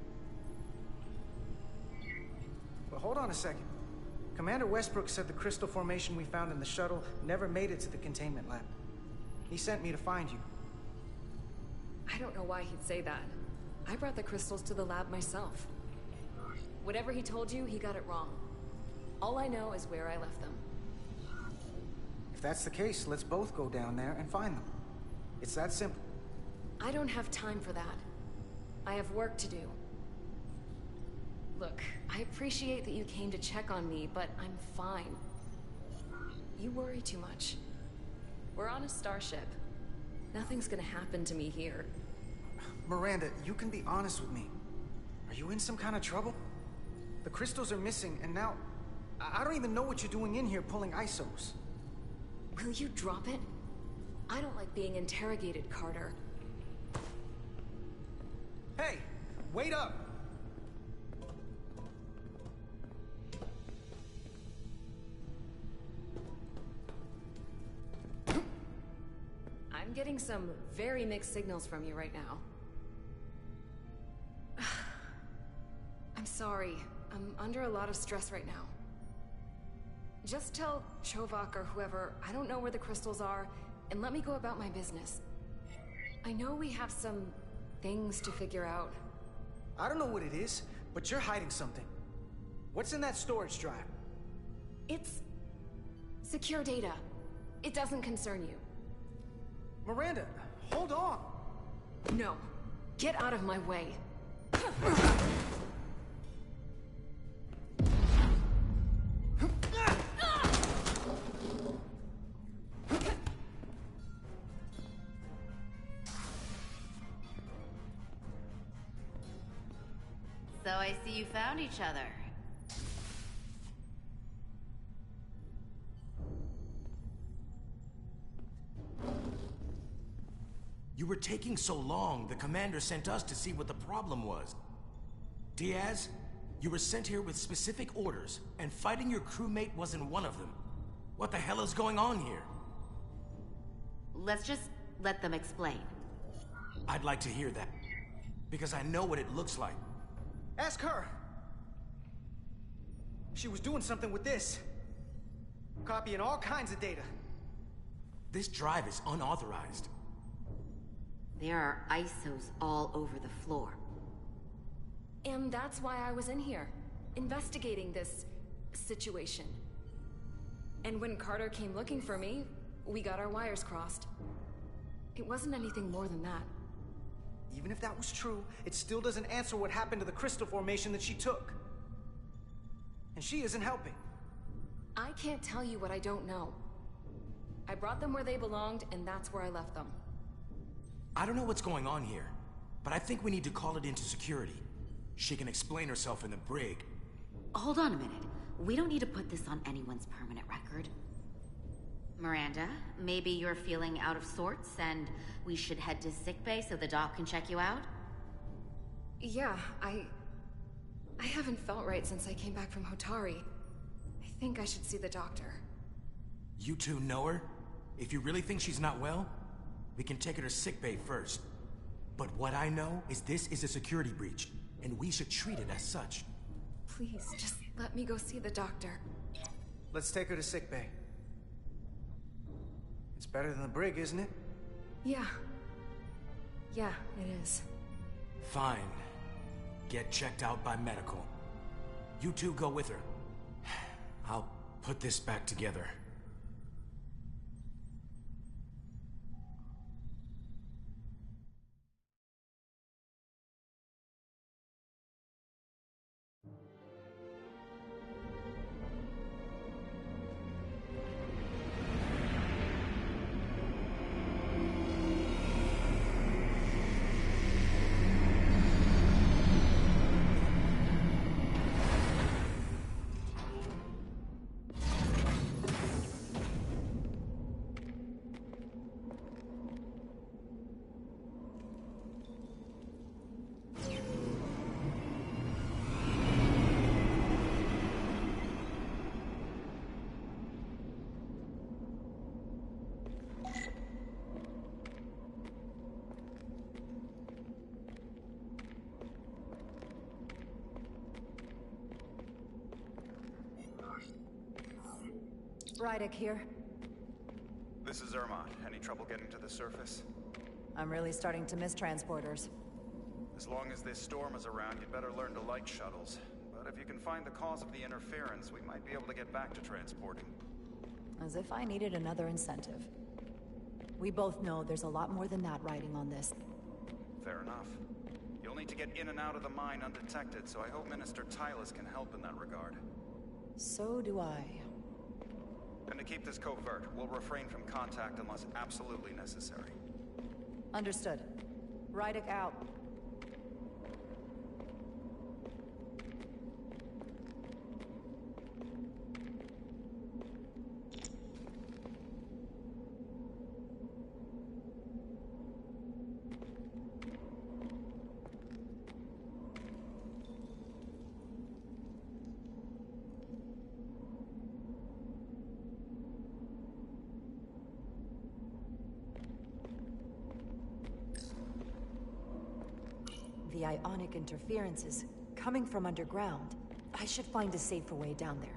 But hold on a second. Commander Westbrook said the crystal formation we found in the shuttle never made it to the containment lab. He sent me to find you. I don't know why he'd say that. I brought the crystals to the lab myself. Whatever he told you, he got it wrong. All I know is where I left them. If that's the case, let's both go down there and find them. It's that simple. I don't have time for that. I have work to do. Look, I appreciate that you came to check on me, but I'm fine. You worry too much. We're on a starship. Nothing's gonna happen to me here. Miranda, you can be honest with me. Are you in some kind of trouble? The crystals are missing, and now... I don't even know what you're doing in here pulling ISOs. Will you drop it? I don't like being interrogated, Carter. Hey! Wait up! I'm getting some very mixed signals from you right now. I'm sorry. I'm under a lot of stress right now. Just tell Chovak or whoever I don't know where the crystals are, and let me go about my business. I know we have some things to figure out. I don't know what it is, but you're hiding something. What's in that storage drive? It's... secure data. It doesn't concern you. Miranda, hold on! No. Get out of my way. So I see you found each other. You were taking so long, the commander sent us to see what the problem was. Diaz, you were sent here with specific orders, and fighting your crewmate wasn't one of them. What the hell is going on here? Let's just let them explain. I'd like to hear that, because I know what it looks like. Ask her! She was doing something with this. Copying all kinds of data. This drive is unauthorized. There are ISOs all over the floor. And that's why I was in here, investigating this situation. And when Carter came looking for me, we got our wires crossed. It wasn't anything more than that. Even if that was true, it still doesn't answer what happened to the crystal formation that she took. And she isn't helping. I can't tell you what I don't know. I brought them where they belonged, and that's where I left them. I don't know what's going on here, but I think we need to call it into security. She can explain herself in the brig. Hold on a minute. We don't need to put this on anyone's permanent record. Miranda, maybe you're feeling out of sorts and we should head to sickbay so the doc can check you out? Yeah, I haven't felt right since I came back from Hotari. I think I should see the doctor. You two know her? If you really think she's not well, we can take her to sickbay first. But what I know is this is a security breach, and we should treat it as such. Please, just let me go see the doctor. Let's take her to sickbay. It's better than the brig, isn't it? Yeah. Yeah, it is. Fine. Get checked out by medical. You two go with her. I'll put this back together. Rydick here. This is Zermot. Any trouble getting to the surface? I'm really starting to miss transporters. As long as this storm is around, you'd better learn to like shuttles. But if you can find the cause of the interference, we might be able to get back to transporting. As if I needed another incentive. We both know there's a lot more than that riding on this. Fair enough. You'll need to get in and out of the mine undetected, so I hope Minister Tylus can help in that regard. So do I. And to keep this covert, we'll refrain from contact unless absolutely necessary. Understood. Rydick out. The ionic interference is coming from underground. I should find a safer way down there.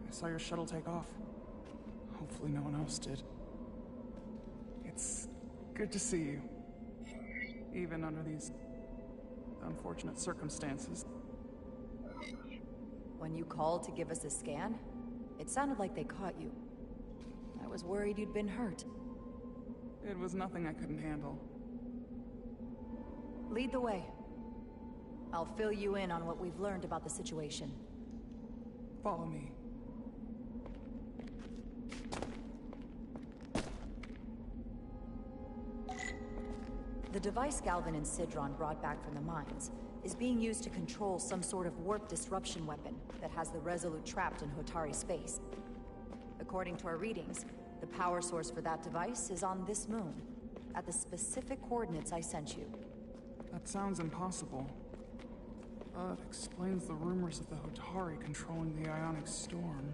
I saw your shuttle take off. Hopefully no one else did. It's good to see you. Even under these unfortunate circumstances. When you called to give us a scan, it sounded like they caught you. I was worried you'd been hurt. It was nothing I couldn't handle. Lead the way. I'll fill you in on what we've learned about the situation. Follow me. The device Galvin and Sidron brought back from the mines is being used to control some sort of warp disruption weapon that has the Resolute trapped in Hotari space. According to our readings, the power source for that device is on this moon, at the specific coordinates I sent you. That sounds impossible. But explains the rumors of the Hotari controlling the ionic storm.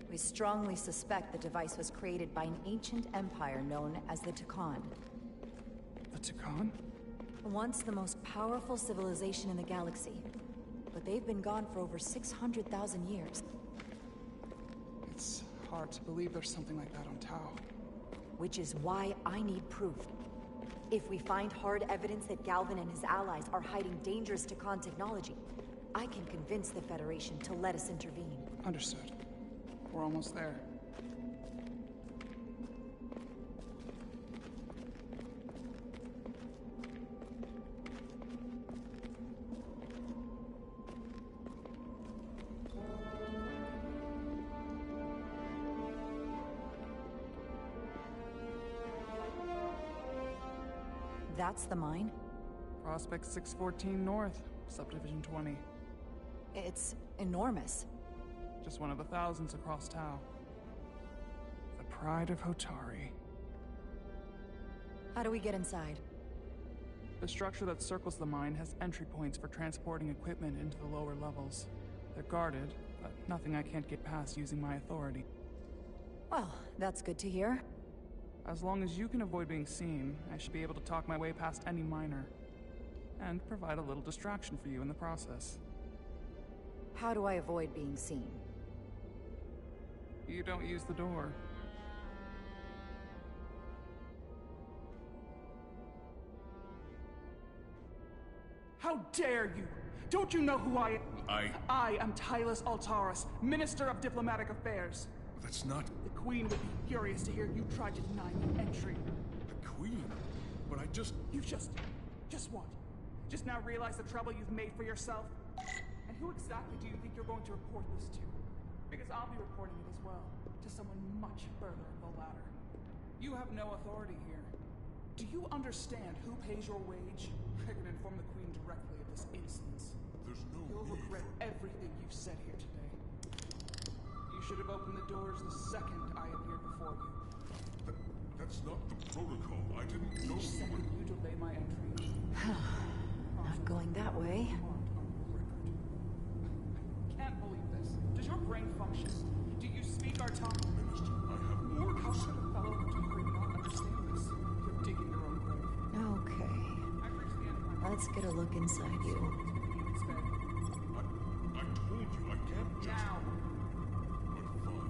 We strongly suspect the device was created by an ancient empire known as the Tukan. The Tukan? Once the most powerful civilization in the galaxy, but they've been gone for over 600,000 years. It's hard to believe there's something like that on Tau. Which is why I need proof. If we find hard evidence that Galvin and his allies are hiding dangerous Tukan technology, I can convince the Federation to let us intervene. Understood. We're almost there. That's the mine? Prospect 614 North, Subdivision 20. It's enormous. Just one of the thousands across Tau. The pride of Hotari. How do we get inside? The structure that circles the mine has entry points for transporting equipment into the lower levels. They're guarded, but nothing I can't get past using my authority. Well, that's good to hear. As long as you can avoid being seen, I should be able to talk my way past any miner. And provide a little distraction for you in the process. How do I avoid being seen? You don't use the door. How dare you! Don't you know who I am? I am Tylus Altaris, Minister of Diplomatic Affairs. That's not... The Queen would be furious to hear you tried to deny me entry. The Queen? But I just... You just what? Just now realize the trouble you've made for yourself? And who exactly do you think you're going to report this to? Because I'll be reporting it as well, to someone much further in the ladder. You have no authority here. Do you understand who pays your wage? I can inform the Queen directly of this instance. There's no You'll need regret everything you've said here today. You should have opened the doors the second I appeared before you. That's not the protocol. I didn't know Each second you delay my entry. Not going that way. Can't believe this. Does your brain function? Do you speak our tongue? Minister, I have How orders. could a fellow Hotari not understand this? You're digging your own grave. Okay. I've reached the end of my Let's get a look inside you. I told you I can't just... Now. But fine.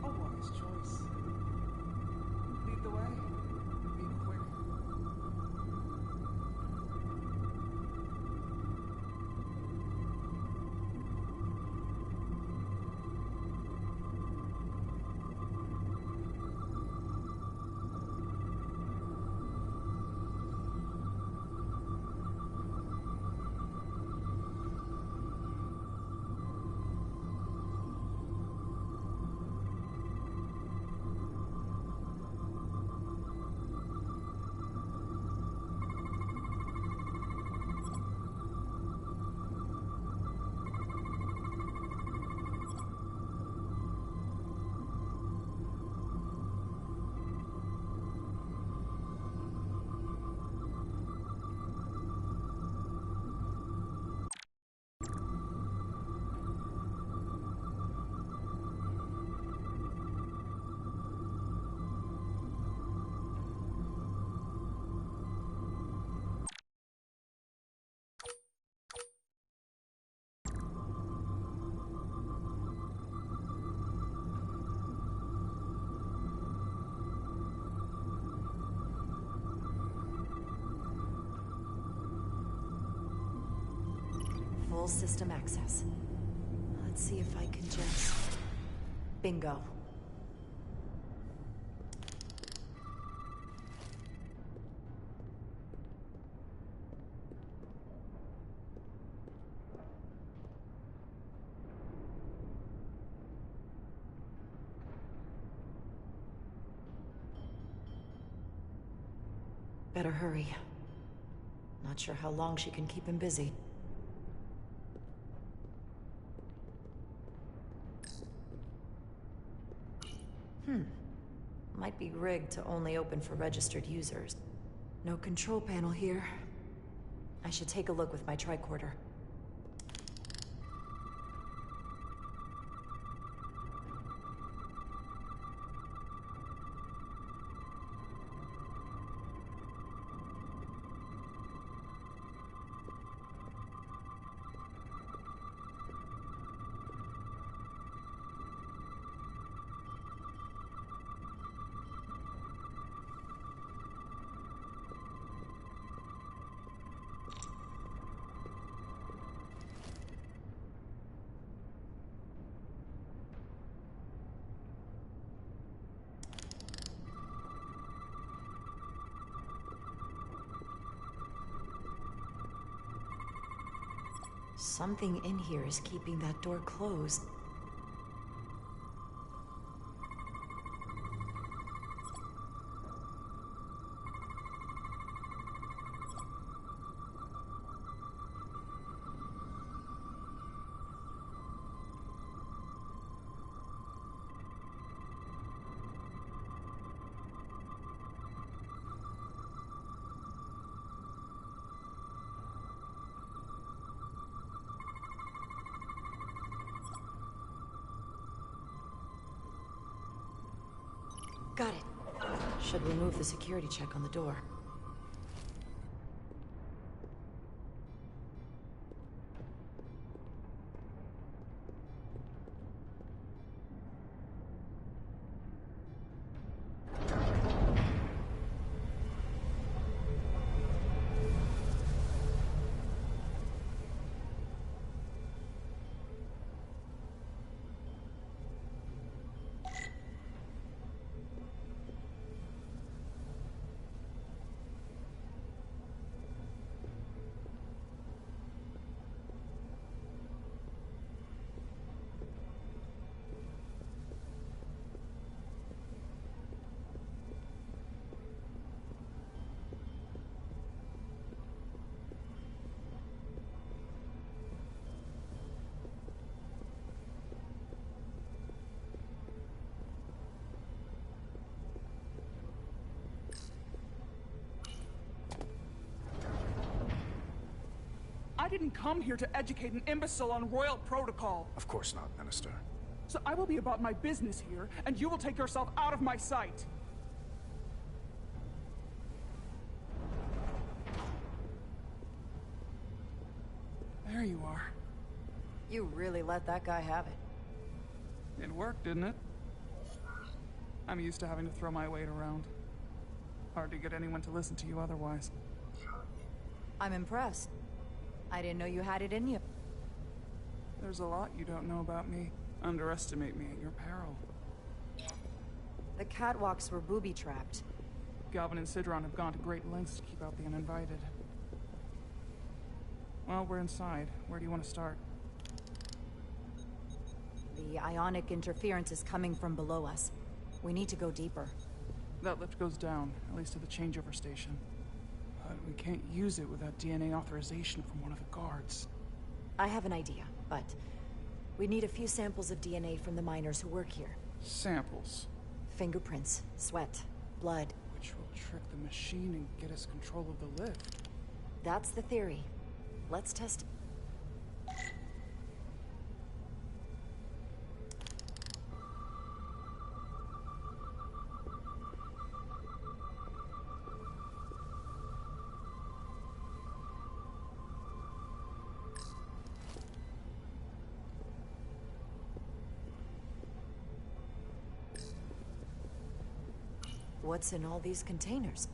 A wise choice. Lead the way. Be quick. Full system access. Let's see if I can just... Bingo. Better hurry. Not sure how long she can keep him busy. Might be rigged to only open for registered users. No control panel here. I should take a look with my tricorder. Something in here is keeping that door closed. Got it. Should remove the security check on the door. didn't come here to educate an imbecile on royal protocol. Of course not, Minister. So I will be about my business here, and you will take yourself out of my sight. There you are. You really let that guy have it. It worked, didn't it? I'm used to having to throw my weight around. Hard to get anyone to listen to you otherwise. I'm impressed. I didn't know you had it in you. There's a lot you don't know about me. Underestimate me at your peril. The catwalks were booby-trapped. Galvin and Sidron have gone to great lengths to keep out the uninvited. Well, we're inside. Where do you want to start? The ionic interference is coming from below us. We need to go deeper. That lift goes down, at least to the changeover station. But we can't use it without DNA authorization from one of the guards. I have an idea, but we need a few samples of DNA from the miners who work here. Samples? Fingerprints, sweat, blood. Which will trick the machine and get us control of the lift. That's the theory. Let's test it. What's in all these containers?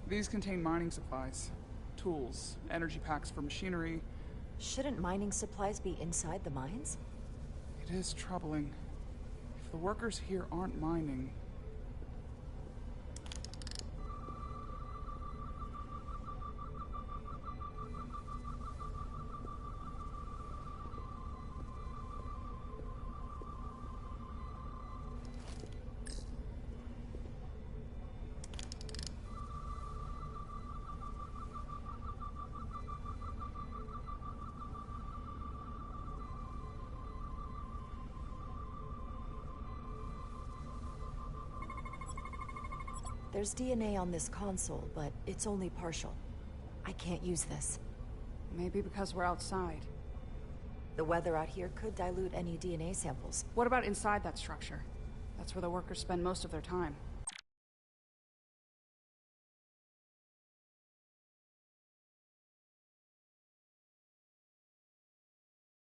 These contain mining supplies. Tools, energy packs for machinery. Shouldn't mining supplies be inside the mines? It is troubling. If the workers here aren't mining... There's DNA on this console, but it's only partial. I can't use this. Maybe because we're outside. The weather out here could dilute any DNA samples. What about inside that structure? That's where the workers spend most of their time.